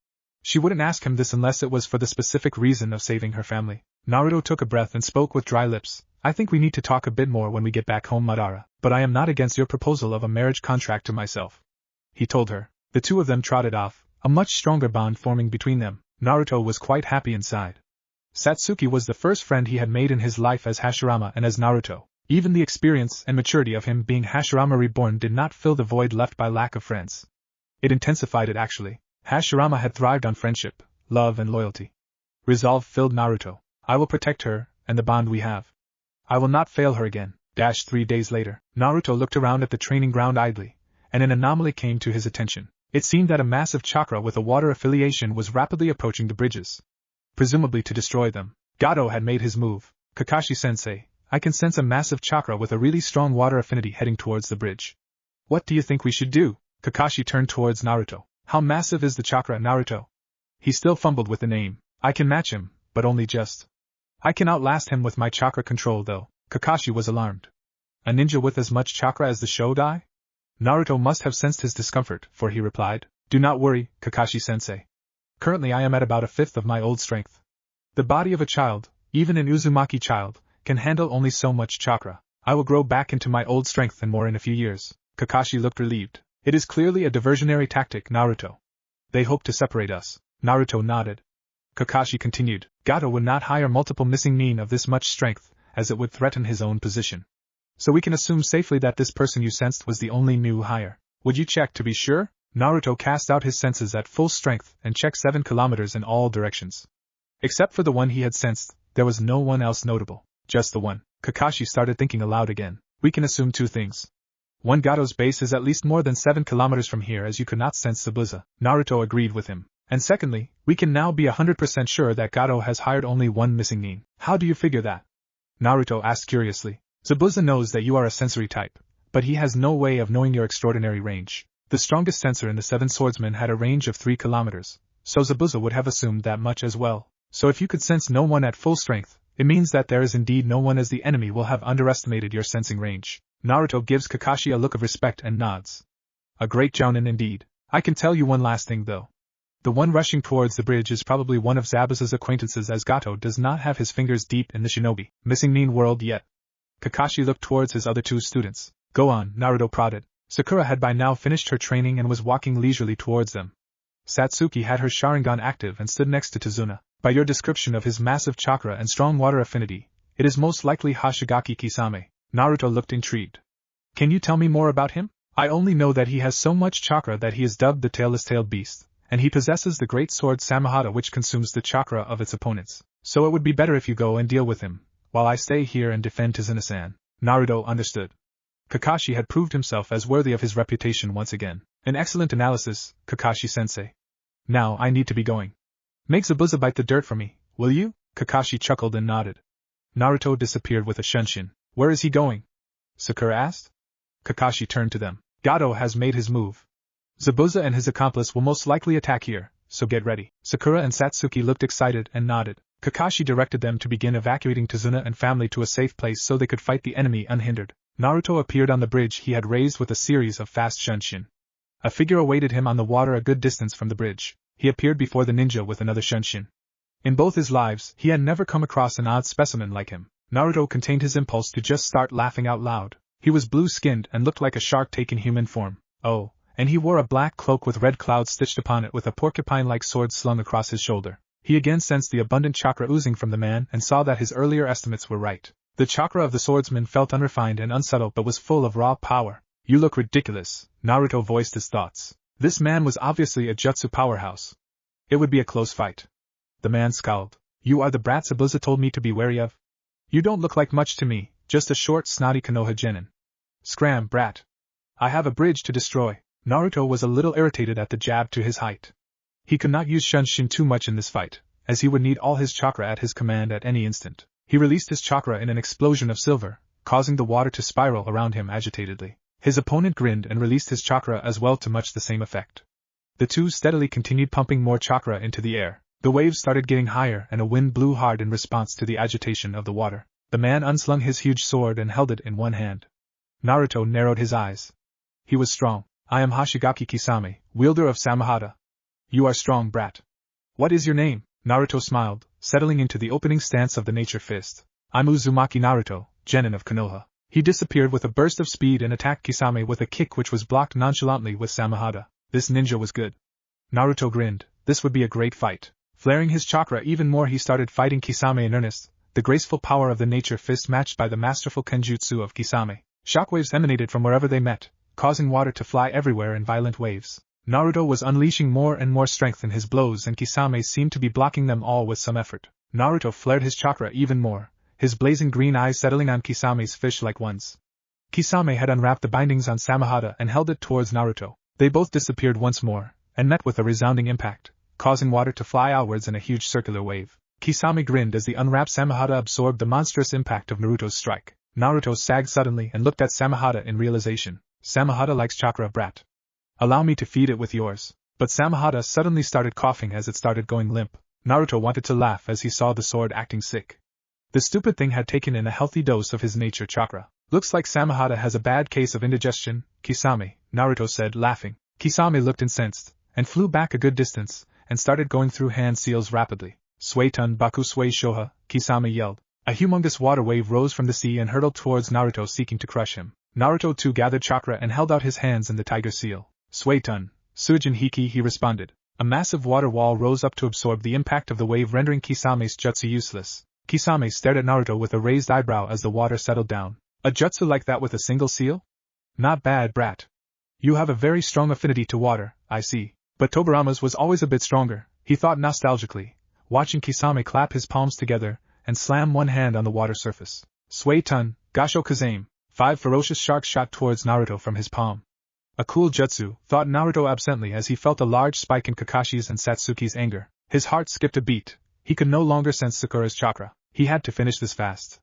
She wouldn't ask him this unless it was for the specific reason of saving her family. Naruto took a breath and spoke with dry lips. I think we need to talk a bit more when we get back home, Madara, but I am not against your proposal of a marriage contract to myself. He told her. The two of them trotted off, a much stronger bond forming between them. Naruto was quite happy inside. Satsuki was the first friend he had made in his life as Hashirama and as Naruto. Even the experience and maturity of him being Hashirama reborn did not fill the void left by lack of friends. It intensified it actually. Hashirama had thrived on friendship, love and loyalty. Resolve filled Naruto. I will protect her, and the bond we have. I will not fail her again. 3 days later, Naruto looked around at the training ground idly, and an anomaly came to his attention. It seemed that a massive chakra with a water affiliation was rapidly approaching the bridges. Presumably to destroy them. Gato had made his move. Kakashi-sensei, I can sense a massive chakra with a really strong water affinity heading towards the bridge. What do you think we should do? Kakashi turned towards Naruto. How massive is the chakra, Naruto? He still fumbled with the name. I can match him, but only just. I can outlast him with my chakra control though. Kakashi was alarmed. A ninja with as much chakra as the Shodai? Naruto must have sensed his discomfort, for he replied, Do not worry, Kakashi-sensei. Currently I am at about a fifth of my old strength. The body of a child, even an Uzumaki child, can handle only so much chakra. I will grow back into my old strength and more in a few years. Kakashi looked relieved. It is clearly a diversionary tactic, Naruto. They hope to separate us. Naruto nodded. Kakashi continued, Gato would not hire multiple missing nin of this much strength, as it would threaten his own position. So we can assume safely that this person you sensed was the only new hire. Would you check to be sure? Naruto cast out his senses at full strength and checked 7 kilometers in all directions. Except for the one he had sensed, there was no one else notable. Just the one. Kakashi started thinking aloud again. We can assume 2 things. 1. Gato's base is at least more than 7 kilometers from here as you could not sense Zabuza. Naruto agreed with him. And secondly, we can now be 100% sure that Gato has hired only 1 missing nin. How do you figure that? Naruto asked curiously. Zabuza knows that you are a sensory type, but he has no way of knowing your extraordinary range. The strongest sensor in the 7 swordsmen had a range of 3 kilometers, so Zabuza would have assumed that much as well. So if you could sense no one at full strength, it means that there is indeed no one, as the enemy will have underestimated your sensing range. Naruto gives Kakashi a look of respect and nods. A great jounin indeed. I can tell you one last thing though. The one rushing towards the bridge is probably one of Zabuza's acquaintances, as Gato does not have his fingers deep in the shinobi missing nin world yet. Kakashi looked towards his other 2 students. Go on, Naruto prodded. Sakura had by now finished her training and was walking leisurely towards them. Satsuki had her Sharingan active and stood next to Tazuna. By your description of his massive chakra and strong water affinity, it is most likely Hashigaki Kisame. Naruto looked intrigued. Can you tell me more about him? I only know that he has so much chakra that he is dubbed the tailless-tailed beast, and he possesses the great sword Samahata which consumes the chakra of its opponents. So it would be better if you go and deal with him, while I stay here and defend Tazuna-san. Naruto understood. Kakashi had proved himself as worthy of his reputation once again. An excellent analysis, Kakashi-sensei. Now I need to be going. Make Zabuza bite the dirt for me, will you? Kakashi chuckled and nodded. Naruto disappeared with a shunshin. Where is he going? Sakura asked. Kakashi turned to them. Gato has made his move. Zabuza and his accomplice will most likely attack here, so get ready. Sakura and Satsuki looked excited and nodded. Kakashi directed them to begin evacuating Tazuna and family to a safe place so they could fight the enemy unhindered. Naruto appeared on the bridge he had raised with a series of fast shunshin. A figure awaited him on the water a good distance from the bridge. He appeared before the ninja with another shunshin. In both his lives, he had never come across an odd specimen like him. Naruto contained his impulse to just start laughing out loud. He was blue-skinned and looked like a shark taking human form. Oh, and he wore a black cloak with red clouds stitched upon it with a porcupine-like sword slung across his shoulder. He again sensed the abundant chakra oozing from the man and saw that his earlier estimates were right. The chakra of the swordsman felt unrefined and unsubtle but was full of raw power. You look ridiculous, Naruto voiced his thoughts. This man was obviously a jutsu powerhouse. It would be a close fight. The man scowled. You are the brat Zabuza told me to be wary of? You don't look like much to me, just a short snotty konoha genin. Scram, brat. I have a bridge to destroy. Naruto was a little irritated at the jab to his height. He could not use shunshin too much in this fight, as he would need all his chakra at his command at any instant. He released his chakra in an explosion of silver, causing the water to spiral around him agitatedly. His opponent grinned and released his chakra as well to much the same effect. The two steadily continued pumping more chakra into the air. The waves started getting higher and a wind blew hard in response to the agitation of the water. The man unslung his huge sword and held it in one hand. Naruto narrowed his eyes. He was strong. I am Hoshigaki Kisame, wielder of Samehada. You are strong, brat. What is your name? Naruto smiled, settling into the opening stance of the nature fist. I'm Uzumaki Naruto, genin of Konoha. He disappeared with a burst of speed and attacked Kisame with a kick which was blocked nonchalantly with Samehada. This ninja was good. Naruto grinned. This would be a great fight. Flaring his chakra even more, he started fighting Kisame in earnest, the graceful power of the nature fist matched by the masterful kenjutsu of Kisame. Shockwaves emanated from wherever they met, causing water to fly everywhere in violent waves. Naruto was unleashing more and more strength in his blows and Kisame seemed to be blocking them all with some effort. Naruto flared his chakra even more, his blazing green eyes settling on Kisame's fish-like ones. Kisame had unwrapped the bindings on Samehada and held it towards Naruto. They both disappeared once more, and met with a resounding impact, causing water to fly outwards in a huge circular wave. Kisame grinned as the unwrapped Samehada absorbed the monstrous impact of Naruto's strike. Naruto sagged suddenly and looked at Samehada in realization. Samehada likes chakra, brat. Allow me to feed it with yours. But Samehada suddenly started coughing as it started going limp. Naruto wanted to laugh as he saw the sword acting sick. The stupid thing had taken in a healthy dose of his nature chakra. Looks like Samehada has a bad case of indigestion, Kisame, Naruto said, laughing. Kisame looked incensed, and flew back a good distance, and started going through hand seals rapidly. Suetun Baku Sui Shoha, Kisame yelled. A humongous water wave rose from the sea and hurtled towards Naruto seeking to crush him. Naruto too gathered chakra and held out his hands in the tiger seal. Suetun, Sujin Hiki, he responded. A massive water wall rose up to absorb the impact of the wave, rendering Kisame's jutsu useless. Kisame stared at Naruto with a raised eyebrow as the water settled down. A jutsu like that with a single seal? Not bad, brat. You have a very strong affinity to water, I see. But Tobirama's was always a bit stronger, he thought nostalgically, watching Kisame clap his palms together and slam one hand on the water surface. Suetun, Gasho Kazame. 5 ferocious sharks shot towards Naruto from his palm. A cool jutsu, thought Naruto absently as he felt a large spike in Kakashi's and Satsuki's anger. His heart skipped a beat. He could no longer sense Sakura's chakra. He had to finish this fast.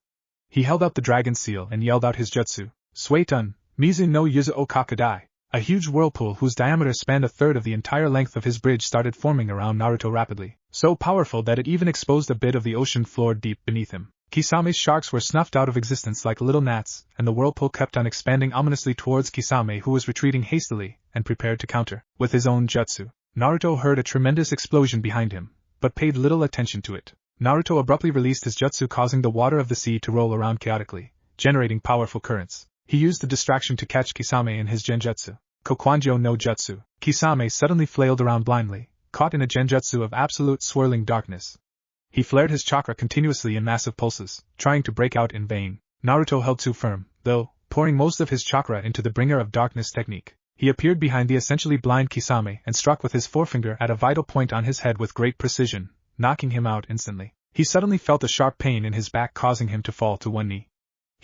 He held up the dragon seal and yelled out his jutsu. Suetun, Mizu no Yuzu o Kakadai. A huge whirlpool whose diameter spanned a third of the entire length of his bridge started forming around Naruto rapidly, so powerful that it even exposed a bit of the ocean floor deep beneath him. Kisame's sharks were snuffed out of existence like little gnats, and the whirlpool kept on expanding ominously towards Kisame, who was retreating hastily and prepared to counter with his own jutsu. Naruto heard a tremendous explosion behind him, but paid little attention to it. Naruto abruptly released his jutsu, causing the water of the sea to roll around chaotically, generating powerful currents. He used the distraction to catch Kisame in his genjutsu, Kokwanjo no Jutsu. Kisame suddenly flailed around blindly, caught in a genjutsu of absolute swirling darkness. He flared his chakra continuously in massive pulses, trying to break out in vain. Naruto held too firm, though, pouring most of his chakra into the Bringer of Darkness technique. He appeared behind the essentially blind Kisame and struck with his forefinger at a vital point on his head with great precision, knocking him out instantly. He suddenly felt a sharp pain in his back, causing him to fall to one knee.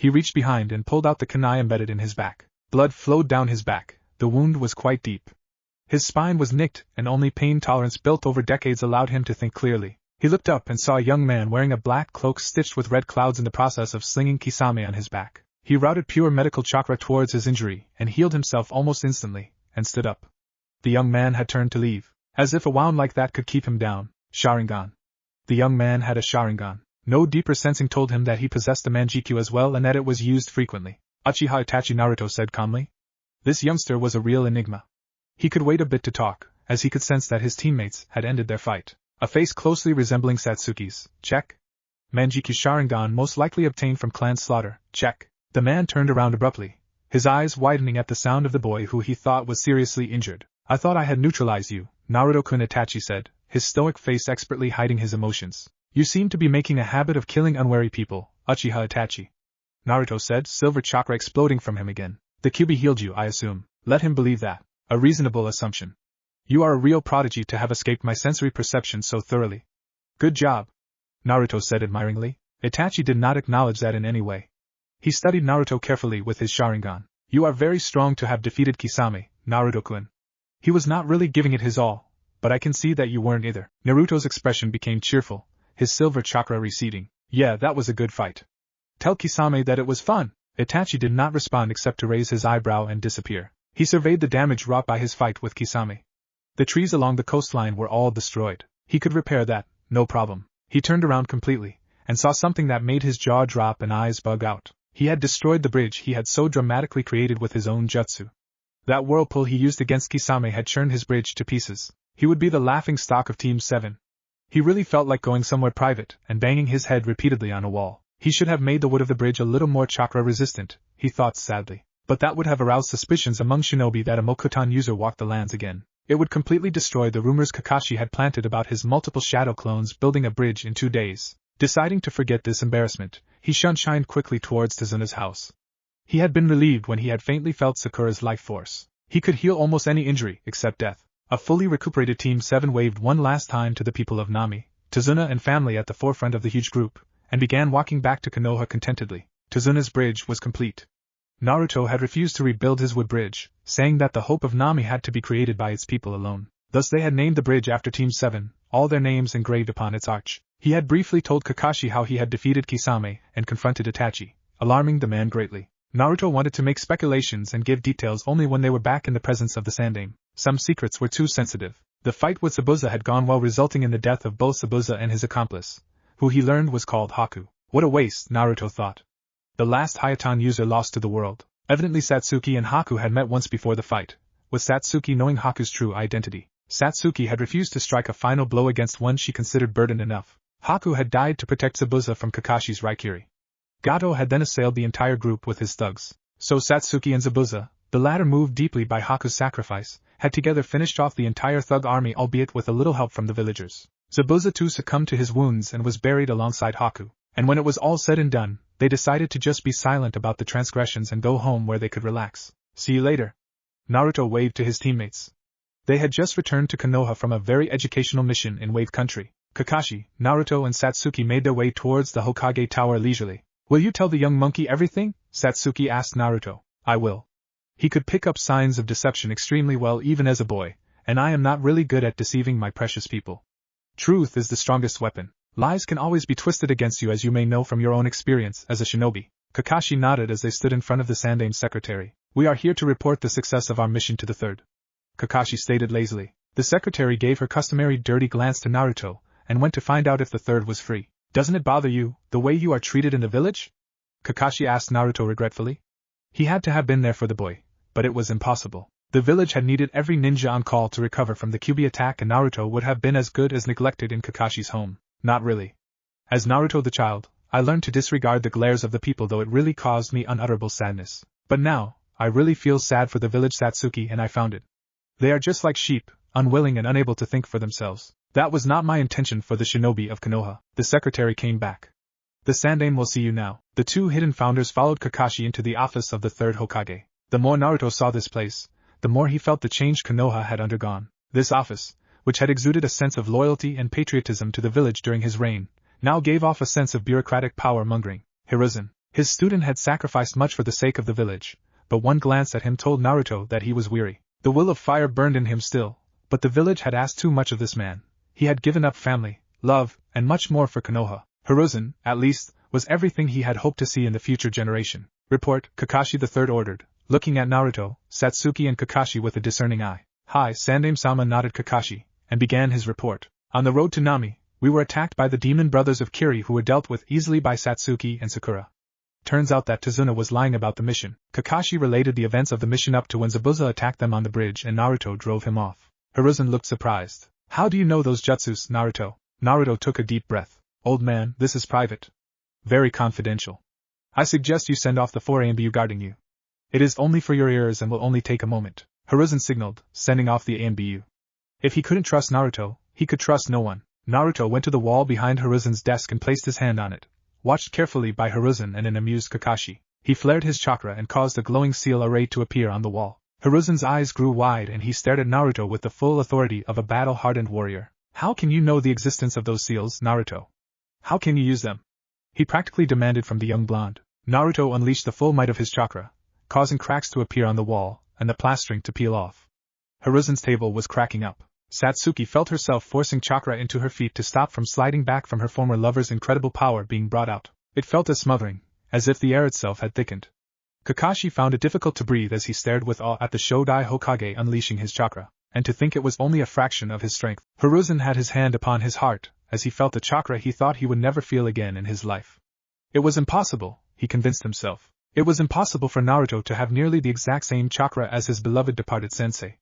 He reached behind and pulled out the kunai embedded in his back. Blood flowed down his back. The wound was quite deep. His spine was nicked, and only pain tolerance built over decades allowed him to think clearly. He looked up and saw a young man wearing a black cloak stitched with red clouds in the process of slinging Kisame on his back. He routed pure medical chakra towards his injury and healed himself almost instantly, and stood up. The young man had turned to leave. As if a wound like that could keep him down. Sharingan. The young man had a Sharingan. No deeper sensing told him that he possessed the Manjikyu as well and that it was used frequently. Uchiha Itachi, Naruto said calmly. This youngster was a real enigma. He could wait a bit to talk, as he could sense that his teammates had ended their fight. A face closely resembling Satsuki's, check. Manjikyu Sharingan most likely obtained from clan slaughter, check. The man turned around abruptly, his eyes widening at the sound of the boy who he thought was seriously injured. I thought I had neutralized you, Naruto-kun, Itachi said, his stoic face expertly hiding his emotions. You seem to be making a habit of killing unwary people, Uchiha Itachi. Naruto said, silver chakra exploding from him again. The Kyuubi healed you, I assume. Let him believe that. A reasonable assumption. You are a real prodigy to have escaped my sensory perception so thoroughly. Good job, Naruto said admiringly. Itachi did not acknowledge that in any way. He studied Naruto carefully with his Sharingan. You are very strong to have defeated Kisame, Naruto-kun. He was not really giving it his all, but I can see that you weren't either. Naruto's expression became cheerful, his silver chakra receding. Yeah, that was a good fight. Tell Kisame that it was fun. Itachi did not respond except to raise his eyebrow and disappear. He surveyed the damage wrought by his fight with Kisame. The trees along the coastline were all destroyed. He could repair that, no problem. He turned around completely, and saw something that made his jaw drop and eyes bug out. He had destroyed the bridge he had so dramatically created with his own jutsu. That whirlpool he used against Kisame had churned his bridge to pieces. He would be the laughing stock of Team 7. He really felt like going somewhere private and banging his head repeatedly on a wall. He should have made the wood of the bridge a little more chakra resistant, he thought sadly. But that would have aroused suspicions among shinobi that a Mokutan user walked the lands again. It would completely destroy the rumors Kakashi had planted about his multiple shadow clones building a bridge in 2 days. Deciding to forget this embarrassment, he shunshined quickly towards Tazuna's house. He had been relieved when he had faintly felt Sakura's life force. He could heal almost any injury except death. A fully recuperated Team 7 waved one last time to the people of Nami, Tazuna and family at the forefront of the huge group, and began walking back to Konoha contentedly. Tazuna's bridge was complete. Naruto had refused to rebuild his wood bridge, saying that the hope of Nami had to be created by its people alone. Thus they had named the bridge after Team 7, all their names engraved upon its arch. He had briefly told Kakashi how he had defeated Kisame and confronted Itachi, alarming the man greatly. Naruto wanted to make speculations and give details only when they were back in the presence of the Sandaime. Some secrets were too sensitive. The fight with Zabuza had gone well, resulting in the death of both Zabuza and his accomplice, who he learned was called Haku. What a waste, Naruto thought. The last Hayatan user lost to the world. Evidently Satsuki and Haku had met once before the fight, with Satsuki knowing Haku's true identity. Satsuki had refused to strike a final blow against one she considered burden enough. Haku had died to protect Zabuza from Kakashi's Raikiri. Gato had then assailed the entire group with his thugs. So Satsuki and Zabuza, the latter moved deeply by Haku's sacrifice, had together finished off the entire thug army, albeit with a little help from the villagers. Zabuza too succumbed to his wounds and was buried alongside Haku. And when it was all said and done, they decided to just be silent about the transgressions and go home where they could relax. See you later. Naruto waved to his teammates. They had just returned to Konoha from a very educational mission in Wave Country. Kakashi, Naruto and Satsuki made their way towards the Hokage Tower leisurely. Will you tell the young monkey everything? Satsuki asked Naruto. I will. He could pick up signs of deception extremely well even as a boy, and I am not really good at deceiving my precious people. Truth is the strongest weapon. Lies can always be twisted against you, as you may know from your own experience as a shinobi. Kakashi nodded as they stood in front of the Sandaime's secretary. We are here to report the success of our mission to the third, Kakashi stated lazily. The secretary gave her customary dirty glance to Naruto, and went to find out if the third was free. Doesn't it bother you, the way you are treated in the village? Kakashi asked Naruto regretfully. He had to have been there for the boy, but it was impossible. The village had needed every ninja on call to recover from the Kyuubi attack, and Naruto would have been as good as neglected in Kakashi's home. Not really. As Naruto the child, I learned to disregard the glares of the people, though it really caused me unutterable sadness. But now, I really feel sad for the village Satsuki, and I found it. They are just like sheep, unwilling and unable to think for themselves. That was not my intention for the shinobi of Konoha. The secretary came back. The Sandaime will see you now. The two hidden founders followed Kakashi into the office of the third Hokage. The more Naruto saw this place, the more he felt the change Konoha had undergone. This office, which had exuded a sense of loyalty and patriotism to the village during his reign, now gave off a sense of bureaucratic power-mongering. Hiruzen, his student, had sacrificed much for the sake of the village, but one glance at him told Naruto that he was weary. The will of fire burned in him still, but the village had asked too much of this man. He had given up family, love, and much more for Konoha. Hiruzen, at least, was everything he had hoped to see in the future generation. Report, Kakashi the third ordered, looking at Naruto, Satsuki and Kakashi with a discerning eye. Hi, Sandaime-sama nodded Kakashi, and began his report. On the road to Nami, we were attacked by the demon brothers of Kiri, who were dealt with easily by Satsuki and Sakura. Turns out that Tazuna was lying about the mission. Kakashi related the events of the mission up to when Zabuza attacked them on the bridge and Naruto drove him off. Hiruzen looked surprised. How do you know those jutsus, Naruto? Naruto took a deep breath. Old man, this is private. Very confidential. I suggest you send off the 4 AMBU guarding you. It is only for your ears and will only take a moment. Hiruzen signaled, sending off the AMBU. If he couldn't trust Naruto, he could trust no one. Naruto went to the wall behind Hiruzen's desk and placed his hand on it. Watched carefully by Hiruzen and an amused Kakashi, he flared his chakra and caused a glowing seal array to appear on the wall. Hiruzen's eyes grew wide and he stared at Naruto with the full authority of a battle-hardened warrior. How can you know the existence of those seals, Naruto? How can you use them? He practically demanded from the young blonde. Naruto unleashed the full might of his chakra, causing cracks to appear on the wall, and the plastering to peel off. Hiruzen's table was cracking up. Satsuki felt herself forcing chakra into her feet to stop from sliding back from her former lover's incredible power being brought out. It felt as smothering, as if the air itself had thickened. Kakashi found it difficult to breathe as he stared with awe at the Shodai Hokage unleashing his chakra. and to think it was only a fraction of his strength. Hiruzen had his hand upon his heart, as he felt a chakra he thought he would never feel again in his life. It was impossible, he convinced himself. It was impossible for Naruto to have nearly the exact same chakra as his beloved departed sensei.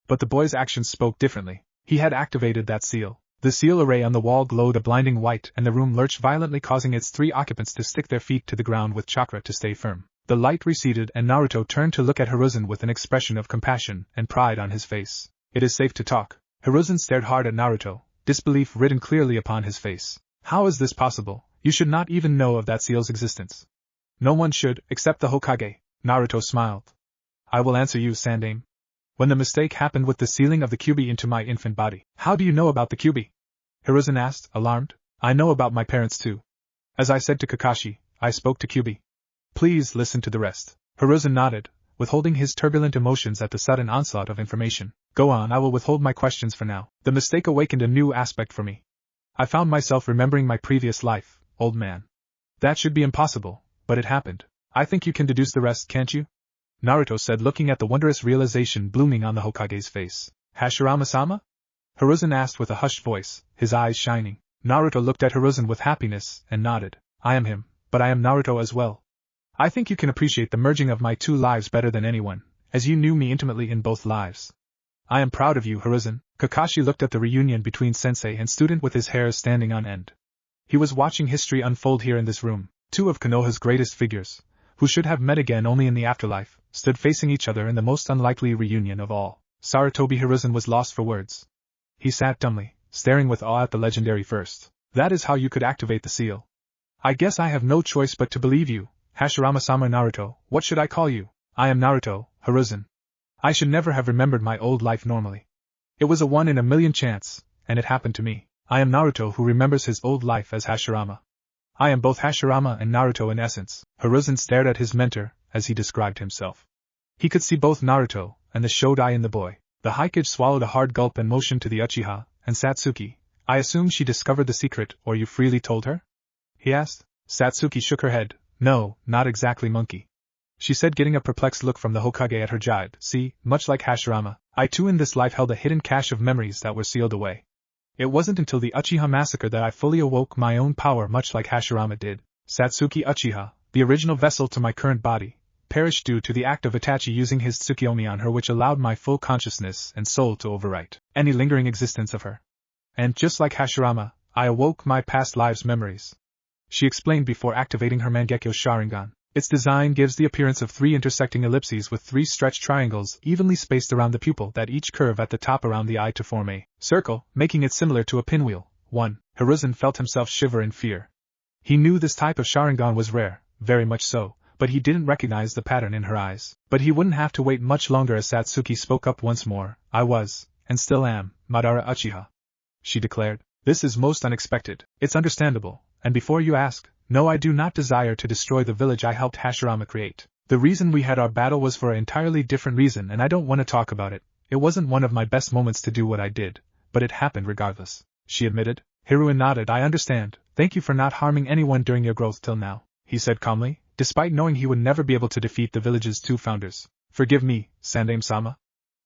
But the boy's actions spoke differently. He had activated that seal. The seal array on the wall glowed a blinding white and the room lurched violently, causing its 3 occupants to stick their feet to the ground with chakra to stay firm. The light receded and Naruto turned to look at Hiruzen with an expression of compassion and pride on his face. It is safe to talk. Hiruzen stared hard at Naruto, disbelief written clearly upon his face. How is this possible? You should not even know of that seal's existence. No one should, except the Hokage. Naruto smiled. I will answer you, Sandaime. When the mistake happened with the sealing of the Kyuubi into my infant body. How do you know about the Kyuubi? Hiruzen asked, alarmed. I know about my parents too. As I said to Kakashi, I spoke to Kyuubi. Please listen to the rest. Hiruzen nodded, withholding his turbulent emotions at the sudden onslaught of information. Go on, I will withhold my questions for now. The mistake awakened a new aspect for me. I found myself remembering my previous life, old man. That should be impossible, but it happened. I think you can deduce the rest, can't you? Naruto said, looking at the wondrous realization blooming on the Hokage's face. Hashirama-sama? Hiruzen asked with a hushed voice, his eyes shining. Naruto looked at Hiruzen with happiness and nodded. I am him, but I am Naruto as well. I think you can appreciate the merging of my 2 lives better than anyone, as you knew me intimately in both lives. I am proud of you, Hiruzen. Kakashi looked at the reunion between sensei and student with his hair standing on end. He was watching history unfold here in this room. 2 of Konoha's greatest figures, who should have met again only in the afterlife, stood facing each other in the most unlikely reunion of all. Sarutobi Hiruzen was lost for words. He sat dumbly, staring with awe at the legendary first. That is how you could activate the seal. I guess I have no choice but to believe you. Hashirama-sama. Naruto, what should I call you? I am Naruto, Hiruzen. I should never have remembered my old life normally. It was a 1 in a million chance, and it happened to me. I am Naruto who remembers his old life as Hashirama. I am both Hashirama and Naruto in essence. Hiruzen stared at his mentor, as he described himself. He could see both Naruto and the Shodai in the boy. The Hokage swallowed a hard gulp and motioned to the Uchiha, and Satsuki. I assume she discovered the secret, or you freely told her? He asked. Satsuki shook her head. No, not exactly, monkey. She said, getting a perplexed look from the Hokage at her jibe. See, much like Hashirama, I too in this life held a hidden cache of memories that were sealed away. It wasn't until the Uchiha massacre that I fully awoke my own power, much like Hashirama did. Satsuki Uchiha, the original vessel to my current body, perished due to the act of Itachi using his Tsukiyomi on her, which allowed my full consciousness and soul to overwrite any lingering existence of her. And just like Hashirama, I awoke my past lives' memories. She explained before activating her Mangekyo Sharingan. Its design gives the appearance of 3 intersecting ellipses with 3 stretched triangles evenly spaced around the pupil that each curve at the top around the eye to form a circle, making it similar to a pinwheel. 1. Hiruzen felt himself shiver in fear. He knew this type of Sharingan was rare, very much so, but he didn't recognize the pattern in her eyes. But he wouldn't have to wait much longer as Satsuki spoke up once more. I was, and still am, Madara Uchiha. She declared. This is most unexpected. It's understandable, and before you ask, no, I do not desire to destroy the village I helped Hashirama create. The reason we had our battle was for an entirely different reason, and I don't want to talk about it. It wasn't one of my best moments to do what I did, but it happened regardless, she admitted. Hiruzen nodded. I understand. Thank you for not harming anyone during your growth till now, he said calmly, despite knowing he would never be able to defeat the village's 2 founders. Forgive me, Sandaime-sama.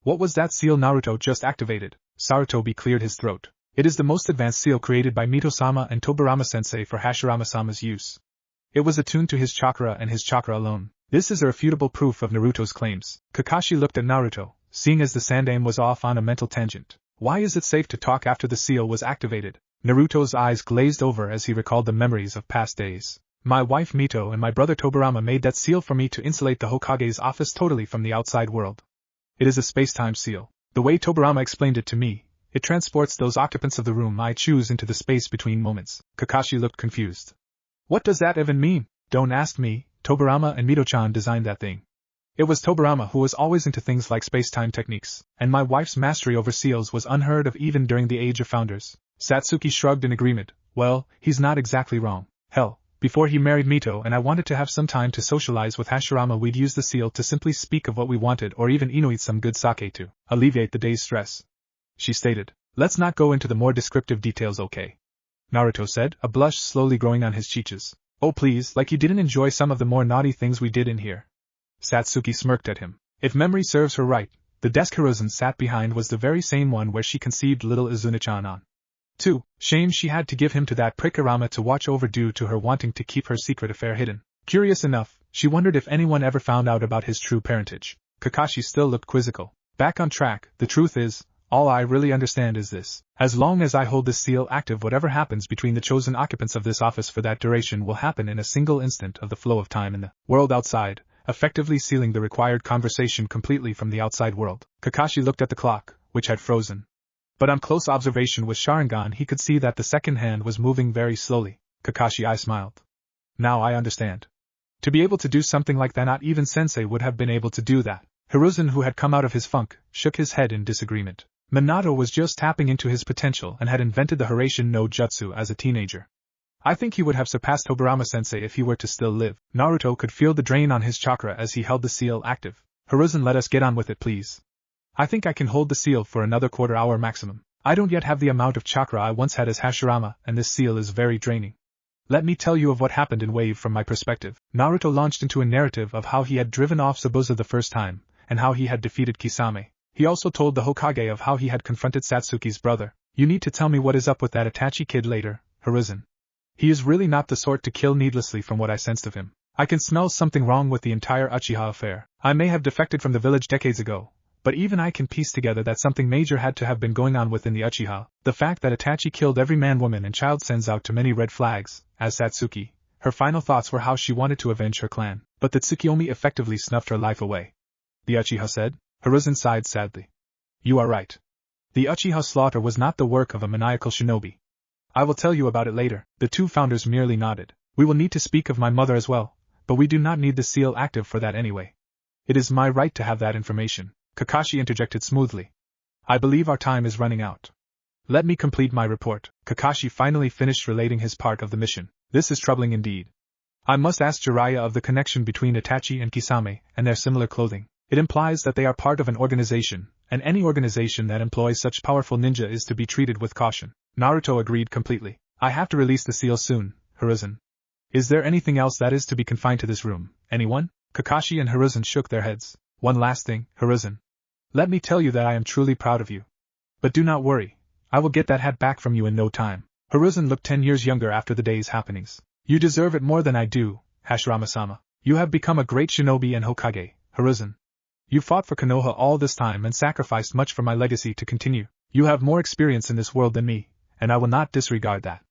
What was that seal Naruto just activated? Sarutobi cleared his throat. It is the most advanced seal created by Mito-sama and Tobirama-sensei for Hashirama-sama's use. It was attuned to his chakra and his chakra alone. This is irrefutable proof of Naruto's claims. Kakashi looked at Naruto, seeing as the Sandaime was off on a mental tangent. Why is it safe to talk after the seal was activated? Naruto's eyes glazed over as he recalled the memories of past days. My wife Mito and my brother Tobirama made that seal for me to insulate the Hokage's office totally from the outside world. It is a space-time seal. The way Tobirama explained it to me, it transports those occupants of the room I choose into the space between moments. Kakashi looked confused. What does that even mean? Don't ask me. Tobirama and Mito-chan designed that thing. It was Tobirama who was always into things like space-time techniques, and my wife's mastery over seals was unheard of even during the Age of Founders. Satsuki shrugged in agreement. Well, he's not exactly wrong. Hell, before he married Mito and I wanted to have some time to socialize with Hashirama, we'd use the seal to simply speak of what we wanted or even eat some good sake to alleviate the day's stress. She stated. Let's not go into the more descriptive details, okay? Naruto said, a blush slowly growing on his cheeks. Oh please, like you didn't enjoy some of the more naughty things we did in here. Satsuki smirked at him. If memory serves her right, The desk Hiruzen sat behind was the very same one where she conceived little Izuna-chan on. 2. Shame she had to give him to that prick Kurama to watch over due to her wanting to keep her secret affair hidden. Curious enough, she wondered if anyone ever found out about his true parentage. Kakashi still looked quizzical. Back on track, the truth is, all I really understand is this. As long as I hold this seal active, whatever happens between the chosen occupants of this office for that duration will happen in a single instant of the flow of time in the world outside, effectively sealing the required conversation completely from the outside world. Kakashi looked at the clock, which had frozen. But on close observation with Sharingan he could see that the second hand was moving very slowly. Kakashi I smiled. Now I understand. To be able to do something like that, not even Sensei would have been able to do that. Hiruzen, who had come out of his funk, shook his head in disagreement. Minato was just tapping into his potential and had invented the Hiraishin no Jutsu as a teenager. I think he would have surpassed Tobirama-sensei if he were to still live. Naruto could feel the drain on his chakra as he held the seal active. Hiruzen, let us get on with it please. I think I can hold the seal for another quarter hour maximum. I don't yet have the amount of chakra I once had as Hashirama, and this seal is very draining. Let me tell you of what happened in Wave from my perspective. Naruto launched into a narrative of how he had driven off Zabuza the first time, and how he had defeated Kisame. He also told the Hokage of how he had confronted Satsuki's brother. You need to tell me what is up with that Itachi kid later, Hiruzen. He is really not the sort to kill needlessly from what I sensed of him. I can smell something wrong with the entire Uchiha affair. I may have defected from the village decades ago, but even I can piece together that something major had to have been going on within the Uchiha. The fact that Itachi killed every man, woman and child sends out too many red flags. As Satsuki, her final thoughts were how she wanted to avenge her clan, but that Tsukiyomi effectively snuffed her life away. The Uchiha said. Hiruzen sighed sadly. You are right. The Uchiha slaughter was not the work of a maniacal shinobi. I will tell you about it later. The two founders merely nodded. We will need to speak of my mother as well, but we do not need the seal active for that anyway. It is my right to have that information. Kakashi interjected smoothly. I believe our time is running out. Let me complete my report. Kakashi finally finished relating his part of the mission. This is troubling indeed. I must ask Jiraiya of the connection between Itachi and Kisame and their similar clothing. It implies that they are part of an organization, and any organization that employs such powerful ninja is to be treated with caution. Naruto agreed completely. I have to release the seal soon, Hiruzen. Is there anything else that is to be confined to this room? Anyone? Kakashi and Hiruzen shook their heads. One last thing, Hiruzen. Let me tell you that I am truly proud of you. But do not worry. I will get that hat back from you in no time. Hiruzen looked 10 years younger after the day's happenings. You deserve it more than I do, Hashirama-sama. You have become a great shinobi and Hokage, Hiruzen. You fought for Konoha all this time and sacrificed much for my legacy to continue. You have more experience in this world than me, and I will not disregard that.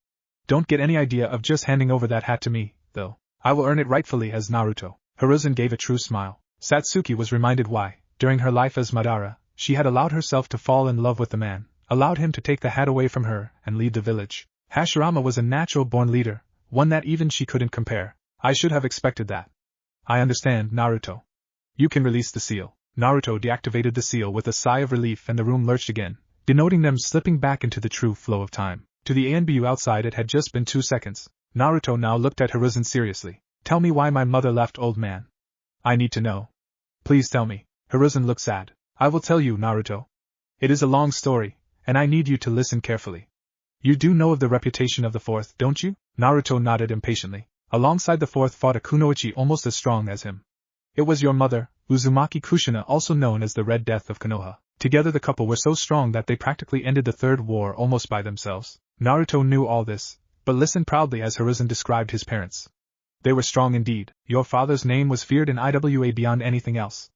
Don't get any idea of just handing over that hat to me, though. I will earn it rightfully as Naruto. Hiruzen gave a true smile. Satsuki was reminded why, during her life as Madara, she had allowed herself to fall in love with the man, allowed him to take the hat away from her and leave the village. Hashirama was a natural-born leader, one that even she couldn't compare. I should have expected that. I understand, Naruto. You can release the seal. Naruto deactivated the seal with a sigh of relief and the room lurched again, denoting them slipping back into the true flow of time. To the ANBU outside it had just been 2 seconds. Naruto now looked at Hiruzen seriously. Tell me why my mother left, old man. I need to know. Please tell me. Hiruzen looked sad. I will tell you, Naruto. It is a long story, and I need you to listen carefully. You do know of the reputation of the fourth, don't you? Naruto nodded impatiently. Alongside the fourth fought a kunoichi almost as strong as him. It was your mother, Uzumaki Kushina, also known as the Red Death of Konoha. Together the couple were so strong that they practically ended the third war almost by themselves. Naruto knew all this, but listened proudly as Hiruzen described his parents. They were strong indeed. Your father's name was feared in IWA beyond anything else.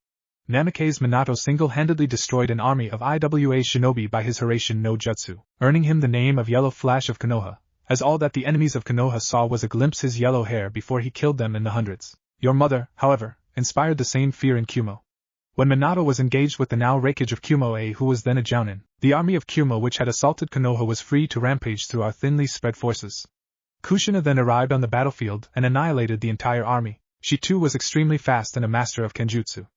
Namikaze Minato single-handedly destroyed an army of IWA shinobi by his Hiraishin no Jutsu, earning him the name of Yellow Flash of Konoha, as all that the enemies of Konoha saw was a glimpse his yellow hair before he killed them in the hundreds. Your mother, however, inspired the same fear in Kumo. When Minato was engaged with the now Raikage of Kumo-e, who was then a Jounin, the army of Kumo which had assaulted Konoha was free to rampage through our thinly spread forces. Kushina then arrived on the battlefield and annihilated the entire army. She too was extremely fast and a master of Kenjutsu.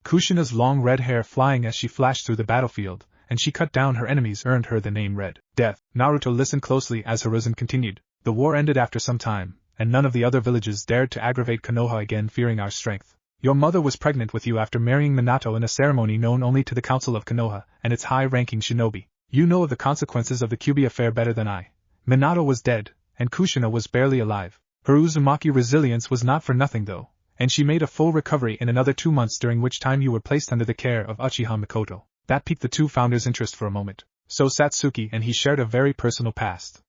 Kushina's long red hair flying as she flashed through the battlefield, and she cut down her enemies, earned her the name Red Death. Naruto listened closely as Hiruzen continued. The war ended after some time, and none of the other villages dared to aggravate Konoha again, fearing our strength. Your mother was pregnant with you after marrying Minato in a ceremony known only to the Council of Konoha and its high-ranking shinobi. You know of the consequences of the Kyubi affair better than I. Minato was dead, and Kushina was barely alive. Her Uzumaki resilience was not for nothing though, and she made a full recovery in another 2 months, during which time you were placed under the care of Uchiha Mikoto. That piqued the two founders' interest for a moment. So Satsuki and he shared a very personal past.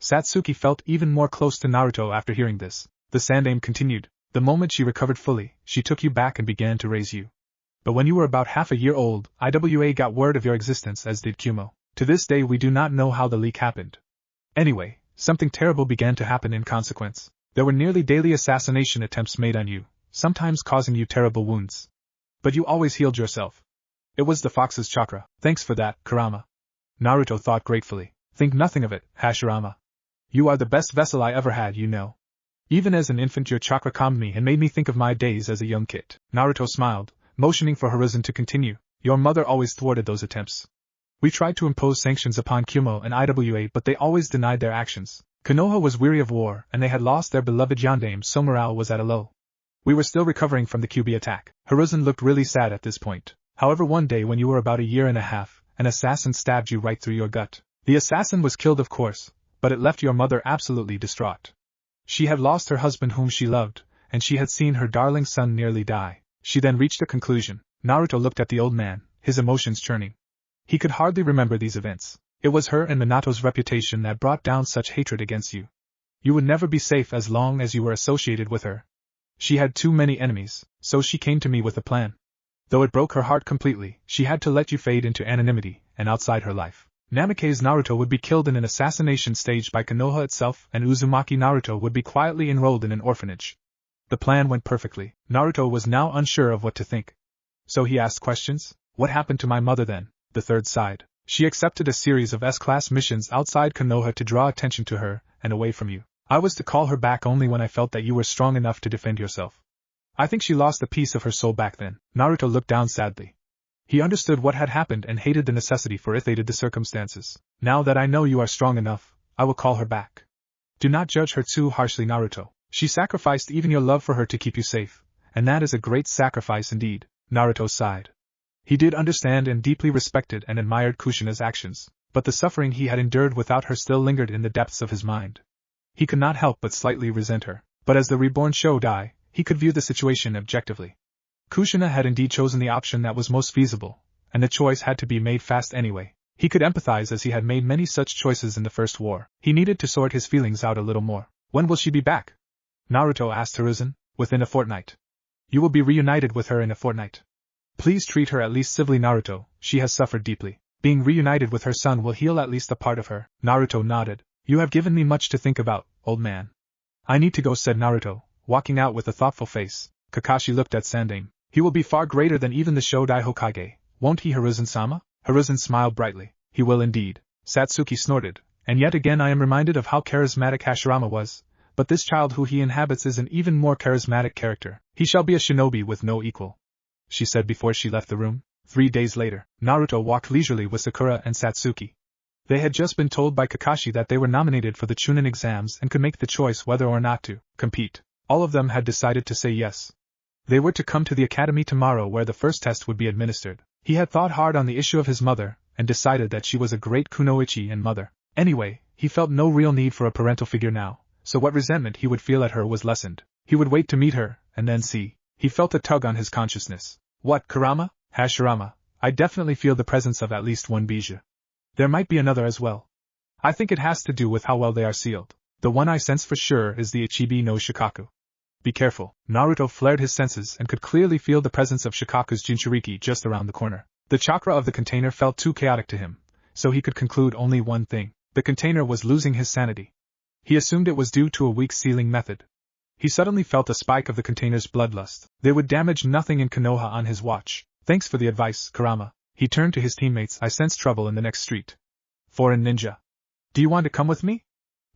Satsuki felt even more close to Naruto after hearing this. The Sandaime continued. The moment she recovered fully, she took you back and began to raise you. But when you were about half a year old, IWA got word of your existence, as did Kumo. To this day we do not know how the leak happened. Anyway, something terrible began to happen in consequence. There were nearly daily assassination attempts made on you, sometimes causing you terrible wounds. But you always healed yourself. It was the fox's chakra. Thanks for that, Kurama. Naruto thought gratefully. Think nothing of it, Hashirama. You are the best vessel I ever had, you know. Even as an infant your chakra calmed me and made me think of my days as a young kid. Naruto smiled, motioning for Hiruzen to continue. Your mother always thwarted those attempts. We tried to impose sanctions upon Kumo and IWA, but they always denied their actions. Konoha was weary of war, and they had lost their beloved Yondaime, so morale was at a low. We were still recovering from the QB attack. Hiruzen looked really sad at this point. However, one day when you were about a year and a half, an assassin stabbed you right through your gut. The assassin was killed, of course, but it left your mother absolutely distraught. She had lost her husband whom she loved, and she had seen her darling son nearly die. She then reached a conclusion. Naruto looked at the old man, his emotions churning. He could hardly remember these events. It was her and Minato's reputation that brought down such hatred against you. You would never be safe as long as you were associated with her. She had too many enemies, so she came to me with a plan. Though it broke her heart completely, she had to let you fade into anonymity, and outside her life. Namikaze Naruto would be killed in an assassination staged by Konoha itself, and Uzumaki Naruto would be quietly enrolled in an orphanage. The plan went perfectly. Naruto was now unsure of what to think. So he asked questions. What happened to my mother then? The third side. She accepted a series of S-class missions outside Konoha to draw attention to her, and away from you. I was to call her back only when I felt that you were strong enough to defend yourself. I think she lost a piece of her soul back then. Naruto looked down sadly. He understood what had happened and hated the necessity for it aided the circumstances. Now that I know you are strong enough, I will call her back. Do not judge her too harshly, Naruto. She sacrificed even your love for her to keep you safe, and that is a great sacrifice indeed. Naruto sighed. He did understand and deeply respected and admired Kushina's actions, but the suffering he had endured without her still lingered in the depths of his mind. He could not help but slightly resent her, but as the reborn Shodai, he could view the situation objectively. Kushina had indeed chosen the option that was most feasible, and the choice had to be made fast anyway. He could empathize as he had made many such choices in the first war. He needed to sort his feelings out a little more. When will she be back? Naruto asked Hiruzen. Within a fortnight. You will be reunited with her in a fortnight. Please treat her at least civilly, Naruto. She has suffered deeply. Being reunited with her son will heal at least a part of her. Naruto nodded. You have given me much to think about, old man. I need to go, said Naruto, walking out with a thoughtful face. Kakashi looked at Sandaime. He will be far greater than even the Shodai Hokage, won't he, Hiruzen-sama? Hiruzen smiled brightly. He will indeed. Satsuki snorted. And yet again I am reminded of how charismatic Hashirama was, but this child who he inhabits is an even more charismatic character. He shall be a shinobi with no equal, she said before she left the room. 3 days later, Naruto walked leisurely with Sakura and Satsuki. They had just been told by Kakashi that they were nominated for the chunin exams and could make the choice whether or not to compete. All of them had decided to say yes. They were to come to the academy tomorrow where the first test would be administered. He had thought hard on the issue of his mother, and decided that she was a great kunoichi and mother. Anyway, he felt no real need for a parental figure now, so what resentment he would feel at her was lessened. He would wait to meet her, and then see. He felt a tug on his consciousness. What, Kurama? Hashirama, I definitely feel the presence of at least one bija. There might be another as well. I think it has to do with how well they are sealed. The one I sense for sure is the Ichibi no Shikaku. Be careful. Naruto flared his senses and could clearly feel the presence of Shikaku's Jinchuriki just around the corner. The chakra of the container felt too chaotic to him, so he could conclude only one thing. The container was losing his sanity. He assumed it was due to a weak sealing method. He suddenly felt a spike of the container's bloodlust. They would damage nothing in Konoha on his watch. Thanks for the advice, Kurama. He turned to his teammates. I sense trouble in the next street. Foreign ninja. Do you want to come with me?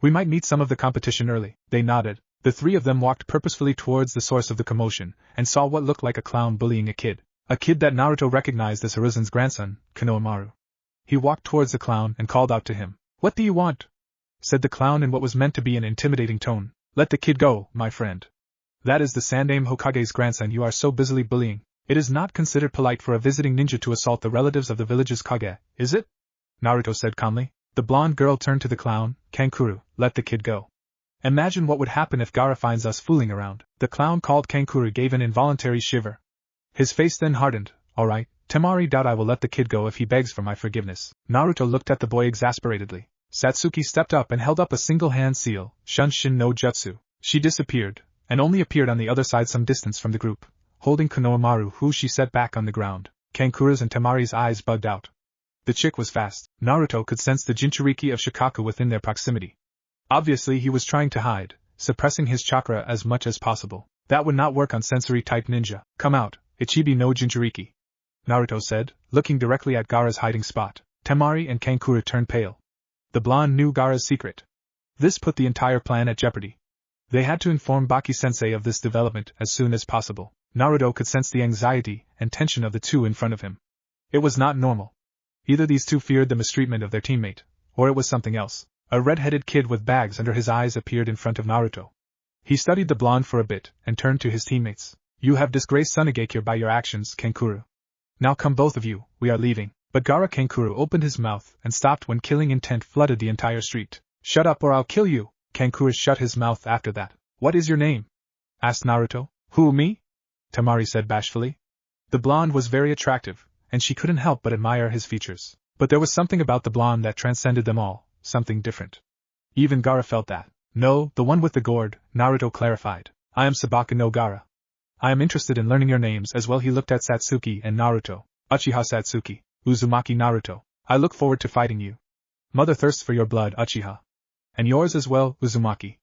We might meet some of the competition early. They nodded. The three of them walked purposefully towards the source of the commotion, and saw what looked like a clown bullying a kid. A kid that Naruto recognized as Hiruzen's grandson, Konohamaru. He walked towards the clown and called out to him. What do you want? Said the clown in what was meant to be an intimidating tone. Let the kid go, my friend. That is the Sandaime Hokage's grandson you are so busily bullying. It is not considered polite for a visiting ninja to assault the relatives of the village's Kage, is it? Naruto said calmly. The blonde girl turned to the clown. Kankuro, let the kid go. Imagine what would happen if Gaara finds us fooling around. The clown called Kankuro gave an involuntary shiver. His face then hardened. Alright, Temari doubt I will let the kid go if he begs for my forgiveness. Naruto looked at the boy exasperatedly. Satsuki stepped up and held up a single-hand seal, Shunshin no Jutsu. She disappeared, and only appeared on the other side some distance from the group, holding Konohamaru, who she set back on the ground. Kankuro's and Temari's eyes bugged out. The chick was fast. Naruto could sense the Jinchuriki of Shikaku within their proximity. Obviously he was trying to hide, suppressing his chakra as much as possible. That would not work on sensory-type ninja. Come out, Ichibi no Jinchuriki, Naruto said, looking directly at Gaara's hiding spot. Temari and Kankuro turned pale. The blonde knew Gaara's secret. This put the entire plan at jeopardy. They had to inform Baki-sensei of this development as soon as possible. Naruto could sense the anxiety and tension of the two in front of him. It was not normal. Either these two feared the mistreatment of their teammate, or it was something else. A red-headed kid with bags under his eyes appeared in front of Naruto. He studied the blonde for a bit and turned to his teammates. You have disgraced Tsunegakure by your actions, Kankuro. Now come both of you, we are leaving. But Gaara Kankuro opened his mouth and stopped when killing intent flooded the entire street. Shut up or I'll kill you. Kankuro shut his mouth after that. What is your name? Asked Naruto. Who, me? Temari said bashfully. The blonde was very attractive, and she couldn't help but admire his features. But there was something about the blonde that transcended them all, something different. Even Gaara felt that. No, the one with the gourd, Naruto clarified. I am Sabaka no Gaara. I am interested in learning your names as well. He looked at Satsuki and Naruto. Uchiha Satsuki, Uzumaki Naruto. I look forward to fighting you. Mother thirsts for your blood, Uchiha. And yours as well, Uzumaki.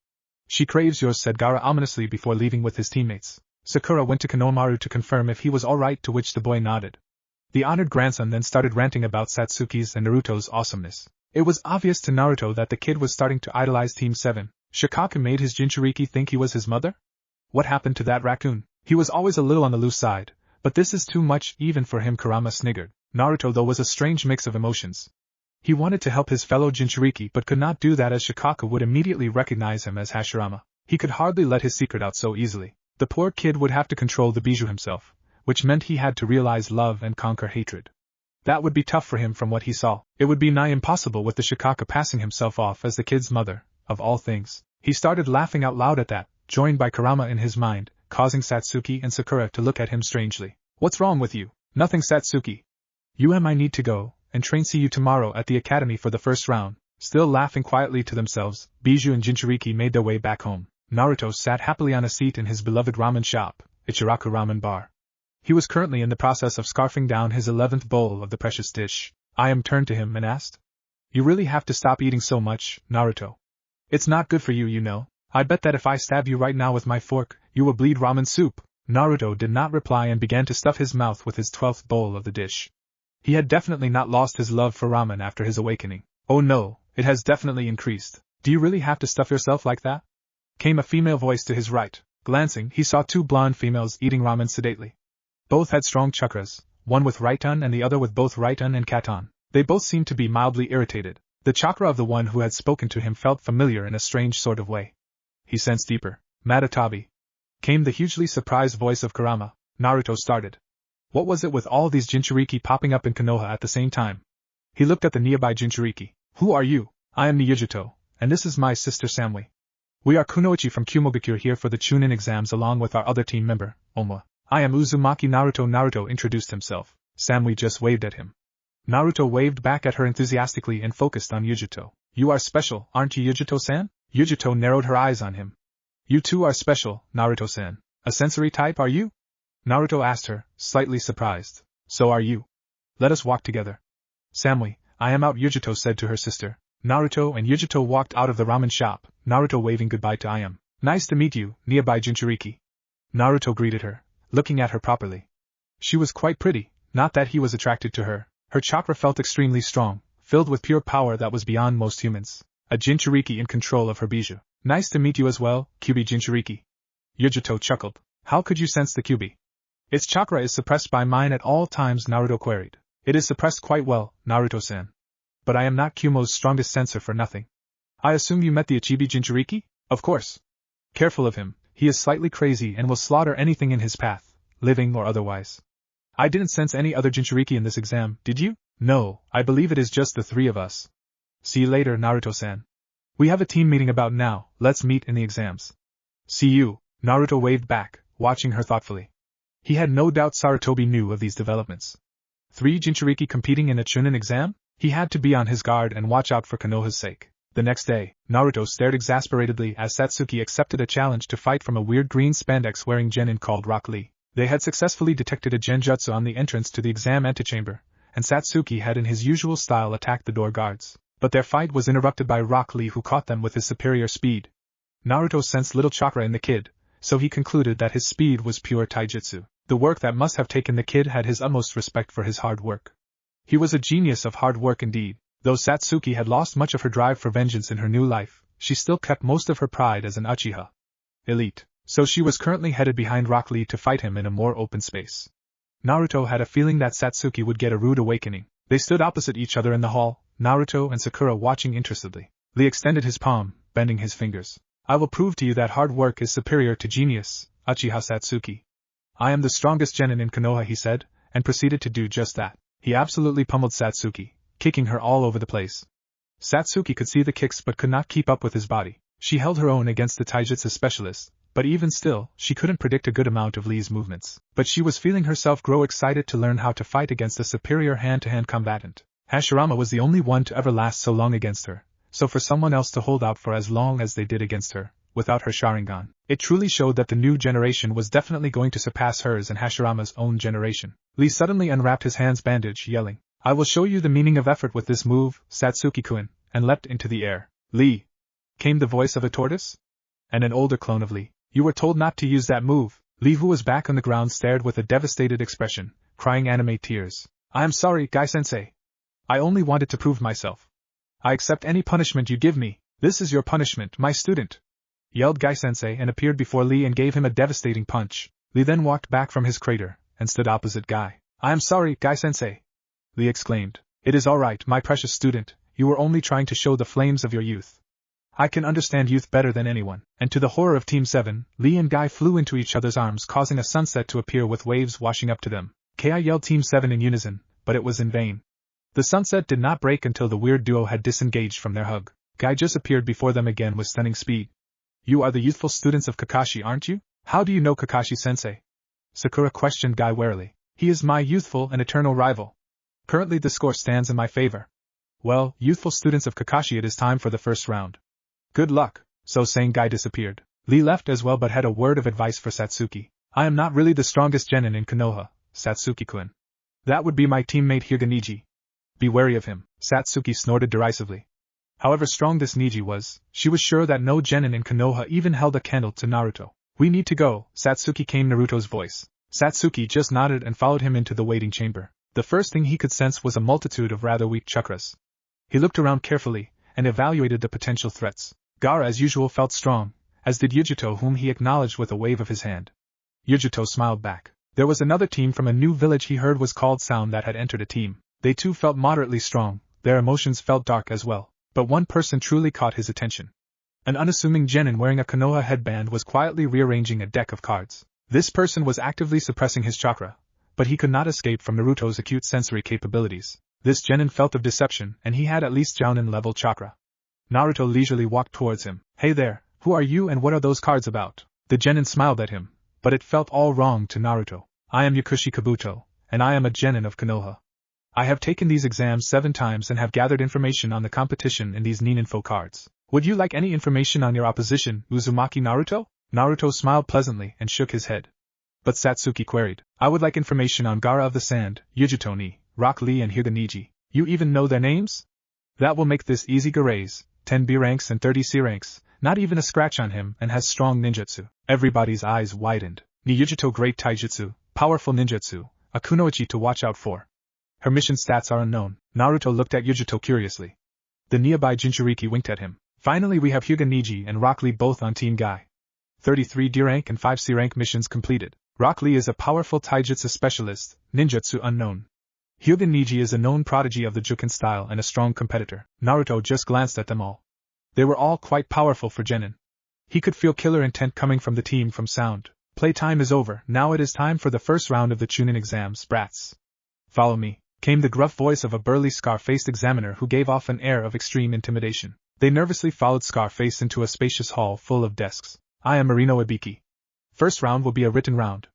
She craves yours, said Gaara ominously before leaving with his teammates. Sakura went to Konohamaru to confirm if he was alright, to which the boy nodded. The honored grandson then started ranting about Satsuki's and Naruto's awesomeness. It was obvious to Naruto that the kid was starting to idolize Team 7. Shikaku made his Jinchuriki think he was his mother? What happened to that raccoon? He was always a little on the loose side, but this is too much even for him, Kurama sniggered. Naruto though was a strange mix of emotions. He wanted to help his fellow Jinchuriki but could not do that as Shikaku would immediately recognize him as Hashirama. He could hardly let his secret out so easily. The poor kid would have to control the bijou himself, which meant he had to realize love and conquer hatred. That would be tough for him from what he saw. It would be nigh impossible with the Shikaku passing himself off as the kid's mother, of all things. He started laughing out loud at that, joined by Kurama in his mind, causing Satsuki and Sakura to look at him strangely. What's wrong with you? Nothing, Satsuki. You and I need to go and train. See you tomorrow at the academy for the first round. Still laughing quietly to themselves, Bijou and Jinchuriki made their way back home. Naruto sat happily on a seat in his beloved ramen shop, Ichiraku Ramen Bar. He was currently in the process of scarfing down his 11th bowl of the precious dish. Ayam turned to him and asked, You really have to stop eating so much, Naruto. It's not good for you, you know. I bet that if I stab you right now with my fork, you will bleed ramen soup. Naruto did not reply and began to stuff his mouth with his 12th bowl of the dish. He had definitely not lost his love for ramen after his awakening. Oh no, it has definitely increased. Do you really have to stuff yourself like that? Came a female voice to his right. Glancing, he saw two blonde females eating ramen sedately. Both had strong chakras, one with Raiton and the other with both Raiton and Katon. They both seemed to be mildly irritated. The chakra of the one who had spoken to him felt familiar in a strange sort of way. He sensed deeper. Madatabi. Came the hugely surprised voice of Kurama. Naruto started. What was it with all these Jinchuriki popping up in Konoha at the same time? He looked at the nearby Jinchuriki. Who are you? I am Niyujuto, and this is my sister Samui. We are Kunoichi from Kumogakure here for the chunin exams along with our other team member, Oma. I am Uzumaki Naruto. Naruto introduced himself. Samui just waved at him. Naruto waved back at her enthusiastically and focused on Yujuto. You are special, aren't you, Yujuto-san? Yujuto narrowed her eyes on him. You too are special, Naruto-san. A sensory type, are you? Naruto asked her, slightly surprised. So are you. Let us walk together. Samui, I am out, Yujuto said to her sister. Naruto and Yujuto walked out of the ramen shop, Naruto waving goodbye to Ayam. Nice to meet you, nearby Jinchuriki. Naruto greeted her, looking at her properly. She was quite pretty, not that he was attracted to her. Her chakra felt extremely strong, filled with pure power that was beyond most humans. A Jinchuriki in control of her bijou. Nice to meet you as well, Kyubi Jinchuriki. Yujuto chuckled. How could you sense the Kyubi? Its chakra is suppressed by mine at all times, Naruto queried. It is suppressed quite well, Naruto-san. But I am not Kumo's strongest sensor for nothing. I assume you met the Ichibi Jinchuriki? Of course. Careful of him, he is slightly crazy and will slaughter anything in his path, living or otherwise. I didn't sense any other Jinchuriki in this exam, did you? No, I believe it is just the three of us. See you later, Naruto-san. We have a team meeting about now, let's meet in the exams. See you, Naruto waved back, watching her thoughtfully. He had no doubt Sarutobi knew of these developments. 3 Jinchuriki competing in a chunin exam? He had to be on his guard and watch out for Konoha's sake. The next day, Naruto stared exasperatedly as Satsuki accepted a challenge to fight from a weird green spandex-wearing genin called Rock Lee. They had successfully detected a genjutsu on the entrance to the exam antechamber, and Satsuki had in his usual style attacked the door guards. But their fight was interrupted by Rock Lee, who caught them with his superior speed. Naruto sensed little chakra in the kid, so he concluded that his speed was pure taijutsu. The work that must have taken the kid had his utmost respect for his hard work. He was a genius of hard work indeed. Though Satsuki had lost much of her drive for vengeance in her new life, she still kept most of her pride as an Uchiha. Elite. So she was currently headed behind Rock Lee to fight him in a more open space. Naruto had a feeling that Satsuki would get a rude awakening. They stood opposite each other in the hall, Naruto and Sakura watching interestedly. Lee extended his palm, bending his fingers. I will prove to you that hard work is superior to genius, Uchiha Satsuki. I am the strongest genin in Konoha, he said, and proceeded to do just that. He absolutely pummeled Satsuki, kicking her all over the place. Satsuki could see the kicks but could not keep up with his body. She held her own against the taijutsu specialist, but even still, she couldn't predict a good amount of Lee's movements. But she was feeling herself grow excited to learn how to fight against a superior hand-to-hand combatant. Hashirama was the only one to ever last so long against her, so for someone else to hold out for as long as they did against her, without her Sharingan, it truly showed that the new generation was definitely going to surpass hers and Hashirama's own generation. Lee suddenly unwrapped his hand's bandage, yelling, I will show you the meaning of effort with this move, Satsuki-kun, and leapt into the air. Lee! Came the voice of a tortoise? And an older clone of Lee. You were told not to use that move. Lee, who was back on the ground, stared with a devastated expression, crying anime tears. I am sorry, Gai-sensei. I only wanted to prove myself. I accept any punishment you give me. This is your punishment, my student. Yelled Gai-sensei and appeared before Lee and gave him a devastating punch. Lee then walked back from his crater, and stood opposite Gai. I am sorry, Gai-sensei. Lee exclaimed. It is all right, my precious student, you were only trying to show the flames of your youth. I can understand youth better than anyone. And to the horror of Team 7, Lee and Gai flew into each other's arms, causing a sunset to appear with waves washing up to them. Ki yelled Team 7 in unison, but it was in vain. The sunset did not break until the weird duo had disengaged from their hug. Gai just appeared before them again with stunning speed. You are the youthful students of Kakashi, aren't you? How do you know Kakashi-sensei? Sakura questioned Gai warily. He is my youthful and eternal rival. Currently the score stands in my favor. Well, youthful students of Kakashi, it is time for the first round. Good luck. So saying, Gai disappeared. Lee left as well but had a word of advice for Satsuki. I am not really the strongest genin in Konoha, Satsuki-kun. That would be my teammate Hyuga. Be wary of him, Satsuki snorted derisively. However strong this Niji was, she was sure that no genin in Konoha even held a candle to Naruto. We need to go, Satsuki, came Naruto's voice. Satsuki just nodded and followed him into the waiting chamber. The first thing he could sense was a multitude of rather weak chakras. He looked around carefully, and evaluated the potential threats. Gaara as usual felt strong, as did Yujito, whom he acknowledged with a wave of his hand. Yujito smiled back. There was another team from a new village he heard was called Sound that had entered a team. They too felt moderately strong, their emotions felt dark as well. But one person truly caught his attention. An unassuming genin wearing a Konoha headband was quietly rearranging a deck of cards. This person was actively suppressing his chakra, but he could not escape from Naruto's acute sensory capabilities. This genin felt of deception, and he had at least Jounin-level chakra. Naruto leisurely walked towards him. Hey there, who are you and what are those cards about? The genin smiled at him, but it felt all wrong to Naruto. I am Yakushi Kabuto, and I am a genin of Konoha. I have taken these exams 7 times and have gathered information on the competition in these Nin-info cards. Would you like any information on your opposition, Uzumaki Naruto? Naruto smiled pleasantly and shook his head. But Satsuki queried. I would like information on Gaara of the Sand, Yujito-ni, Rock Lee and Hyuga. You even know their names? That will make this easy. Gaara's 10 B ranks and 30 C ranks, not even a scratch on him, and has strong ninjutsu. Everybody's eyes widened. Ni Yujito great taijutsu, powerful ninjutsu, a kunoichi to watch out for. Her mission stats are unknown. Naruto looked at Yujito curiously. The nearby Jinchuriki winked at him. Finally we have Hyuga and Rock Lee both on Team Gai. 33 D rank and 5 C rank missions completed. Rock Lee is a powerful taijutsu specialist, ninjutsu unknown. Hyuga is a known prodigy of the Juken style and a strong competitor. Naruto just glanced at them all. They were all quite powerful for genin. He could feel killer intent coming from the team from Sound. Playtime is over, now it is time for the first round of the chunin exams, brats. Follow me, came the gruff voice of a burly scar-faced examiner who gave off an air of extreme intimidation. They nervously followed Scarface into a spacious hall full of desks. I am Marino Ibiki. First round will be a written round.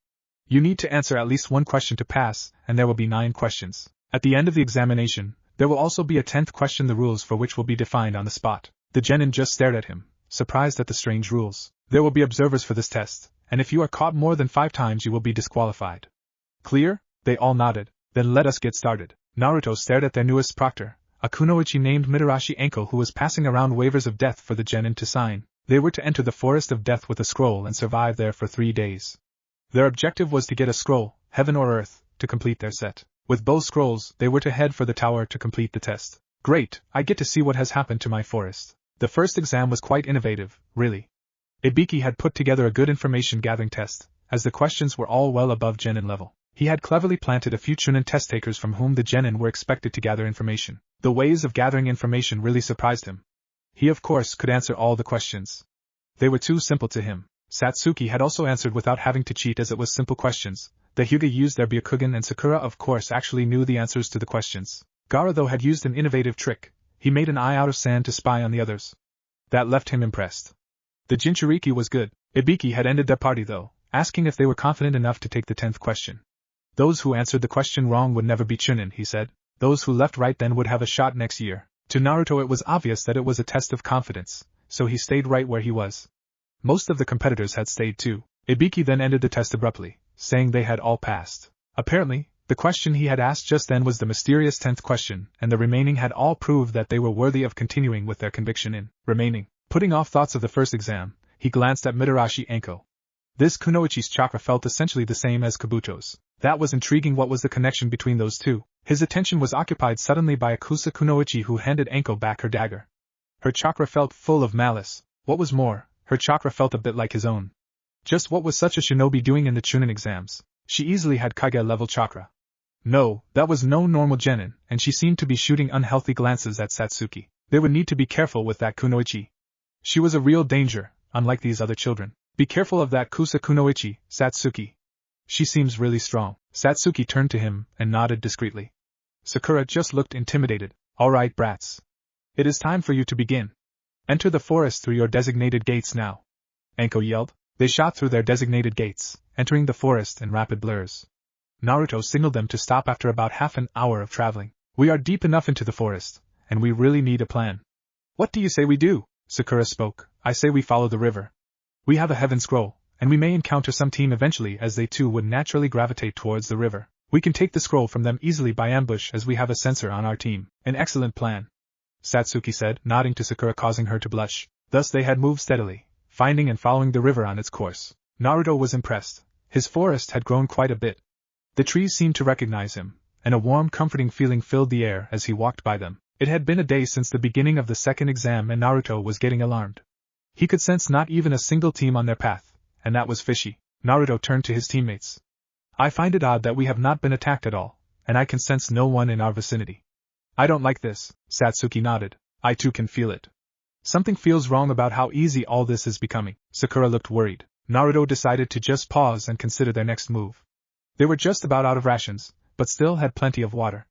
You need to answer at least one question to pass, and there will be 9 questions. At the end of the examination, there will also be a 10th question, the rules for which will be defined on the spot. The genin just stared at him, surprised at the strange rules. There will be observers for this test, and if you are caught more than 5 times you will be disqualified. Clear? They all nodded. Then let us get started. Naruto stared at their newest proctor, a kunoichi named Mitarashi Enko, who was passing around waivers of death for the genin to sign. They were to enter the forest of death with a scroll and survive there for 3 days. Their objective was to get a scroll, heaven or earth, to complete their set. With both scrolls, they were to head for the tower to complete the test. Great, I get to see what has happened to my forest. The first exam was quite innovative, really. Ibiki had put together a good information-gathering test, as the questions were all well above genin level. He had cleverly planted a few chunin test takers from whom the genin were expected to gather information. The ways of gathering information really surprised him. He of course could answer all the questions. They were too simple to him. Satsuki had also answered without having to cheat, as it was simple questions. The Hyuga used their Byakugan, and Sakura of course actually knew the answers to the questions. Gaara though had used an innovative trick. He made an eye out of sand to spy on the others. That left him impressed. The Jinchuriki was good. Ibiki had ended their party though, asking if they were confident enough to take the 10th question. Those who answered the question wrong would never be chunin, he said. Those who left right then would have a shot next year. To Naruto it was obvious that it was a test of confidence, so he stayed right where he was. Most of the competitors had stayed too. Ibiki then ended the test abruptly, saying they had all passed. Apparently, the question he had asked just then was the mysterious 10th question, and the remaining had all proved that they were worthy of continuing with their conviction in remaining. Putting off thoughts of the first exam, he glanced at Mitarashi Enko. This kunoichi's chakra felt essentially the same as Kabuto's. That was intriguing. What was the connection between those two? His attention was occupied suddenly by Akusa Kunoichi, who handed Enko back her dagger. Her chakra felt full of malice. What was more, her chakra felt a bit like his own. Just what was such a shinobi doing in the chunin exams? She easily had Kage-level chakra. No, that was no normal genin, and she seemed to be shooting unhealthy glances at Satsuki. They would need to be careful with that kunoichi. She was a real danger, unlike these other children. Be careful of that Kusa Kunoichi, Satsuki. She seems really strong. Satsuki turned to him and nodded discreetly. Sakura just looked intimidated. All right, brats. It is time for you to begin. Enter the forest through your designated gates now. Enko yelled. They shot through their designated gates, entering the forest in rapid blurs. Naruto signaled them to stop after about half an hour of traveling. We are deep enough into the forest, and we really need a plan. What do you say we do? Sakura spoke. I say we follow the river. We have a heaven scroll, and we may encounter some team eventually, as they too would naturally gravitate towards the river. We can take the scroll from them easily by ambush, as we have a sensor on our team. An excellent plan, Satsuki said, nodding to Sakura, causing her to blush. Thus they had moved steadily, finding and following the river on its course. Naruto was impressed. His forest had grown quite a bit. The trees seemed to recognize him, and a warm, comforting feeling filled the air as he walked by them. It had been a day since the beginning of the second exam, and Naruto was getting alarmed. He could sense not even a single team on their path, and that was fishy. Naruto turned to his teammates. I find it odd that we have not been attacked at all, and I can sense no one in our vicinity. I don't like this, Satsuki nodded. I too can feel it. Something feels wrong about how easy all this is becoming. Sakura looked worried. Naruto decided to just pause and consider their next move. They were just about out of rations, but still had plenty of water.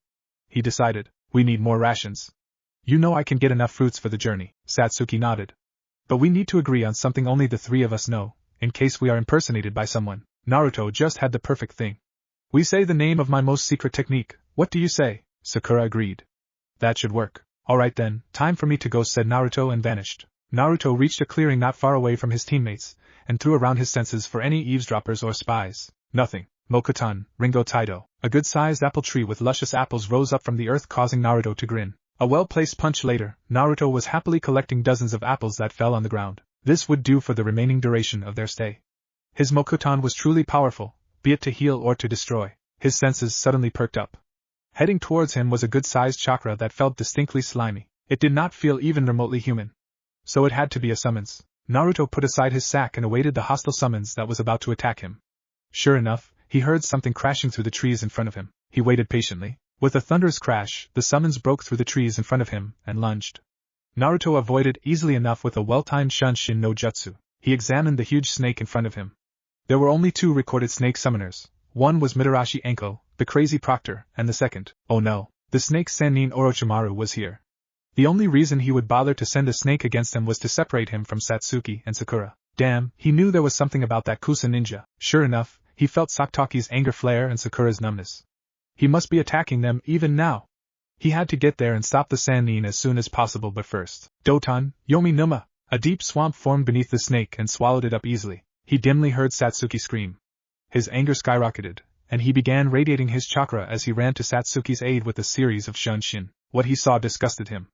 He decided, we need more rations. You know I can get enough fruits for the journey. Satsuki nodded. But we need to agree on something only the 3 of us know, in case we are impersonated by someone. Naruto just had the perfect thing. We say the name of my most secret technique. What do you say? Sakura agreed. That should work. Alright then, time for me to go, said Naruto and vanished. Naruto reached a clearing not far away from his teammates, and threw around his senses for any eavesdroppers or spies. Nothing. Mokutan, Ringo Taido. A good-sized apple tree with luscious apples rose up from the earth, causing Naruto to grin. A well-placed punch later, Naruto was happily collecting dozens of apples that fell on the ground. This would do for the remaining duration of their stay. His Mokutan was truly powerful, be it to heal or to destroy. His senses suddenly perked up. Heading towards him was a good-sized chakra that felt distinctly slimy. It did not feel even remotely human. So it had to be a summons. Naruto put aside his sack and awaited the hostile summons that was about to attack him. Sure enough, he heard something crashing through the trees in front of him. He waited patiently. With a thunderous crash, the summons broke through the trees in front of him and lunged. Naruto avoided easily enough with a well-timed Shunshin no Jutsu. He examined the huge snake in front of him. There were only 2 recorded snake summoners. One was Mitarashi Enko, the crazy proctor, and the second, oh no, the snake Sannin Orochimaru was here. The only reason he would bother to send a snake against him was to separate him from Satsuki and Sakura. Damn, he knew there was something about that Kusa ninja. Sure enough, he felt Sakataki's anger flare and Sakura's numbness. He must be attacking them even now. He had to get there and stop the Sannin as soon as possible, but first. Doton, Yomi Numa! A deep swamp formed beneath the snake and swallowed it up easily. He dimly heard Satsuki scream. His anger skyrocketed, and he began radiating his chakra as he ran to Satsuki's aid with a series of shunshin. What he saw disgusted him.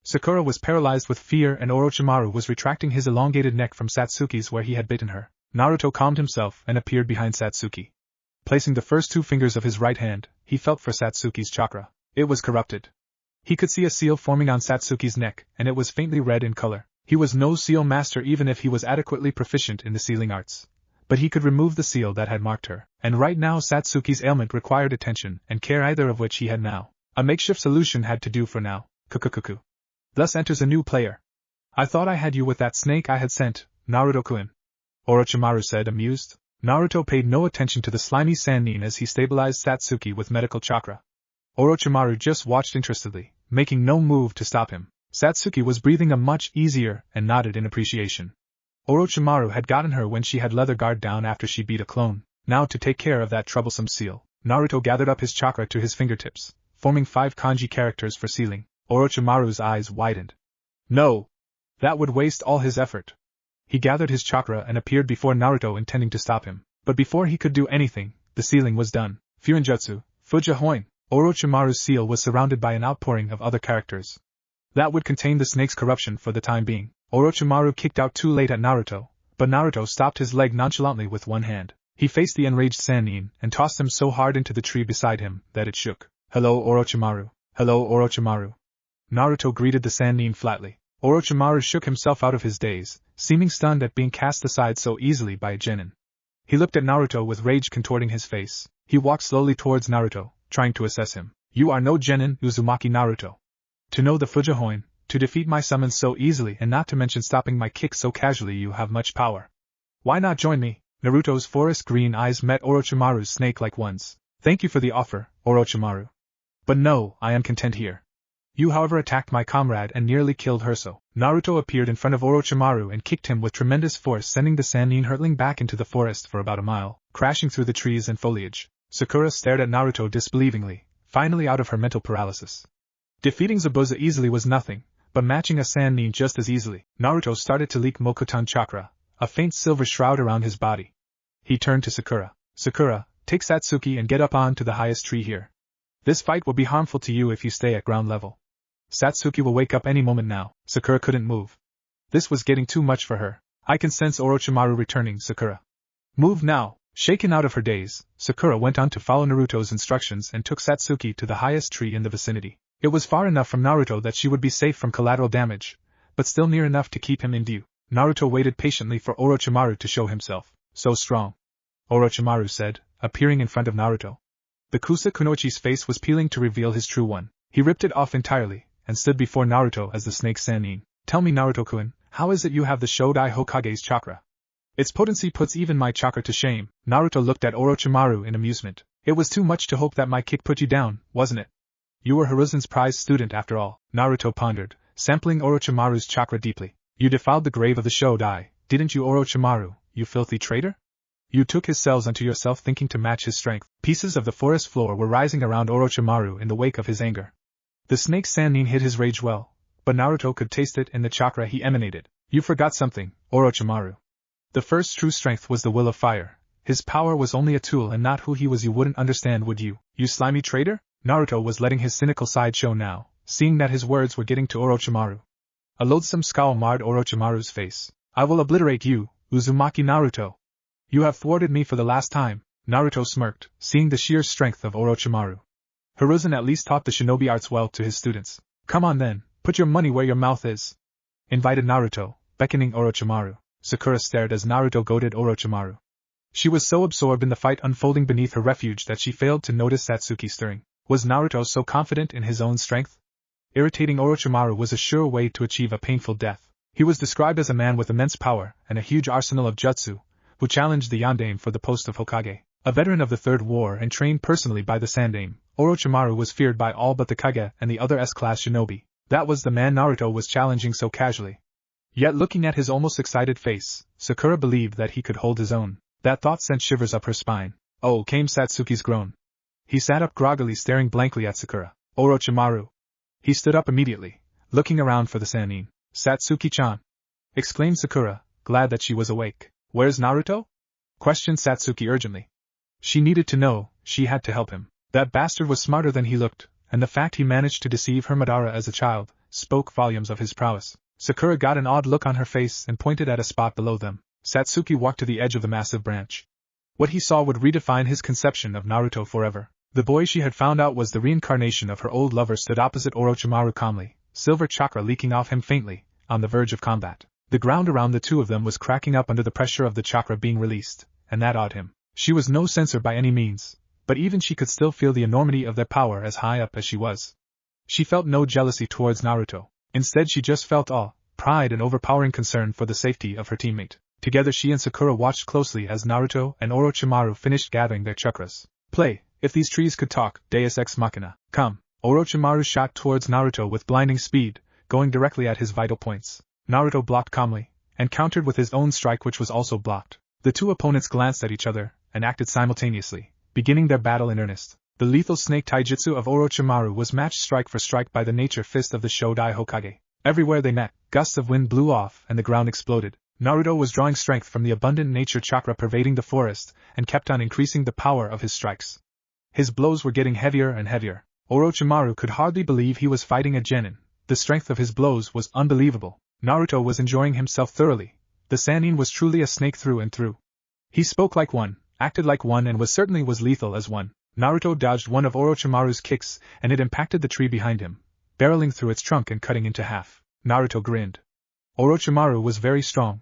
Sakura was paralyzed with fear and Orochimaru was retracting his elongated neck from Satsuki's where he had bitten her. Naruto calmed himself and appeared behind Satsuki. Placing the first 2 fingers of his right hand, he felt for Satsuki's chakra. It was corrupted. He could see a seal forming on Satsuki's neck, and it was faintly red in color. He was no seal master even if he was adequately proficient in the sealing arts. But he could remove the seal that had marked her, and right now Satsuki's ailment required attention and care, either of which he had now. A makeshift solution had to do for now. Kukukuku. Thus enters a new player. I thought I had you with that snake I had sent, Naruto-kun. Orochimaru said, amused. Naruto paid no attention to the slimy Sannin as he stabilized Satsuki with medical chakra. Orochimaru just watched interestedly, making no move to stop him. Satsuki was breathing a much easier and nodded in appreciation. Orochimaru had gotten her when she had leather guard down after she beat a clone. Now to take care of that troublesome seal, Naruto gathered up his chakra to his fingertips, forming 5 kanji characters for sealing. Orochimaru's eyes widened. No! That would waste all his effort. He gathered his chakra and appeared before Naruto intending to stop him. But before he could do anything, the sealing was done. Furinjutsu, Fuja Hoin. Orochimaru's seal was surrounded by an outpouring of other characters. That would contain the snake's corruption for the time being. Orochimaru kicked out too late at Naruto, but Naruto stopped his leg nonchalantly with one hand. He faced the enraged Sannin and tossed him so hard into the tree beside him that it shook. Hello Orochimaru. Hello Orochimaru. Naruto greeted the Sannin flatly. Orochimaru shook himself out of his daze, seeming stunned at being cast aside so easily by a genin. He looked at Naruto with rage contorting his face. He walked slowly towards Naruto, trying to assess him. You are no genin, Uzumaki Naruto. To know the Fujihoin, to defeat my summons so easily and not to mention stopping my kick so casually, you have much power. Why not join me? Naruto's forest green eyes met Orochimaru's snake-like ones. Thank you for the offer, Orochimaru. But no, I am content here. You however attacked my comrade and nearly killed Herso. Naruto appeared in front of Orochimaru and kicked him with tremendous force, sending the Sannin hurtling back into the forest for about a mile, crashing through the trees and foliage. Sakura stared at Naruto disbelievingly, finally out of her mental paralysis. Defeating Zabuza easily was nothing, but matching a Sannin just as easily. Naruto started to leak Mokuton chakra, a faint silver shroud around his body. He turned to Sakura. Sakura, take Satsuki and get up on to the highest tree here. This fight will be harmful to you if you stay at ground level. Satsuki will wake up any moment now. Sakura couldn't move. This was getting too much for her. I can sense Orochimaru returning, Sakura. Move now. Shaken out of her daze, Sakura went on to follow Naruto's instructions and took Satsuki to the highest tree in the vicinity. It was far enough from Naruto that she would be safe from collateral damage, but still near enough to keep him in view. Naruto waited patiently for Orochimaru to show himself. So strong. Orochimaru said, appearing in front of Naruto. The Kusa Kunoichi's face was peeling to reveal his true one. He ripped it off entirely, and stood before Naruto as the snake Sannin. Tell me Naruto-kun, how is it you have the Shodai Hokage's chakra? Its potency puts even my chakra to shame. Naruto looked at Orochimaru in amusement. It was too much to hope that my kick put you down, wasn't it? You were Hiruzen's prize student after all. Naruto pondered, sampling Orochimaru's chakra deeply. You defiled the grave of the Shodai, didn't you Orochimaru, you filthy traitor? You took his cells unto yourself thinking to match his strength. Pieces of the forest floor were rising around Orochimaru in the wake of his anger. The snake Sannin hid his rage well, but Naruto could taste it in the chakra he emanated. You forgot something, Orochimaru. The first true strength was the will of fire. His power was only a tool and not who he was. You wouldn't understand, would you, you slimy traitor? Naruto was letting his cynical side show now, seeing that his words were getting to Orochimaru. A loathsome scowl marred Orochimaru's face. I will obliterate you, Uzumaki Naruto. You have thwarted me for the last time. Naruto smirked, seeing the sheer strength of Orochimaru. Hiruzen at least taught the shinobi arts well to his students. Come on then, put your money where your mouth is, invited Naruto, beckoning Orochimaru. Sakura stared as Naruto goaded Orochimaru. She was so absorbed in the fight unfolding beneath her refuge that she failed to notice Satsuki stirring. Was Naruto so confident in his own strength? Irritating Orochimaru was a sure way to achieve a painful death. He was described as a man with immense power and a huge arsenal of jutsu, who challenged the Yondaime for the post of Hokage. A veteran of the Third War and trained personally by the Sandaime, Orochimaru was feared by all but the Kage and the other S-class shinobi. That was the man Naruto was challenging so casually. Yet looking at his almost excited face, Sakura believed that he could hold his own. That thought sent shivers up her spine. Oh, came Satsuki's groan. He sat up groggily, staring blankly at Sakura. Orochimaru. He stood up immediately, looking around for the Sannin. Satsuki-chan, exclaimed Sakura, glad that she was awake. Where's Naruto? Questioned Satsuki urgently. She needed to know, she had to help him. That bastard was smarter than he looked, and the fact he managed to deceive her Madara as a child spoke volumes of his prowess. Sakura got an odd look on her face and pointed at a spot below them. Satsuki walked to the edge of the massive branch. What he saw would redefine his conception of Naruto forever. The boy she had found out was the reincarnation of her old lover stood opposite Orochimaru calmly, silver chakra leaking off him faintly, on the verge of combat. The ground around the two of them was cracking up under the pressure of the chakra being released, and that awed him. She was no censor by any means, but even she could still feel the enormity of their power as high up as she was. She felt no jealousy towards Naruto. Instead she just felt awe, pride and overpowering concern for the safety of her teammate. Together she and Sakura watched closely as Naruto and Orochimaru finished gathering their chakras. Play, if these trees could talk, Deus Ex Machina. Come. Orochimaru shot towards Naruto with blinding speed, going directly at his vital points. Naruto blocked calmly, and countered with his own strike which was also blocked. The two opponents glanced at each other, and acted simultaneously, beginning their battle in earnest. The lethal snake taijutsu of Orochimaru was matched strike for strike by the nature fist of the Shodai Hokage. Everywhere they met, gusts of wind blew off and the ground exploded. Naruto was drawing strength from the abundant nature chakra pervading the forest, and kept on increasing the power of his strikes. His blows were getting heavier and heavier. Orochimaru could hardly believe he was fighting a genin. The strength of his blows was unbelievable. Naruto was enjoying himself thoroughly. The Sannin was truly a snake through and through. He spoke like one, acted like one, and certainly was lethal as one. Naruto dodged one of Orochimaru's kicks, and it impacted the tree behind him, barreling through its trunk and cutting into half. Naruto grinned. Orochimaru was very strong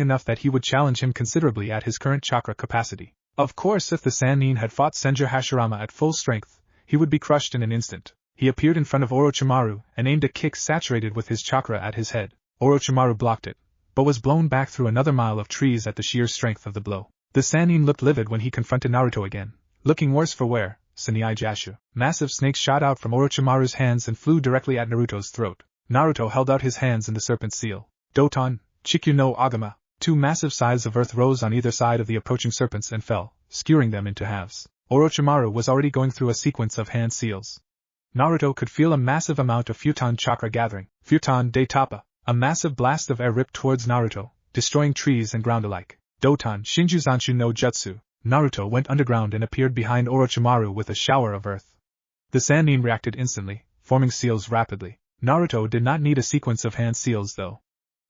enough that he would challenge him considerably at his current chakra capacity. Of course, if the Sannin had fought Senju Hashirama at full strength, he would be crushed in an instant. He appeared in front of Orochimaru and aimed a kick saturated with his chakra at his head. Orochimaru blocked it, but was blown back through another mile of trees at the sheer strength of the blow. The Sannin looked livid when he confronted Naruto again, looking worse for wear. Sanai Jashu. Massive snakes shot out from Orochimaru's hands and flew directly at Naruto's throat. Naruto held out his hands in the serpent seal. Doton, Chikyu no Agama. Two massive sides of earth rose on either side of the approaching serpents and fell, skewering them into halves. Orochimaru was already going through a sequence of hand seals. Naruto could feel a massive amount of Futon chakra gathering. Futon de Tapa. A massive blast of air ripped towards Naruto, destroying trees and ground alike. Doton Shinjuzanshu no Jutsu. Naruto went underground and appeared behind Orochimaru with a shower of earth. The Sannin reacted instantly, forming seals rapidly. Naruto did not need a sequence of hand seals though.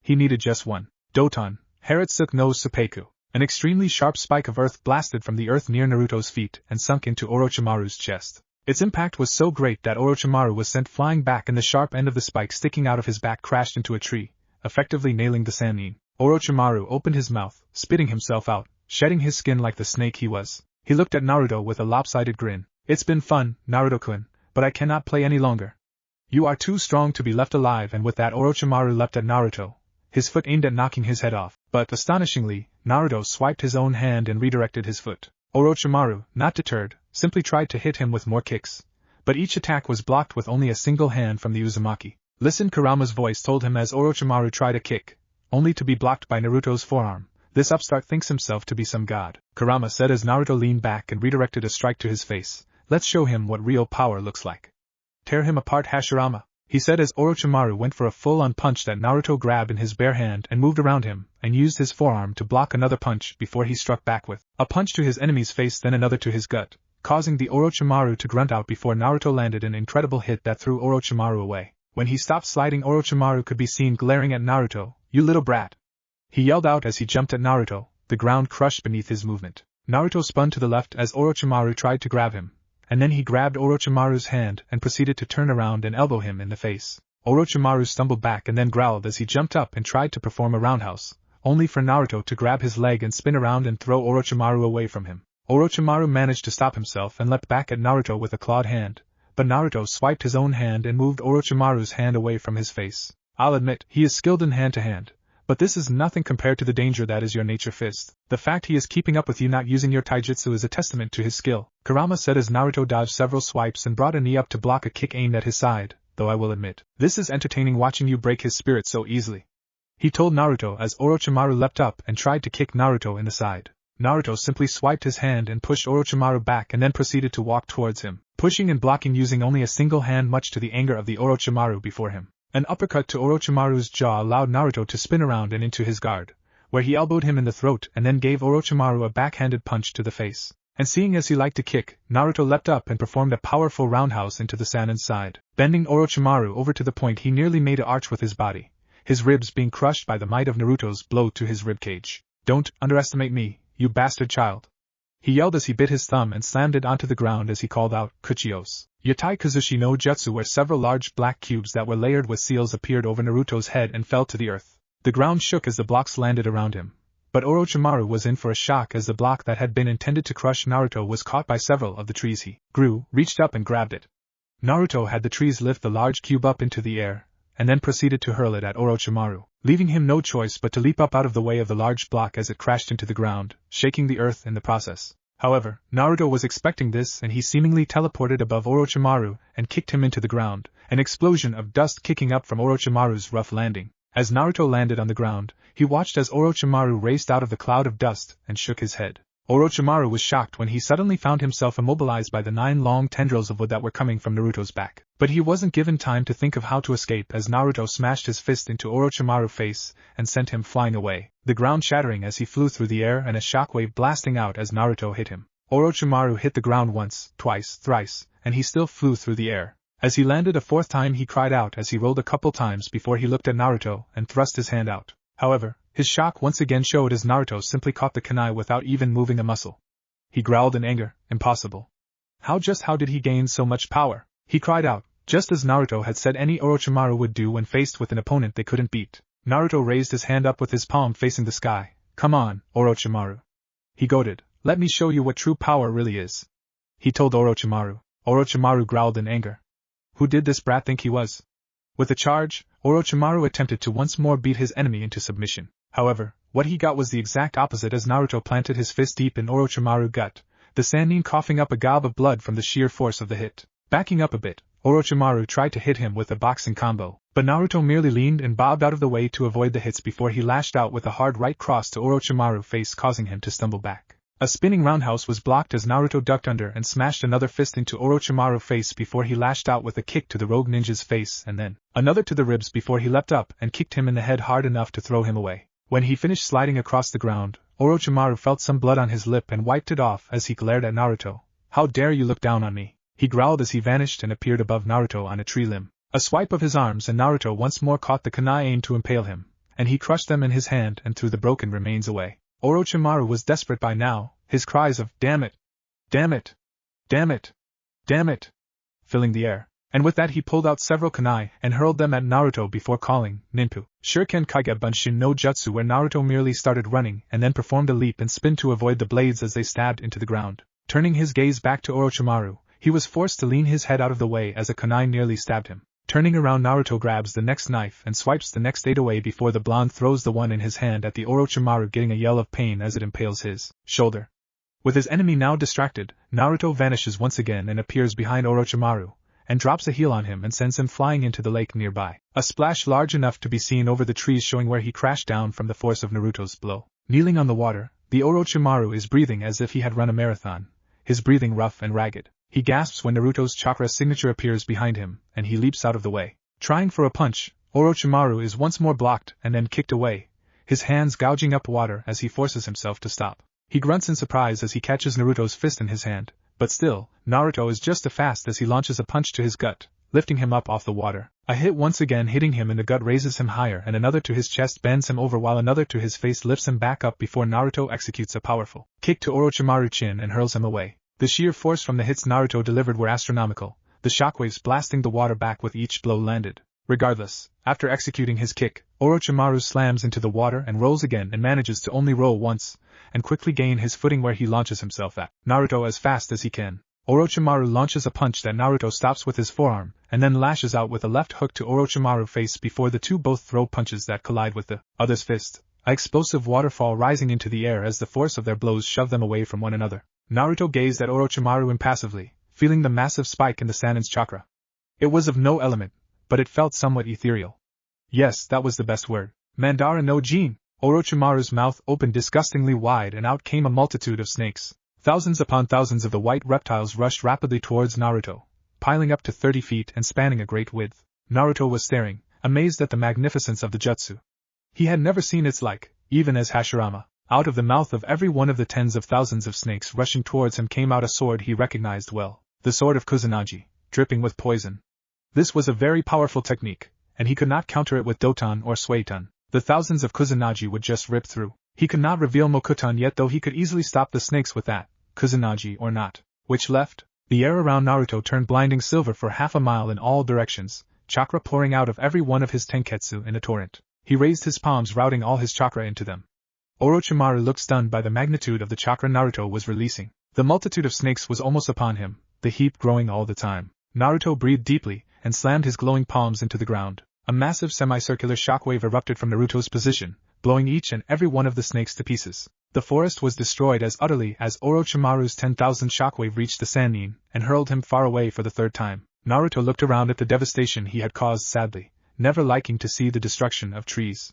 He needed just one. Doton, Haratsuke no Seppuku. An extremely sharp spike of earth blasted from the earth near Naruto's feet and sunk into Orochimaru's chest. Its impact was so great that Orochimaru was sent flying back and the sharp end of the spike sticking out of his back crashed into a tree, effectively nailing the Sannin. Orochimaru opened his mouth, spitting himself out, shedding his skin like the snake he was. He looked at Naruto with a lopsided grin. It's been fun, Naruto-kun, but I cannot play any longer. You are too strong to be left alive, and with that Orochimaru leapt at Naruto, his foot aimed at knocking his head off. But astonishingly, Naruto swiped his own hand and redirected his foot. Orochimaru, not deterred, simply tried to hit him with more kicks, but each attack was blocked with only a single hand from the Uzumaki. Listen, Kurama's voice told him as Orochimaru tried a kick, only to be blocked by Naruto's forearm. This upstart thinks himself to be some god, Kurama said as Naruto leaned back and redirected a strike to his face. Let's show him what real power looks like. Tear him apart, Hashirama, he said as Orochimaru went for a full-on punch that Naruto grabbed in his bare hand and moved around him, and used his forearm to block another punch before he struck back with a punch to his enemy's face, then another to his gut, causing the Orochimaru to grunt out before Naruto landed an incredible hit that threw Orochimaru away. When he stopped sliding, Orochimaru could be seen glaring at Naruto. You little brat! He yelled out as he jumped at Naruto, the ground crushed beneath his movement. Naruto spun to the left as Orochimaru tried to grab him, and then he grabbed Orochimaru's hand and proceeded to turn around and elbow him in the face. Orochimaru stumbled back and then growled as he jumped up and tried to perform a roundhouse, only for Naruto to grab his leg and spin around and throw Orochimaru away from him. Orochimaru managed to stop himself and leapt back at Naruto with a clawed hand, but Naruto swiped his own hand and moved Orochimaru's hand away from his face. I'll admit, he is skilled in hand-to-hand, but this is nothing compared to the danger that is your nature fist. The fact he is keeping up with you not using your taijutsu is a testament to his skill, Kurama said as Naruto dodged several swipes and brought a knee up to block a kick aimed at his side, though I will admit, this is entertaining watching you break his spirit so easily," he told Naruto as Orochimaru leapt up and tried to kick Naruto in the side. Naruto simply swiped his hand and pushed Orochimaru back and then proceeded to walk towards him, pushing and blocking using only a single hand, much to the anger of the Orochimaru before him. An uppercut to Orochimaru's jaw allowed Naruto to spin around and into his guard, where he elbowed him in the throat and then gave Orochimaru a backhanded punch to the face. And seeing as he liked to kick, Naruto leapt up and performed a powerful roundhouse into the Sanin's side, bending Orochimaru over to the point he nearly made an arch with his body, his ribs being crushed by the might of Naruto's blow to his ribcage. "Don't underestimate me, you bastard child," he yelled as he bit his thumb and slammed it onto the ground as he called out, "Kuchios." Yatai Kazushi no Jutsu, where several large black cubes that were layered with seals appeared over Naruto's head and fell to the earth. The ground shook as the blocks landed around him. But Orochimaru was in for a shock as the block that had been intended to crush Naruto was caught by several of the trees. He reached up and grabbed it. Naruto had the trees lift the large cube up into the air, and then proceeded to hurl it at Orochimaru, leaving him no choice but to leap up out of the way of the large block as it crashed into the ground, shaking the earth in the process. However, Naruto was expecting this and he seemingly teleported above Orochimaru and kicked him into the ground, an explosion of dust kicking up from Orochimaru's rough landing. As Naruto landed on the ground, he watched as Orochimaru raced out of the cloud of dust and shook his head. Orochimaru was shocked when he suddenly found himself immobilized by the 9 long tendrils of wood that were coming from Naruto's back. But he wasn't given time to think of how to escape as Naruto smashed his fist into Orochimaru's face and sent him flying away, the ground shattering as he flew through the air and a shockwave blasting out as Naruto hit him. Orochimaru hit the ground once, twice, thrice, and he still flew through the air. As he landed a 4th time, he cried out as he rolled a couple times before he looked at Naruto and thrust his hand out. However, his shock once again showed as Naruto simply caught the kunai without even moving a muscle. He growled in anger. Impossible. How did he gain so much power? He cried out, just as Naruto had said any Orochimaru would do when faced with an opponent they couldn't beat. Naruto raised his hand up with his palm facing the sky. "Come on, Orochimaru," he goaded. "Let me show you what true power really is," he told Orochimaru. Orochimaru growled in anger. Who did this brat think he was? With a charge, Orochimaru attempted to once more beat his enemy into submission. However, what he got was the exact opposite as Naruto planted his fist deep in Orochimaru's gut, the Sannin coughing up a gob of blood from the sheer force of the hit. Backing up a bit, Orochimaru tried to hit him with a boxing combo, but Naruto merely leaned and bobbed out of the way to avoid the hits before he lashed out with a hard right cross to Orochimaru's face, causing him to stumble back. A spinning roundhouse was blocked as Naruto ducked under and smashed another fist into Orochimaru's face before he lashed out with a kick to the rogue ninja's face and then another to the ribs before he leapt up and kicked him in the head hard enough to throw him away. When he finished sliding across the ground, Orochimaru felt some blood on his lip and wiped it off as he glared at Naruto. "How dare you look down on me?" he growled as he vanished and appeared above Naruto on a tree limb. A swipe of his arms and Naruto once more caught the kunai aimed to impale him, and he crushed them in his hand and threw the broken remains away. Orochimaru was desperate by now, his cries of "Damn it! Damn it! Damn it! Damn it!" filling the air. And with that he pulled out several kunai and hurled them at Naruto before calling Ninpu. Shuriken Kage Bunshin no Jutsu, where Naruto merely started running and then performed a leap and spin to avoid the blades as they stabbed into the ground. Turning his gaze back to Orochimaru, he was forced to lean his head out of the way as a kunai nearly stabbed him. Turning around, Naruto grabs the next knife and swipes the next 8 away before the blonde throws the one in his hand at the Orochimaru, getting a yell of pain as it impales his shoulder. With his enemy now distracted, Naruto vanishes once again and appears behind Orochimaru, and drops a heel on him and sends him flying into the lake nearby. A splash large enough to be seen over the trees showing where he crashed down from the force of Naruto's blow. Kneeling on the water, the Orochimaru is breathing as if he had run a marathon, his breathing rough and ragged. He gasps when Naruto's chakra signature appears behind him, and he leaps out of the way. Trying for a punch, Orochimaru is once more blocked and then kicked away, his hands gouging up water as he forces himself to stop. He grunts in surprise as he catches Naruto's fist in his hand, but still, Naruto is just as fast as he launches a punch to his gut, lifting him up off the water. A hit once again hitting him in the gut raises him higher, and another to his chest bends him over, while another to his face lifts him back up before Naruto executes a powerful kick to Orochimaru's chin and hurls him away. The sheer force from the hits Naruto delivered were astronomical, the shockwaves blasting the water back with each blow landed. Regardless, after executing his kick, Orochimaru slams into the water and rolls again and manages to only roll once, and quickly gain his footing where he launches himself at Naruto as fast as he can. Orochimaru launches a punch that Naruto stops with his forearm, and then lashes out with a left hook to Orochimaru's face before the two both throw punches that collide with the other's fist, an explosive waterfall rising into the air as the force of their blows shove them away from one another. Naruto gazed at Orochimaru impassively, feeling the massive spike in the Sannin's chakra. It was of no element, but it felt somewhat ethereal. Yes, that was the best word. Madara no Jin! Orochimaru's mouth opened disgustingly wide and out came a multitude of snakes. Thousands upon thousands of the white reptiles rushed rapidly towards Naruto, piling up to 30 feet and spanning a great width. Naruto was staring, amazed at the magnificence of the jutsu. He had never seen its like, even as Hashirama. Out of the mouth of every one of the tens of thousands of snakes rushing towards him came out a sword he recognized well, the sword of Kusanagi, dripping with poison. This was a very powerful technique, and he could not counter it with Doton or Suiton. The thousands of Kusanagi would just rip through. He could not reveal Mokuton yet, though he could easily stop the snakes with that, Kusanagi or not. Which left? The air around Naruto turned blinding silver for half a mile in all directions, chakra pouring out of every one of his tenketsu in a torrent. He raised his palms, routing all his chakra into them. Orochimaru looked stunned by the magnitude of the chakra Naruto was releasing. The multitude of snakes was almost upon him, the heap growing all the time. Naruto breathed deeply, and slammed his glowing palms into the ground. A massive semicircular shockwave erupted from Naruto's position, blowing each and every one of the snakes to pieces. The forest was destroyed as utterly as Orochimaru's 10,000 shockwave reached the Sannin, and hurled him far away for the third time. Naruto looked around at the devastation he had caused sadly, never liking to see the destruction of trees,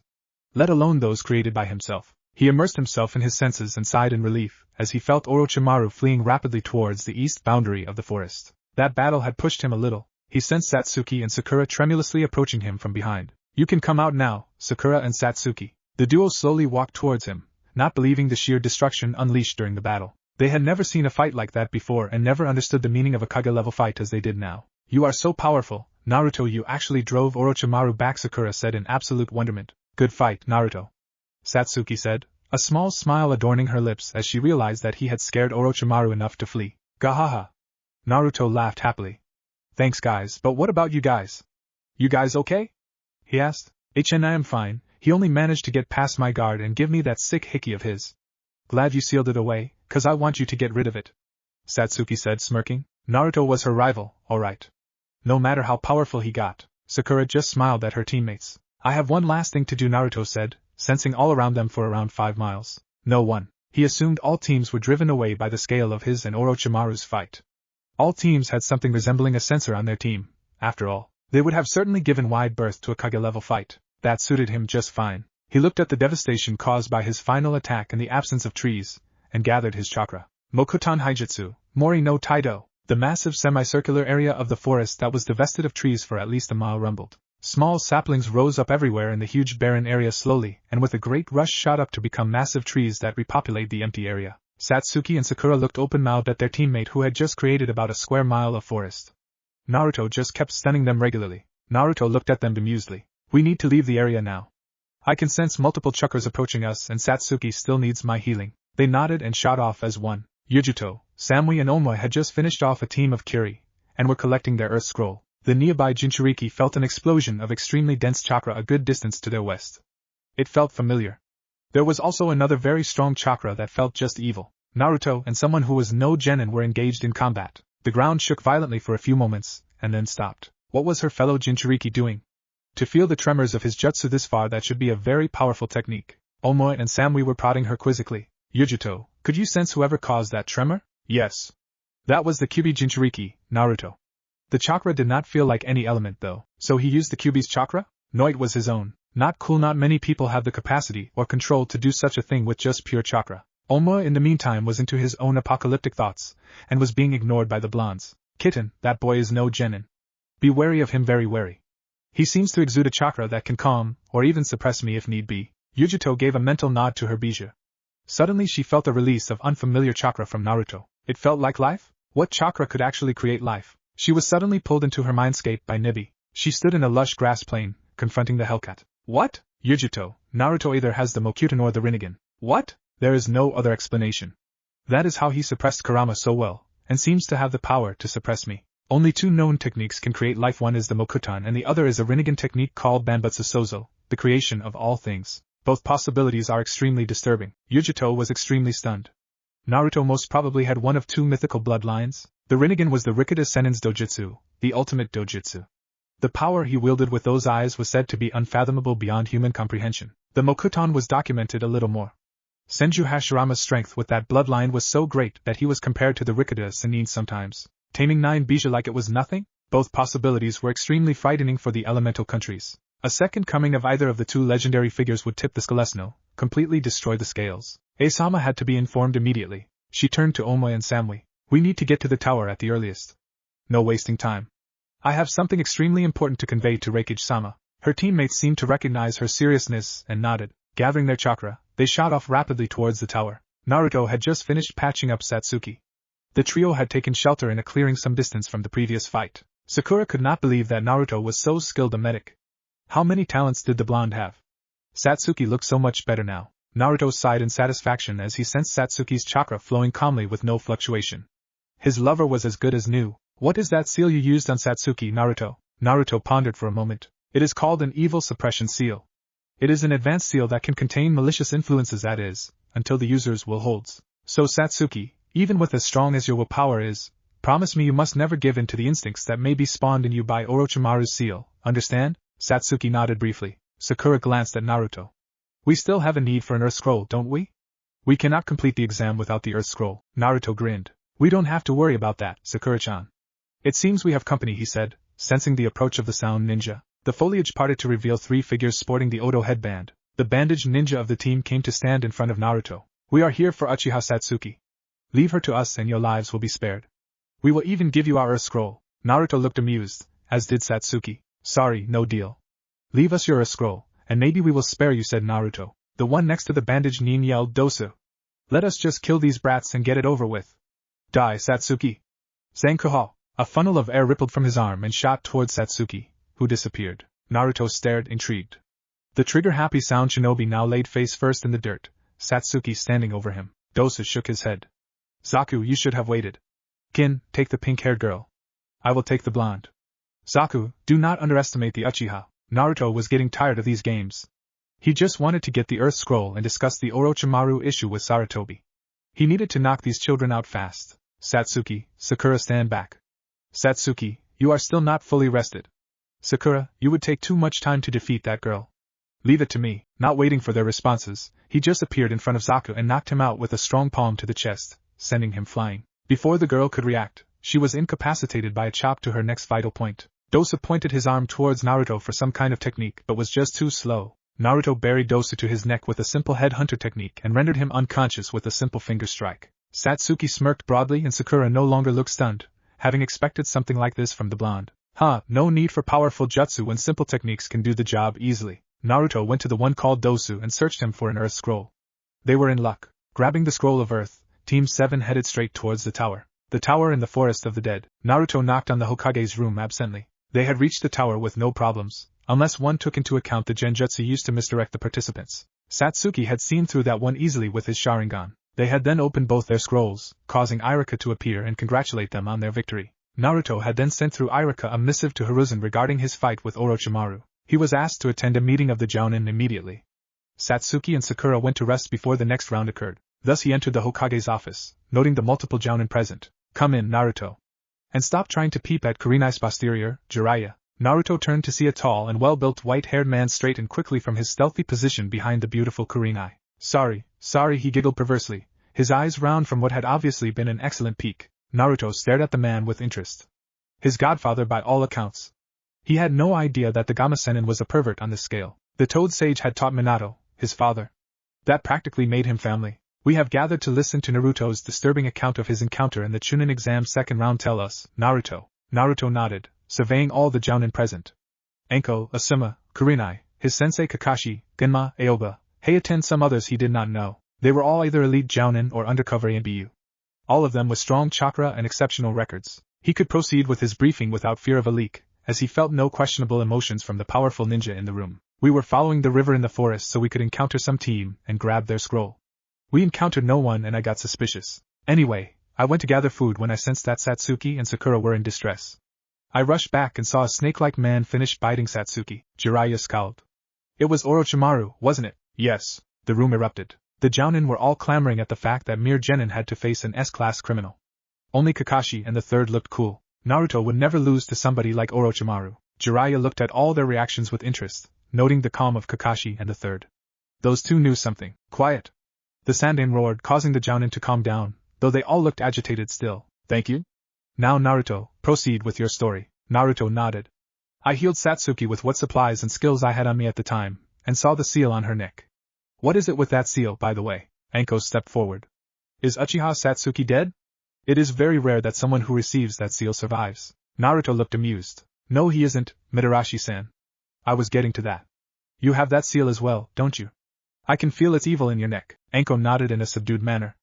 let alone those created by himself. He immersed himself in his senses and sighed in relief, as he felt Orochimaru fleeing rapidly towards the east boundary of the forest. That battle had pushed him a little. He sensed Satsuki and Sakura tremulously approaching him from behind. You can come out now, Sakura and Satsuki. The duo slowly walked towards him, not believing the sheer destruction unleashed during the battle. They had never seen a fight like that before and never understood the meaning of a Kage-level fight as they did now. You are so powerful, Naruto, you actually drove Orochimaru back, Sakura said in absolute wonderment. Good fight, Naruto, Satsuki said, a small smile adorning her lips as she realized that he had scared Orochimaru enough to flee. Gahaha. Naruto laughed happily. Thanks guys, but what about you guys? You guys okay? He asked. I am fine, he only managed to get past my guard and give me that sick hickey of his. Glad you sealed it away, 'cause I want you to get rid of it, Satsuki said, smirking. Naruto was her rival, alright. No matter how powerful he got, Sakura just smiled at her teammates. I have one last thing to do, Naruto said, sensing all around them for around 5 miles. No one. He assumed all teams were driven away by the scale of his and Orochimaru's fight. All teams had something resembling a sensor on their team. After all, they would have certainly given wide berth to a Kage-level fight. That suited him just fine. He looked at the devastation caused by his final attack and the absence of trees, and gathered his chakra. Mokuton Haijutsu, Mori no Taido. The massive semicircular area of the forest that was divested of trees for at least a mile rumbled. Small saplings rose up everywhere in the huge barren area slowly, and with a great rush shot up to become massive trees that repopulate the empty area. Satsuki and Sakura looked open-mouthed at their teammate who had just created about a square mile of forest. Naruto just kept stunning them regularly. Naruto looked at them bemusedly. We need to leave the area now. I can sense multiple chakras approaching us and Satsuki still needs my healing. They nodded and shot off as one. Yujuto, Samui and Omoi had just finished off a team of Kiri, and were collecting their earth scroll. The nearby Jinchuriki felt an explosion of extremely dense chakra a good distance to their west. It felt familiar. There was also another very strong chakra that felt just evil. Naruto and someone who was no genin were engaged in combat. The ground shook violently for a few moments, and then stopped. What was her fellow Jinchuriki doing? To feel the tremors of his jutsu this far, that should be a very powerful technique. Omoi and Samui were prodding her quizzically. Yujuto, could you sense whoever caused that tremor? Yes. That was the Kyuubi Jinchuriki, Naruto. The chakra did not feel like any element though, so he used the Kyuubi's chakra? No, it was his own. Not cool. Not many people have the capacity or control to do such a thing with just pure chakra. Omoi in the meantime was into his own apocalyptic thoughts, and was being ignored by the blondes. Kitten, that boy is no genin. Be wary of him, very wary. He seems to exude a chakra that can calm, or even suppress me if need be. Yujuto gave a mental nod to her Bija. Suddenly she felt a release of unfamiliar chakra from Naruto. It felt like life? What chakra could actually create life? She was suddenly pulled into her mindscape by Nibi. She stood in a lush grass plain, confronting the Hellcat. What? Yujuto, Naruto either has the Mokuton or the Rinnegan. What? There is no other explanation. That is how he suppressed Kurama so well, and seems to have the power to suppress me. Only 2 known techniques can create life. One is the Mokuton and the other is a Rinnegan technique called Banbutsu Sozo, the creation of all things. Both possibilities are extremely disturbing. Yujuto was extremely stunned. Naruto most probably had one of 2 mythical bloodlines. The Rinnegan was the Rikuta Sennin's dojutsu, the ultimate dojutsu. The power he wielded with those eyes was said to be unfathomable beyond human comprehension. The Mokuton was documented a little more. Senju Hashirama's strength with that bloodline was so great that he was compared to the Rikuta Sennin sometimes, taming 9 Bija like it was nothing? Both possibilities were extremely frightening for the elemental countries. A second coming of either of the two legendary figures would tip the Scalesno, completely destroy the scales. Asama had to be informed immediately. She turned to Omoi and Samui. We need to get to the tower at the earliest. No wasting time. I have something extremely important to convey to Reikage-sama. Her teammates seemed to recognize her seriousness and nodded. Gathering their chakra, they shot off rapidly towards the tower. Naruto had just finished patching up Satsuki. The trio had taken shelter in a clearing some distance from the previous fight. Sakura could not believe that Naruto was so skilled a medic. How many talents did the blonde have? Satsuki looked so much better now. Naruto sighed in satisfaction as he sensed Satsuki's chakra flowing calmly with no fluctuation. His lover was as good as new. What is that seal you used on Satsuki, Naruto? Naruto pondered for a moment. It is called an evil suppression seal. It is an advanced seal that can contain malicious influences, that is, until the user's will holds. So Satsuki, even with as strong as your willpower is, promise me you must never give in to the instincts that may be spawned in you by Orochimaru's seal, understand? Satsuki nodded briefly. Sakura glanced at Naruto. We still have a need for an Earth Scroll, don't we? We cannot complete the exam without the Earth Scroll. Naruto grinned. We don't have to worry about that, Sakura-chan. It seems we have company, he said, sensing the approach of the sound ninja. The foliage parted to reveal three figures sporting the Odo headband. The bandaged ninja of the team came to stand in front of Naruto. We are here for Uchiha Satsuki. Leave her to us and your lives will be spared. We will even give you our Earth Scroll. Naruto looked amused, as did Satsuki. Sorry, no deal. Leave us your Earth Scroll, and maybe we will spare you, said Naruto. The one next to the bandaged nin yelled, Dosu. Let us just kill these brats and get it over with. Die, Satsuki. Zankuho. A funnel of air rippled from his arm and shot towards Satsuki, who disappeared. Naruto stared, intrigued. The trigger-happy sound shinobi now laid face first in the dirt, Satsuki standing over him. Dosu shook his head. Zaku, you should have waited. Kin, take the pink-haired girl. I will take the blonde. Zaku, do not underestimate the Uchiha. Naruto was getting tired of these games. He just wanted to get the Earth Scroll and discuss the Orochimaru issue with Sarutobi. He needed to knock these children out fast. Satsuki, Sakura, stand back. Satsuki, you are still not fully rested. Sakura, you would take too much time to defeat that girl. Leave it to me. Not waiting for their responses, he just appeared in front of Zaku and knocked him out with a strong palm to the chest, sending him flying. Before the girl could react, she was incapacitated by a chop to her next vital point. Dosu pointed his arm towards Naruto for some kind of technique but was just too slow. Naruto buried Dosu to his neck with a simple headhunter technique and rendered him unconscious with a simple finger strike. Satsuki smirked broadly and Sakura no longer looked stunned, having expected something like this from the blonde. No need for powerful jutsu when simple techniques can do the job easily. Naruto went to the one called Dosu and searched him for an Earth Scroll. They were in luck. Grabbing the Scroll of Earth, Team 7 headed straight towards the tower. The tower in the Forest of the Dead. Naruto knocked on the Hokage's room absently. They had reached the tower with no problems, unless one took into account the genjutsu used to misdirect the participants. Satsuki had seen through that one easily with his Sharingan. They had then opened both their scrolls, causing Irika to appear and congratulate them on their victory. Naruto had then sent through Irika a missive to Hiruzen regarding his fight with Orochimaru. He was asked to attend a meeting of the Jounin immediately. Satsuki and Sakura went to rest before the next round occurred. Thus he entered the Hokage's office, noting the multiple Jounin present. Come in, Naruto. And stop trying to peep at Kurenai's posterior, Jiraiya. Naruto turned to see a tall and well-built white-haired man straighten quickly from his stealthy position behind the beautiful Kurenai. Sorry, he giggled perversely, his eyes round from what had obviously been an excellent peek. Naruto stared at the man with interest. His godfather by all accounts. He had no idea that the Gama-Sennin was a pervert on this scale. The Toad Sage had taught Minato, his father. That practically made him family. We have gathered to listen to Naruto's disturbing account of his encounter in the Chunin exam second round. Tell us, Naruto. Naruto nodded, surveying all the Jounin present. Enko, Asuma, Kurenai, his sensei Kakashi, Genma, Aoba, Hayate and some others he did not know. They were all either elite Jounin or undercover ABU. All of them with strong chakra and exceptional records. He could proceed with his briefing without fear of a leak, as he felt no questionable emotions from the powerful ninja in the room. We were following the river in the forest so we could encounter some team and grab their scroll. We encountered no one and I got suspicious. Anyway, I went to gather food when I sensed that Satsuki and Sakura were in distress. I rushed back and saw a snake-like man finish biting Satsuki. Jiraiya scowled. It was Orochimaru, wasn't it? Yes. The room erupted. The Jounin were all clamoring at the fact that mere genin had to face an S-class criminal. Only Kakashi and the third looked cool. Naruto would never lose to somebody like Orochimaru. Jiraiya looked at all their reactions with interest, noting the calm of Kakashi and the third. Those two knew something. Quiet. The Sandaime roared, causing the Jounin to calm down, though they all looked agitated still. Thank you. Now Naruto, proceed with your story. Naruto nodded. I healed Satsuki with what supplies and skills I had on me at the time, and saw the seal on her neck. What is it with that seal, by the way? Anko stepped forward. Is Uchiha Satsuki dead? It is very rare that someone who receives that seal survives. Naruto looked amused. No, he isn't, Mitarashi-san. I was getting to that. You have that seal as well, don't you? I can feel its evil in your neck. Anko nodded in a subdued manner.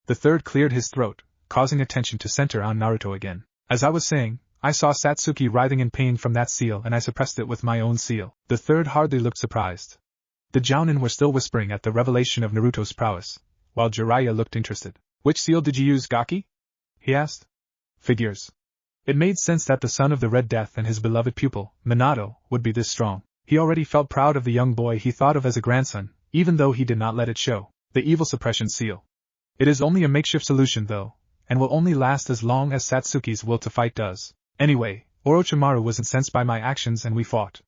The third cleared his throat, causing attention to center on Naruto again. As I was saying, I saw Satsuki writhing in pain from that seal and I suppressed it with my own seal. The third hardly looked surprised. The Jounin were still whispering at the revelation of Naruto's prowess, while Jiraiya looked interested. Which seal did you use, Gaki? He asked. Figures. It made sense that the son of the Red Death and his beloved pupil, Minato, would be this strong. He already felt proud of the young boy he thought of as a grandson, even though he did not let it show. The evil suppression seal. It is only a makeshift solution though, and will only last as long as Satsuki's will to fight does. Anyway, Orochimaru was incensed by my actions and we fought.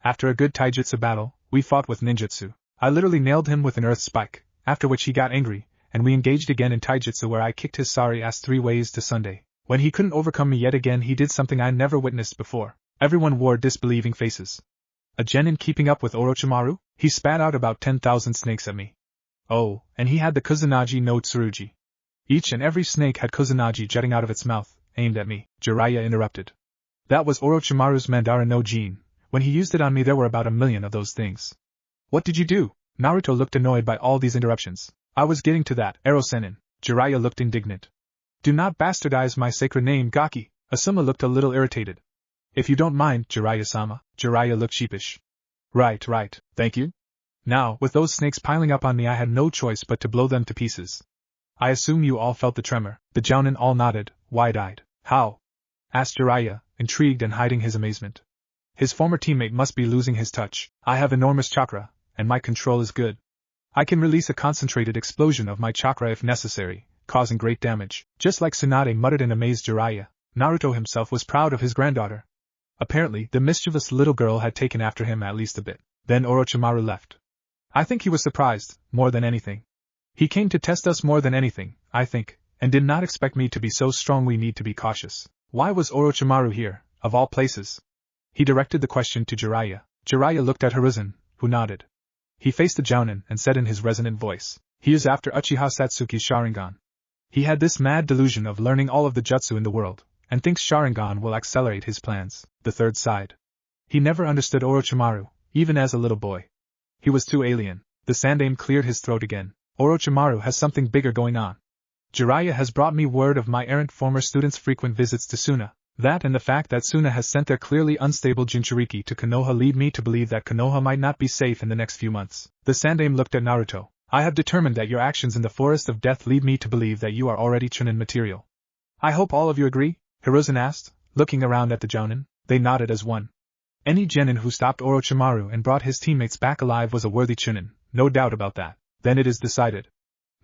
After a good taijutsu battle, we fought with ninjutsu. I literally nailed him with an earth spike, after which he got angry, and we engaged again in taijutsu where I kicked his sorry ass 3 ways to Sunday. When he couldn't overcome me yet again, he did something I never witnessed before. Everyone wore disbelieving faces. A genin keeping up with Orochimaru? He spat out about 10,000 snakes at me. Oh, and he had the Kusanagi no Tsurugi. Each and every snake had Kusanagi jutting out of its mouth, aimed at me. Jiraiya interrupted. That was Orochimaru's Madara no Jin. When he used it on me there were about 1,000,000 of those things. What did you do? Naruto looked annoyed by all these interruptions. I was getting to that, Ero-sennin. Jiraiya looked indignant. Do not bastardize my sacred name, Gaki. Asuma looked a little irritated. If you don't mind, Jiraiya-sama. Jiraiya looked sheepish. Right, thank you. Now, with those snakes piling up on me I had no choice but to blow them to pieces. I assume you all felt the tremor. The Jounin all nodded, wide-eyed. How? Asked Jiraiya, intrigued and hiding his amazement. His former teammate must be losing his touch. I have enormous chakra, and my control is good. I can release a concentrated explosion of my chakra if necessary, causing great damage. Just like Tsunade muttered in amazed Jiraiya, Naruto himself was proud of his granddaughter. Apparently, the mischievous little girl had taken after him at least a bit. Then Orochimaru left. I think he was surprised, more than anything. He came to test us more than anything, I think, and did not expect me to be so strong. We need to be cautious. Why was Orochimaru here, of all places? He directed the question to Jiraiya. Jiraiya looked at Hiruzen, who nodded. He faced the Jounin and said in his resonant voice, he is after Uchiha Satsuki's Sharingan. He had this mad delusion of learning all of the jutsu in the world, and thinks Sharingan will accelerate his plans. The third sighed. He never understood Orochimaru, even as a little boy. He was too alien. The Sandaime cleared his throat again. Orochimaru has something bigger going on. Jiraiya has brought me word of my errant former students' frequent visits to Suna. That and the fact that Suna has sent their clearly unstable Jinchuriki to Konoha lead me to believe that Konoha might not be safe in the next few months. The Sandaime looked at Naruto. I have determined that your actions in the Forest of Death lead me to believe that you are already chunin material. I hope all of you agree? Hiruzen asked, looking around at the Jounin. They nodded as one. Any genin who stopped Orochimaru and brought his teammates back alive was a worthy chunin, no doubt about that. Then it is decided.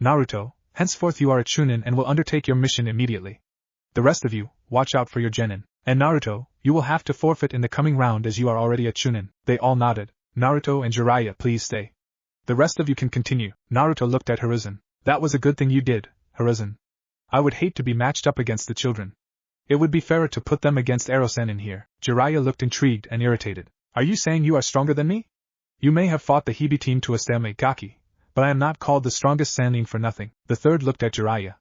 Naruto, henceforth you are a chunin and will undertake your mission immediately. The rest of you, watch out for your genin. And Naruto, you will have to forfeit in the coming round as you are already a chunin. They all nodded. Naruto and Jiraiya, please stay. The rest of you can continue. Naruto looked at Hiruzen. That was a good thing you did, Hiruzen. I would hate to be matched up against the children. It would be fairer to put them against Ero-sennin here. Jiraiya looked intrigued and irritated. Are you saying you are stronger than me? You may have fought the Hibi team to a stalemate, Gaki, but I am not called the strongest Sannin for nothing. The third looked at Jiraiya.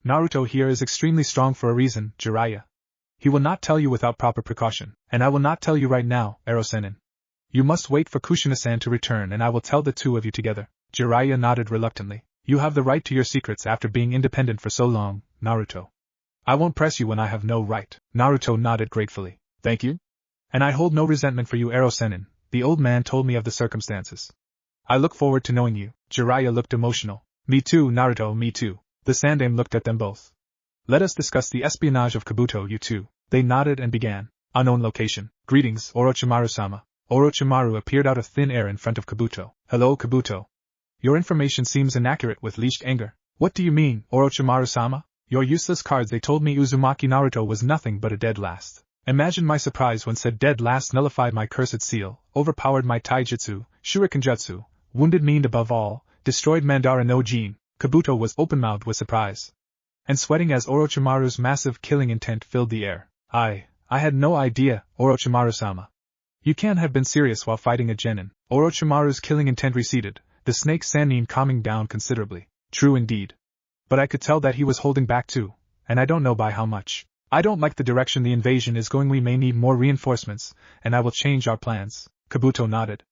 Naruto here is extremely strong for a reason, Jiraiya. He will not tell you without proper precaution, and I will not tell you right now, Ero-sennin. You must wait for Kushina-san to return and I will tell the two of you together. Jiraiya nodded reluctantly. You have the right to your secrets after being independent for so long, Naruto. I won't press you when I have no right. Naruto nodded gratefully. Thank you. And I hold no resentment for you, Ero-sennin. The old man told me of the circumstances. I look forward to knowing you. Jiraiya looked emotional. Me too, Naruto, me too. The Sandaime looked at them both. Let us discuss the espionage of Kabuto, you two. They nodded and began. Unknown location. Greetings, Orochimaru-sama. Orochimaru appeared out of thin air in front of Kabuto. Hello, Kabuto. Your information seems inaccurate with leashed anger. What do you mean, Orochimaru-sama? Your useless cards. They told me Uzumaki Naruto was nothing but a dead last. Imagine my surprise when said dead last nullified my cursed seal, overpowered my taijutsu, shurikenjutsu, wounded me and above all, destroyed Madara no Jin. Kabuto was open-mouthed with surprise and sweating as Orochimaru's massive killing intent filled the air. I I had no idea, Orochimaru-sama. You can't have been serious while fighting a genin. Orochimaru's killing intent receded, the snake Sannin calming down considerably. True indeed. But I could tell that he was holding back too, and I don't know by how much. I don't like the direction the invasion is going. We may need more reinforcements, and I will change our plans. Kabuto nodded.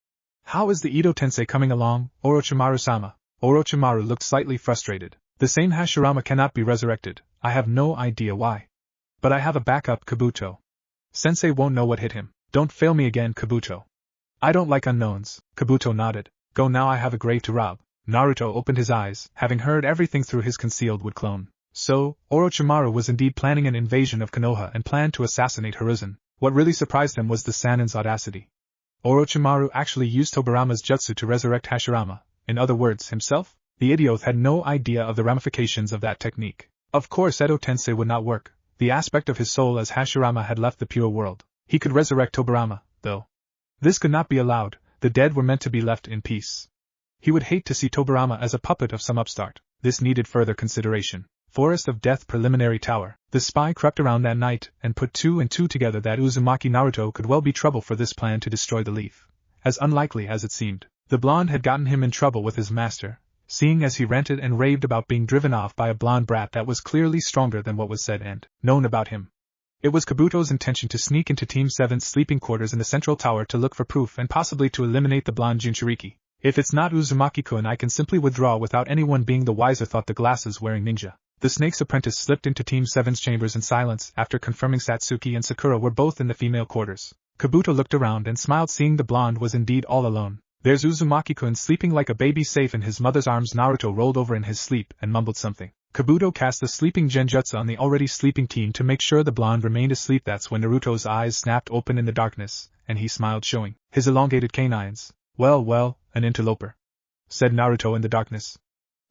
How is the Edo Tensei coming along, Orochimaru-sama? Orochimaru looked slightly frustrated. The same Hashirama cannot be resurrected. I have no idea why. But I have a backup, Kabuto. Sensei won't know what hit him. Don't fail me again, Kabuto. I don't like unknowns. Kabuto nodded. Go now, I have a grave to rob. Naruto opened his eyes, having heard everything through his concealed wood clone. So, Orochimaru was indeed planning an invasion of Konoha and planned to assassinate Hiruzen. What really surprised him was the Sannin's audacity. Orochimaru actually used Tobirama's jutsu to resurrect Hashirama, in other words, himself? The idiot had no idea of the ramifications of that technique. Of course Edo Tensei would not work. The aspect of his soul as Hashirama had left the pure world. He could resurrect Tobirama, though. This could not be allowed. The dead were meant to be left in peace. He would hate to see Tobirama as a puppet of some upstart. This needed further consideration. Forest of Death Preliminary Tower. The spy crept around that night and put two and two together that Uzumaki Naruto could well be trouble for this plan to destroy the leaf. As unlikely as it seemed, the blonde had gotten him in trouble with his master, seeing as he ranted and raved about being driven off by a blonde brat that was clearly stronger than what was said and known about him. It was Kabuto's intention to sneak into Team 7's sleeping quarters in the central tower to look for proof and possibly to eliminate the blonde Jinchuriki. If it's not Uzumaki-kun, I can simply withdraw without anyone being the wiser, thought the glasses-wearing ninja. The snake's apprentice slipped into Team 7's chambers in silence after confirming Satsuki and Sakura were both in the female quarters. Kabuto looked around and smiled, seeing the blonde was indeed all alone. There's Uzumaki-kun sleeping like a baby, safe in his mother's arms. Naruto rolled over in his sleep and mumbled something. Kabuto cast the sleeping genjutsu on the already sleeping team to make sure the blonde remained asleep. That's when Naruto's eyes snapped open in the darkness, and he smiled, showing his elongated canines. Well, an interloper, said Naruto in the darkness.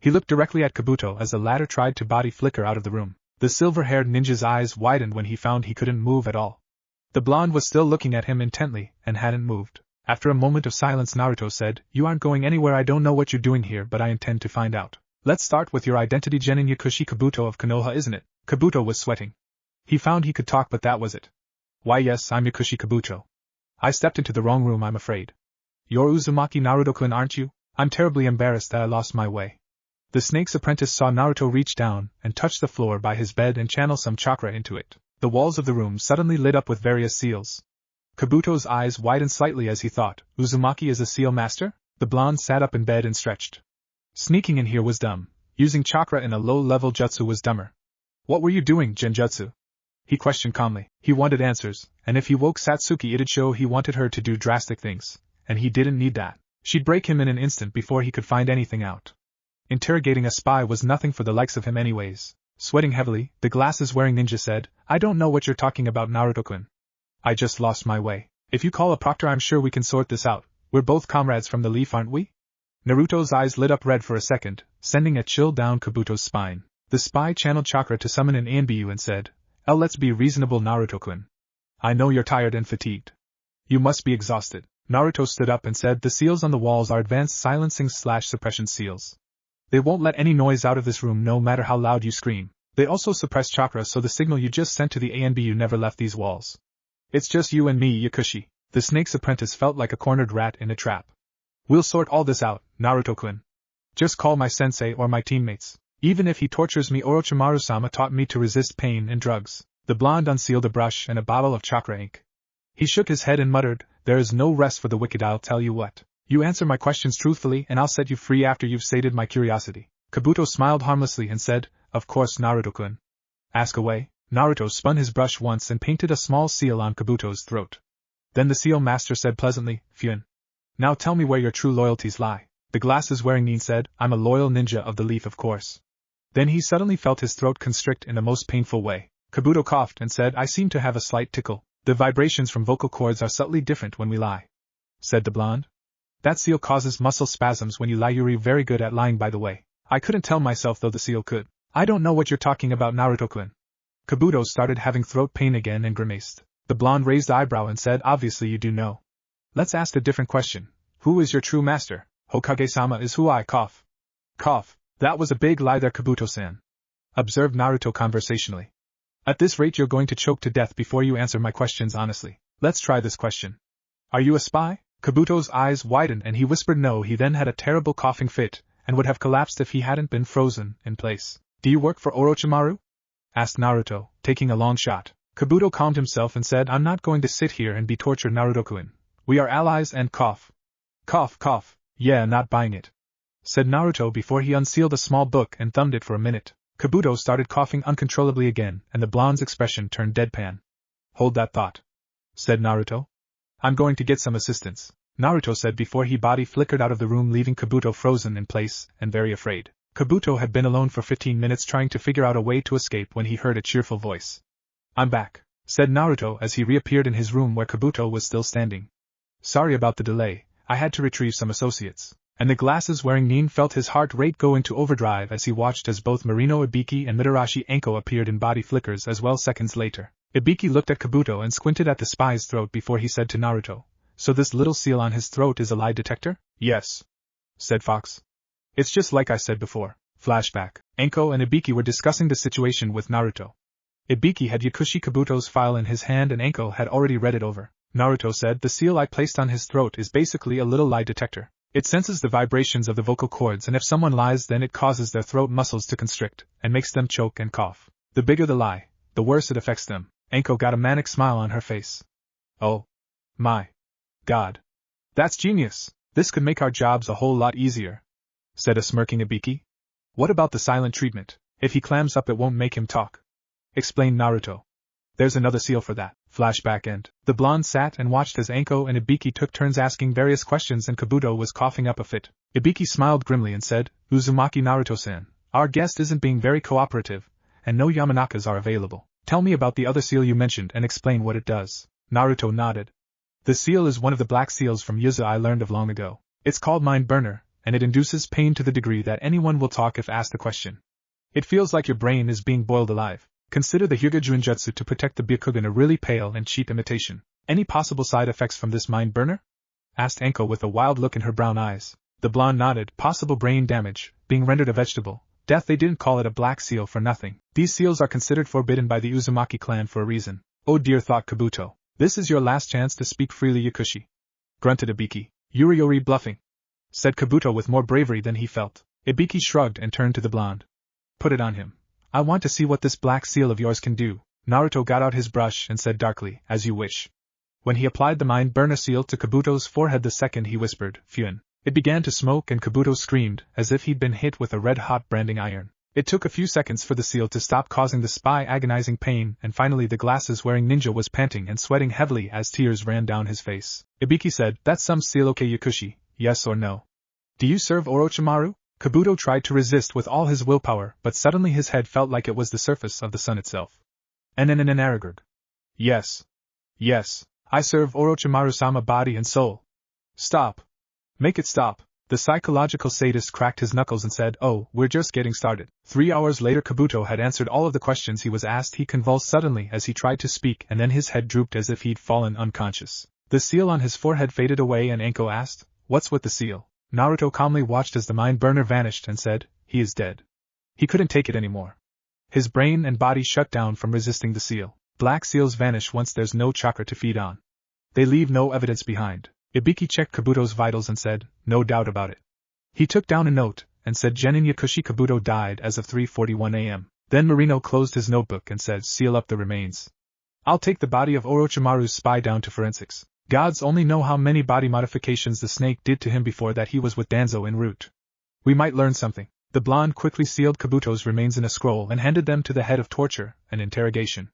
He looked directly at Kabuto as the latter tried to body flicker out of the room. The silver-haired ninja's eyes widened when he found he couldn't move at all. The blonde was still looking at him intently and hadn't moved. After a moment of silence, Naruto said, You aren't going anywhere. I don't know what you're doing here, but I intend to find out. Let's start with your identity. Genin Yakushi Kabuto of Konoha, isn't it? Kabuto was sweating. He found he could talk, but that was it. Why yes, I'm Yakushi Kabuto. I stepped into the wrong room, I'm afraid. You're Uzumaki Naruto-kun, aren't you? I'm terribly embarrassed that I lost my way. The snake's apprentice saw Naruto reach down and touch the floor by his bed and channel some chakra into it. The walls of the room suddenly lit up with various seals. Kabuto's eyes widened slightly as he thought, Uzumaki is a seal master? The blonde sat up in bed and stretched. Sneaking in here was dumb. Using chakra in a low-level jutsu was dumber. What were you doing, genjutsu? He questioned calmly. He wanted answers, and if he woke Satsuki it'd show he wanted her to do drastic things, and he didn't need that. She'd break him in an instant before he could find anything out. Interrogating a spy was nothing for the likes of him anyways. Sweating heavily, the glasses-wearing ninja said, I don't know what you're talking about, Naruto-kun. I just lost my way. If you call a proctor, I'm sure we can sort this out. We're both comrades from the leaf, aren't we? Naruto's eyes lit up red for a second, sending a chill down Kabuto's spine. The spy channeled chakra to summon an Anbu and said, let's be reasonable, Naruto-kun. I know you're tired and fatigued. You must be exhausted. Naruto stood up and said, the seals on the walls are advanced silencing/suppression seals. They won't let any noise out of this room no matter how loud you scream. They also suppress chakra, so the signal you just sent to the Anbu never left these walls. It's just you and me, Yakushi. The snake's apprentice felt like a cornered rat in a trap. We'll sort all this out, Naruto-kun. Just call my sensei or my teammates. Even if he tortures me, Orochimaru-sama taught me to resist pain and drugs. The blonde unsealed a brush and a bottle of chakra ink. He shook his head and muttered, there is no rest for the wicked. I'll tell you what. You answer my questions truthfully and I'll set you free after you've sated my curiosity. Kabuto smiled harmlessly and said, of course, Naruto-kun. Ask away. Naruto spun his brush once and painted a small seal on Kabuto's throat. Then the seal master said pleasantly, Fyun. Now tell me where your true loyalties lie. The glasses-wearing nin said, I'm a loyal ninja of the leaf, of course. Then he suddenly felt his throat constrict in the most painful way. Kabuto coughed and said, I seem to have a slight tickle. The vibrations from vocal cords are subtly different when we lie, said the blonde. That seal causes muscle spasms when you lie. You're very good at lying, by the way. I couldn't tell myself, though the seal could. I don't know what you're talking about, Naruto-kun. Kabuto started having throat pain again and grimaced. The blonde raised an eyebrow and said, obviously you do know. Let's ask a different question. Who is your true master? Hokage-sama is who I cough. Cough. That was a big lie there, Kabuto-san. Observed Naruto conversationally. At this rate you're going to choke to death before you answer my questions honestly. Let's try this question. Are you a spy? Kabuto's eyes widened and he whispered no. He then had a terrible coughing fit, and would have collapsed if he hadn't been frozen in place. Do you work for Orochimaru? Asked Naruto, taking a long shot. Kabuto calmed himself and said, I'm not going to sit here and be tortured, Naruto-kun. We are allies and cough. Cough, cough. Yeah, not buying it, said Naruto before he unsealed a small book and thumbed it for a minute. Kabuto started coughing uncontrollably again, and the blonde's expression turned deadpan. Hold that thought, said Naruto. I'm going to get some assistance, Naruto said before he body flickered out of the room, leaving Kabuto frozen in place and very afraid. Kabuto had been alone for 15 minutes trying to figure out a way to escape when he heard a cheerful voice. I'm back, said Naruto as he reappeared in his room where Kabuto was still standing. Sorry about the delay, I had to retrieve some associates. And the glasses-wearing Nin felt his heart rate go into overdrive as he watched as both Marino Ibiki and Mitarashi Enko appeared in body flickers as well seconds later. Ibiki looked at Kabuto and squinted at the spy's throat before he said to Naruto, So this little seal on his throat is a lie detector? Yes, said Fox. It's just like I said before. Flashback. Enko and Ibiki were discussing the situation with Naruto. Ibiki had Yakushi Kabuto's file in his hand and Enko had already read it over. Naruto said, the seal I placed on his throat is basically a little lie detector. It senses the vibrations of the vocal cords, and if someone lies then it causes their throat muscles to constrict, and makes them choke and cough. The bigger the lie, the worse it affects them. Enko got a manic smile on her face. Oh. My. God. That's genius. This could make our jobs a whole lot easier, said a smirking Ibiki. What about the silent treatment? If he clams up it won't make him talk, explained Naruto. There's another seal for that. Flashback end. The blonde sat and watched as Enko and Ibiki took turns asking various questions and Kabuto was coughing up a fit. Ibiki smiled grimly and said, Uzumaki Naruto-san, our guest isn't being very cooperative, and no Yamanakas are available. Tell me about the other seal you mentioned and explain what it does. Naruto nodded. The seal is one of the black seals from Yuza I learned of long ago. It's called Mind Burner, and it induces pain to the degree that anyone will talk if asked a question. It feels like your brain is being boiled alive. Consider the Hyuga Juinjutsu to protect the Byakugan, a really pale and cheap imitation. Any possible side effects from this mind burner? Asked Enko with a wild look in her brown eyes. The blonde nodded. Possible brain damage, being rendered a vegetable. Death. They didn't call it a black seal for nothing. These seals are considered forbidden by the Uzumaki clan for a reason. Oh dear, thought Kabuto. This is your last chance to speak freely, Yakushi. Grunted Ibiki. Yuriori bluffing, said Kabuto with more bravery than he felt. Ibiki shrugged and turned to the blonde. Put it on him. I want to see what this black seal of yours can do. Naruto got out his brush and said darkly, as you wish. When he applied the mind burner seal to Kabuto's forehead the second he whispered, Fuin. It began to smoke and Kabuto screamed, as if he'd been hit with a red-hot branding iron. It took a few seconds for the seal to stop causing the spy agonizing pain, and finally the glasses-wearing ninja was panting and sweating heavily as tears ran down his face. Ibiki said, That's some seal, okay, Yakushi, yes or no? Do you serve Orochimaru? Kabuto tried to resist with all his willpower, but suddenly his head felt like it was the surface of the sun itself. Aragurg. Yes. Yes. I serve Orochimaru-sama body and soul. Stop. Make it stop. The psychological sadist cracked his knuckles and said, Oh, we're just getting started. 3 hours later Kabuto had answered all of the questions he was asked. He convulsed suddenly as he tried to speak and then his head drooped as if he'd fallen unconscious. The seal on his forehead faded away and Enko asked, What's with the seal? Naruto calmly watched as the mind burner vanished and said, He is dead. He couldn't take it anymore. His brain and body shut down from resisting the seal. Black seals vanish once there's no chakra to feed on. They leave no evidence behind. Ibiki checked Kabuto's vitals and said, No doubt about it. He took down a note and said Genin Yakushi Kabuto died as of 3:41 a.m. Then Marino closed his notebook and said, Seal up the remains. I'll take the body of Orochimaru's spy down to forensics. Gods only know how many body modifications the snake did to him before that he was with Danzo en route. We might learn something. The blonde quickly sealed Kabuto's remains in a scroll and handed them to the head of torture and interrogation.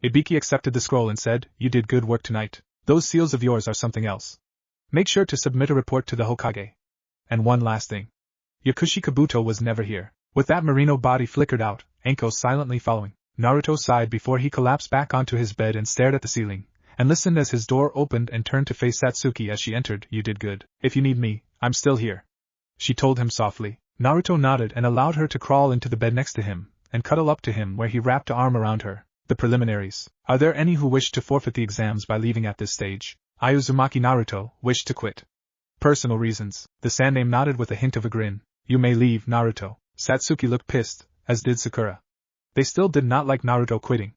Ibiki accepted the scroll and said, You did good work tonight. Those seals of yours are something else. Make sure to submit a report to the Hokage. And one last thing. Yakushi Kabuto was never here. With that Marino body flickered out, Enko silently following. Naruto sighed before he collapsed back onto his bed and stared at the ceiling, and listened as his door opened and turned to face Satsuki as she entered. You did good. If you need me, I'm still here, she told him softly. Naruto nodded and allowed her to crawl into the bed next to him, and cuddle up to him where he wrapped an arm around her. The preliminaries. Are there any who wish to forfeit the exams by leaving at this stage? I, Uzumaki Naruto, wish to quit. Personal reasons. The Sandaime nodded with a hint of a grin. You may leave, Naruto. Satsuki looked pissed, as did Sakura. They still did not like Naruto quitting.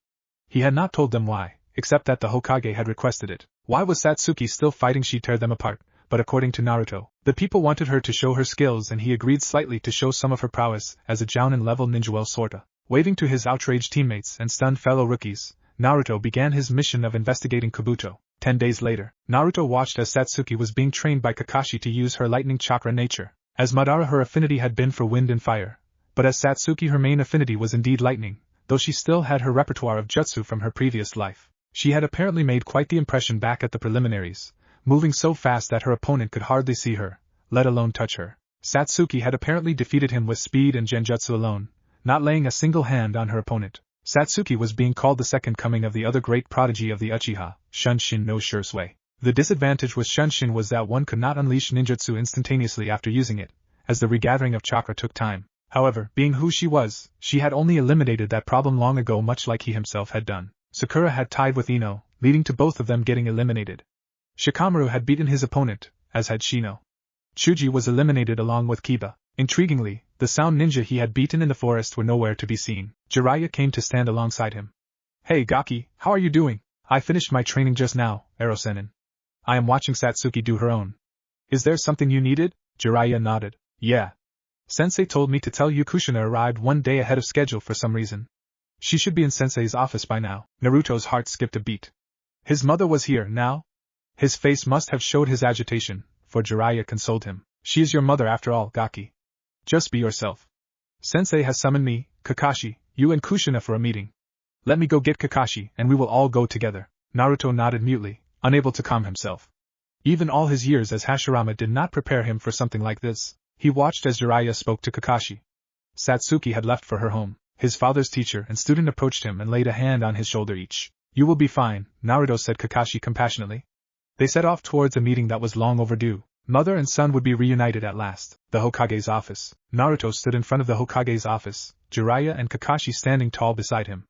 He had not told them why, except that the Hokage had requested it. Why was Satsuki still fighting? She'd tear them apart. But according to Naruto, the people wanted her to show her skills and he agreed slightly to show some of her prowess as a Jounin-level ninja. Well, sorta. Waving to his outraged teammates and stunned fellow rookies, Naruto began his mission of investigating Kabuto. 10 days later, Naruto watched as Satsuki was being trained by Kakashi to use her lightning chakra nature. As Madara, her affinity had been for wind and fire, but as Satsuki, her main affinity was indeed lightning, though she still had her repertoire of jutsu from her previous life. She had apparently made quite the impression back at the preliminaries, moving so fast that her opponent could hardly see her, let alone touch her. Satsuki had apparently defeated him with speed and genjutsu alone, not laying a single hand on her opponent. Satsuki was being called the second coming of the other great prodigy of the Uchiha, Shunshin no Shursui. The disadvantage with Shunshin was that one could not unleash ninjutsu instantaneously after using it, as the regathering of chakra took time. However, being who she was, she had only eliminated that problem long ago, much like he himself had done. Sakura had tied with Ino, leading to both of them getting eliminated. Shikamaru had beaten his opponent, as had Shino. Chuji was eliminated along with Kiba. Intriguingly, the sound ninja he had beaten in the forest were nowhere to be seen. Jiraiya came to stand alongside him. "Hey Gaki, how are you doing? I finished my training just now, Ero-sennin. I am watching Satsuki do her own. Is there something you needed?" Jiraiya nodded. "Yeah. Sensei told me to tell you Kushina arrived 1 day ahead of schedule for some reason. She should be in Sensei's office by now." Naruto's heart skipped a beat. His mother was here, now? His face must have showed his agitation, for Jiraiya consoled him. "She is your mother after all, Gaki. Just be yourself. Sensei has summoned me, Kakashi, you and Kushina for a meeting. Let me go get Kakashi and we will all go together." Naruto nodded mutely, unable to calm himself. Even all his years as Hashirama did not prepare him for something like this. He watched as Jiraiya spoke to Kakashi. Satsuki had left for her home. His father's teacher and student approached him and laid a hand on his shoulder each. "You will be fine," Naruto said Kakashi compassionately. They set off towards a meeting that was long overdue. Mother and son would be reunited at last. The Hokage's office. Naruto stood in front of the Hokage's office, Jiraiya and Kakashi standing tall beside him.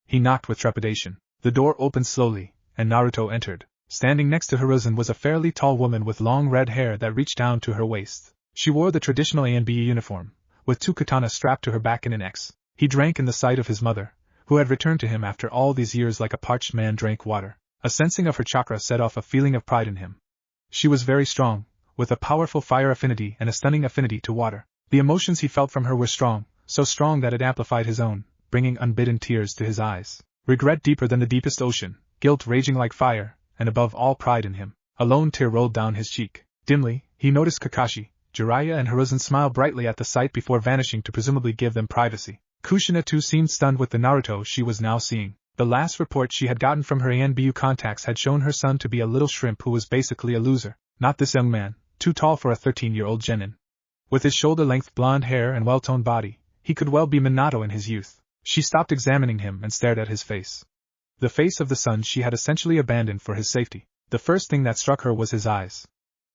He knocked with trepidation. The door opened slowly, and Naruto entered. Standing next to Hiruzen was a fairly tall woman with long red hair that reached down to her waist. She wore the traditional ANBE uniform, with 2 katanas strapped to her back in an X. He drank in the sight of his mother, who had returned to him after all these years like a parched man drank water. A sensing of her chakra set off a feeling of pride in him. She was very strong, with a powerful fire affinity and a stunning affinity to water. The emotions he felt from her were strong, so strong that it amplified his own, bringing unbidden tears to his eyes. Regret deeper than the deepest ocean, guilt raging like fire, and above all pride in him. A lone tear rolled down his cheek. Dimly, he noticed Kakashi, Jiraiya and Hiruzen smile brightly at the sight before vanishing to presumably give them privacy. Kushina too seemed stunned with the Naruto she was now seeing. The last report she had gotten from her ANBU contacts had shown her son to be a little shrimp who was basically a loser. Not this young man, too tall for a 13-year-old genin. With his shoulder-length blonde hair and well-toned body, he could well be Minato in his youth. She stopped examining him and stared at his face. The face of the son she had essentially abandoned for his safety. The first thing that struck her was his eyes.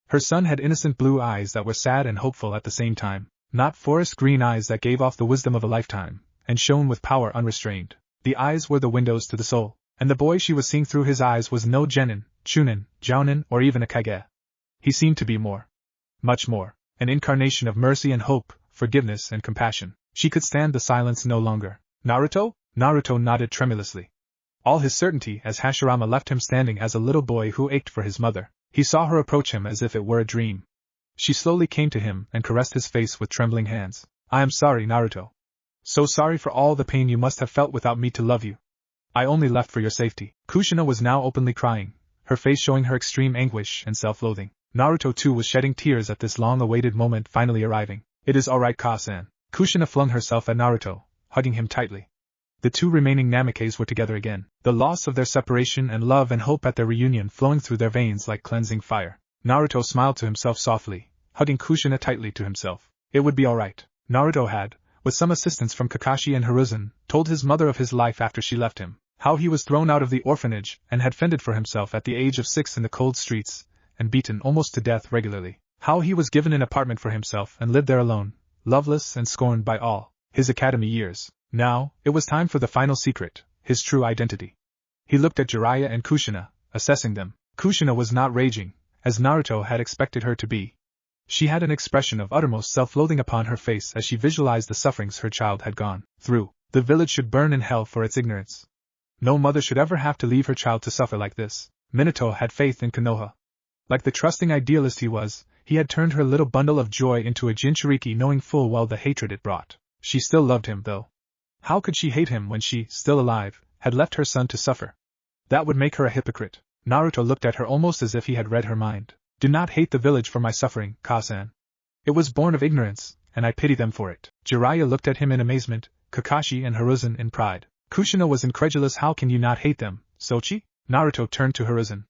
Her son had innocent blue eyes that were sad and hopeful at the same time, not forest green eyes that gave off the wisdom of a lifetime, and shone with power unrestrained. The eyes were the windows to the soul, and the boy she was seeing through his eyes was no genin, chunin, jounin, or even a kage. He seemed to be more. Much more. An incarnation of mercy and hope, forgiveness and compassion. She could stand the silence no longer. "Naruto?" Naruto nodded tremulously. All his certainty as Hashirama left him standing as a little boy who ached for his mother. He saw her approach him as if it were a dream. She slowly came to him and caressed his face with trembling hands. "I am sorry, Naruto. So sorry for all the pain you must have felt without me to love you. I only left for your safety." Kushina was now openly crying, her face showing her extreme anguish and self-loathing. Naruto too was shedding tears at this long-awaited moment finally arriving. "It is alright, Ka-san." Kushina flung herself at Naruto, hugging him tightly. The two remaining Namikes were together again, the loss of their separation and love and hope at their reunion flowing through their veins like cleansing fire. Naruto smiled to himself softly, hugging Kushina tightly to himself. It would be alright. Naruto had, with some assistance from Kakashi and Hiruzen, told his mother of his life after she left him, how he was thrown out of the orphanage and had fended for himself at the age of 6 in the cold streets, and beaten almost to death regularly, how he was given an apartment for himself and lived there alone, loveless and scorned by all. His academy years. Now, it was time for the final secret, his true identity. He looked at Jiraiya and Kushina, assessing them. Kushina was not raging, as Naruto had expected her to be. She had an expression of uttermost self-loathing upon her face as she visualized the sufferings her child had gone through. The village should burn in hell for its ignorance. No mother should ever have to leave her child to suffer like this. Minato had faith in Konoha. Like the trusting idealist he was, he had turned her little bundle of joy into a Jinchuriki, knowing full well the hatred it brought. She still loved him, though. How could she hate him when she, still alive, had left her son to suffer? That would make her a hypocrite. Naruto looked at her almost as if he had read her mind. Do not hate the village for my suffering, Kasan. It was born of ignorance, and I pity them for it. Jiraiya looked at him in amazement, Kakashi and Hiruzen in pride. Kushina was incredulous. How can you not hate them, Sochi? Naruto turned to Hiruzen.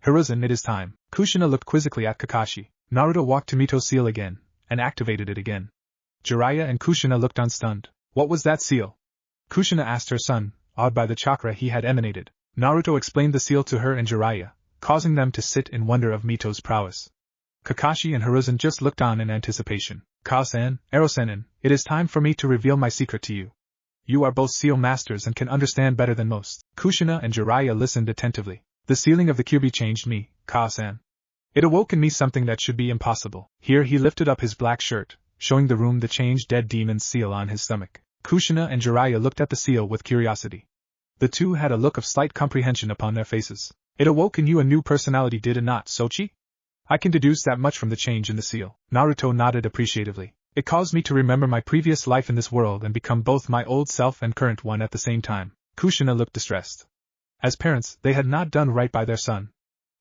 Hiruzen, it is time. Kushina looked quizzically at Kakashi. Naruto walked to Mito's seal again, and activated it again. Jiraiya and Kushina looked unstunned. What was that seal? Kushina asked her son, awed by the chakra he had emanated. Naruto explained the seal to her and Jiraiya, causing them to sit in wonder of Mito's prowess. Kakashi and Hiruzen just looked on in anticipation. Ka-san, Ero-senin, it is time for me to reveal my secret to you. You are both seal masters and can understand better than most. Kushina and Jiraiya listened attentively. The sealing of the Kyuubi changed me, Ka-san. It awoke in me something that should be impossible. Here he lifted up his black shirt, showing the room the changed dead demon's seal on his stomach. Kushina and Jiraiya looked at the seal with curiosity. The two had a look of slight comprehension upon their faces. It awoke in you a new personality, did it not, Sochi? I can deduce that much from the change in the seal. Naruto nodded appreciatively. It caused me to remember my previous life in this world and become both my old self and current one at the same time. Kushina looked distressed. As parents, they had not done right by their son.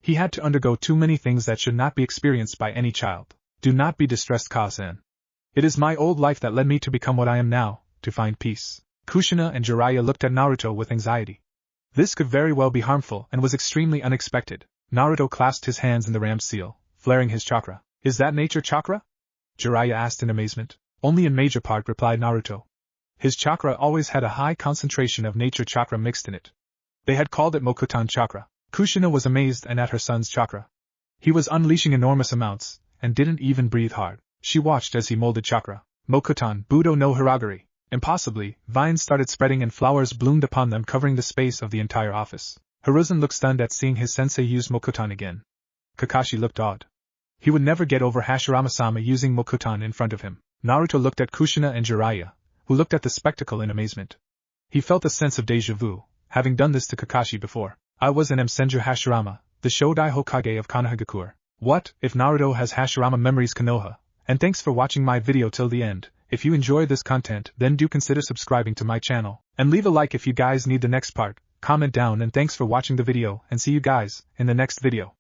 He had to undergo too many things that should not be experienced by any child. Do not be distressed, Ka-san. It is my old life that led me to become what I am now, to find peace. Kushina and Jiraiya looked at Naruto with anxiety. This could very well be harmful and was extremely unexpected. Naruto clasped his hands in the ram's seal, flaring his chakra. Is that nature chakra? Jiraiya asked in amazement. Only in major part, replied Naruto. His chakra always had a high concentration of nature chakra mixed in it. They had called it Mokutan chakra. Kushina was amazed and at her son's chakra. He was unleashing enormous amounts, and didn't even breathe hard. She watched as he molded chakra. Mokutan, Budo no Hiragari. Impossibly, vines started spreading and flowers bloomed upon them, covering the space of the entire office. Hiruzen looked stunned at seeing his sensei use Mokutan again. Kakashi looked awed. He would never get over Hashirama-sama using Mokutan in front of him. Naruto looked at Kushina and Jiraiya, who looked at the spectacle in amazement. He felt a sense of déjà vu, having done this to Kakashi before. I was an Senju Hashirama, the Shodai Hokage of Konohagakure. What, if Naruto has Hashirama memories Konoha? And thanks for watching my video till the end. If you enjoy this content, then do consider subscribing to my channel. And leave a like if you guys need the next part. Comment down and thanks for watching the video and see you guys in the next video.